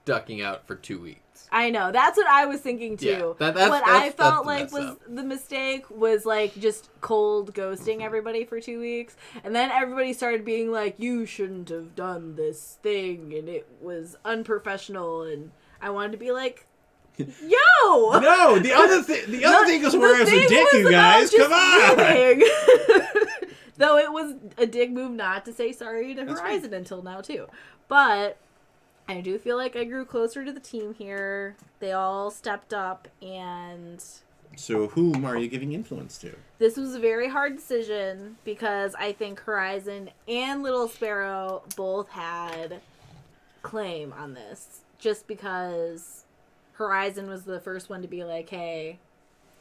Speaker 4: ducking out for 2 weeks.
Speaker 2: I know. That's what I was thinking too.
Speaker 4: Yeah,
Speaker 2: what I
Speaker 4: that's
Speaker 2: felt
Speaker 4: the
Speaker 2: like
Speaker 4: mess
Speaker 2: was
Speaker 4: up.
Speaker 2: the mistake was like just cold ghosting everybody for 2 weeks. And then everybody started being like, you shouldn't have done this thing, and it was unprofessional, and I wanted to be like, yo!
Speaker 1: No, the other thing is where I was a dick,
Speaker 2: was
Speaker 1: you
Speaker 2: about
Speaker 1: guys.
Speaker 2: just
Speaker 1: Come on.
Speaker 2: leaving. Though it was a dick move not to say sorry to
Speaker 1: That's
Speaker 2: Horizon until now too. But I do feel like I grew closer to the team here. They all stepped up, and
Speaker 1: So whom are you giving influence to?
Speaker 2: this was a very hard decision because I think Horizon and Little Sparrow both had claim on this. Just because Horizon was the first one to be like, hey,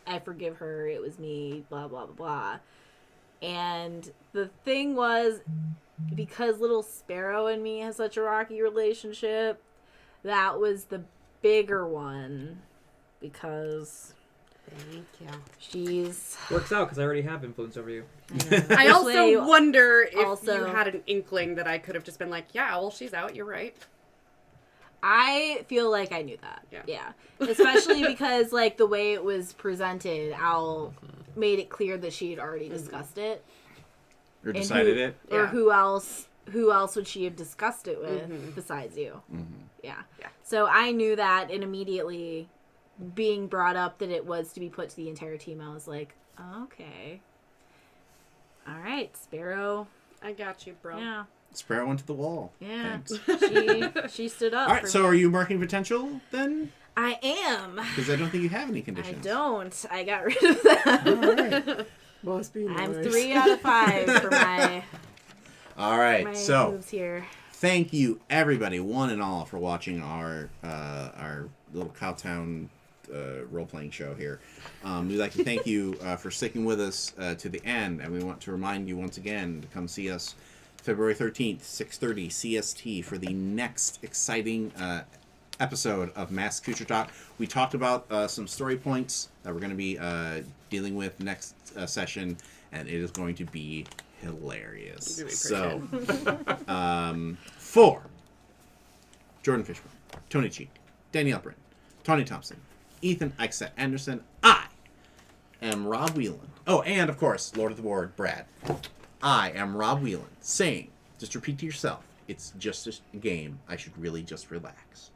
Speaker 2: I forgive her, it was me, blah, blah, blah, blah. And the thing was, because Little Sparrow and me has such a rocky relationship, that was the bigger one. Because
Speaker 5: Thank you.
Speaker 2: she's...
Speaker 6: Works out because I already have influence over you.
Speaker 5: I also wonder if
Speaker 2: also-
Speaker 5: you had an inkling that I could have just been like, yeah, well, she's out. You're right.
Speaker 2: I feel like I knew that. Yeah. Especially because, like, the way it was presented, Owl made it clear that she had already discussed it.
Speaker 1: Or
Speaker 2: And
Speaker 1: decided it?
Speaker 2: Or
Speaker 5: Yeah.
Speaker 2: who else would she have discussed it with besides you?
Speaker 1: Mm-hmm.
Speaker 2: Yeah.
Speaker 5: Yeah.
Speaker 2: So I knew that, and immediately being brought up that it was to be put to the entire team, I was like, okay. All right, Sparrow.
Speaker 5: I got you, bro.
Speaker 2: Yeah.
Speaker 1: Sparrow went to the wall.
Speaker 2: Yeah.
Speaker 1: Thanks.
Speaker 2: She stood up.
Speaker 1: All right,
Speaker 2: for
Speaker 1: so
Speaker 2: me.
Speaker 1: are you marking potential then?
Speaker 2: I am.
Speaker 1: Because I don't think you have any
Speaker 2: I
Speaker 1: conditions.
Speaker 2: don't. I got rid of that.
Speaker 1: All right.
Speaker 3: Must be
Speaker 2: I'm 3 out of 5 for my
Speaker 1: All right,
Speaker 2: my
Speaker 1: so
Speaker 2: moves here.
Speaker 1: thank you everybody, one and all, for watching our little Cowtown role-playing show here. We'd like to thank you for sticking with us to the end, and we want to remind you once again to come see us February 13th, 6:30 CST for the next exciting episode of Mass Future Talk. We talked about some story points that we're going to be dealing with next session, and it is going to be hilarious. So, for Jordan Fishburne, Tony Cheek, Danielle Bryn, Tony Thompson, Ethan Eichstadt Anderson, I am Rob Whelan. Oh, and of course, Lord of the Board, Brad. I am Rob Whelan, saying, just repeat to yourself, it's just a game. I should really just relax.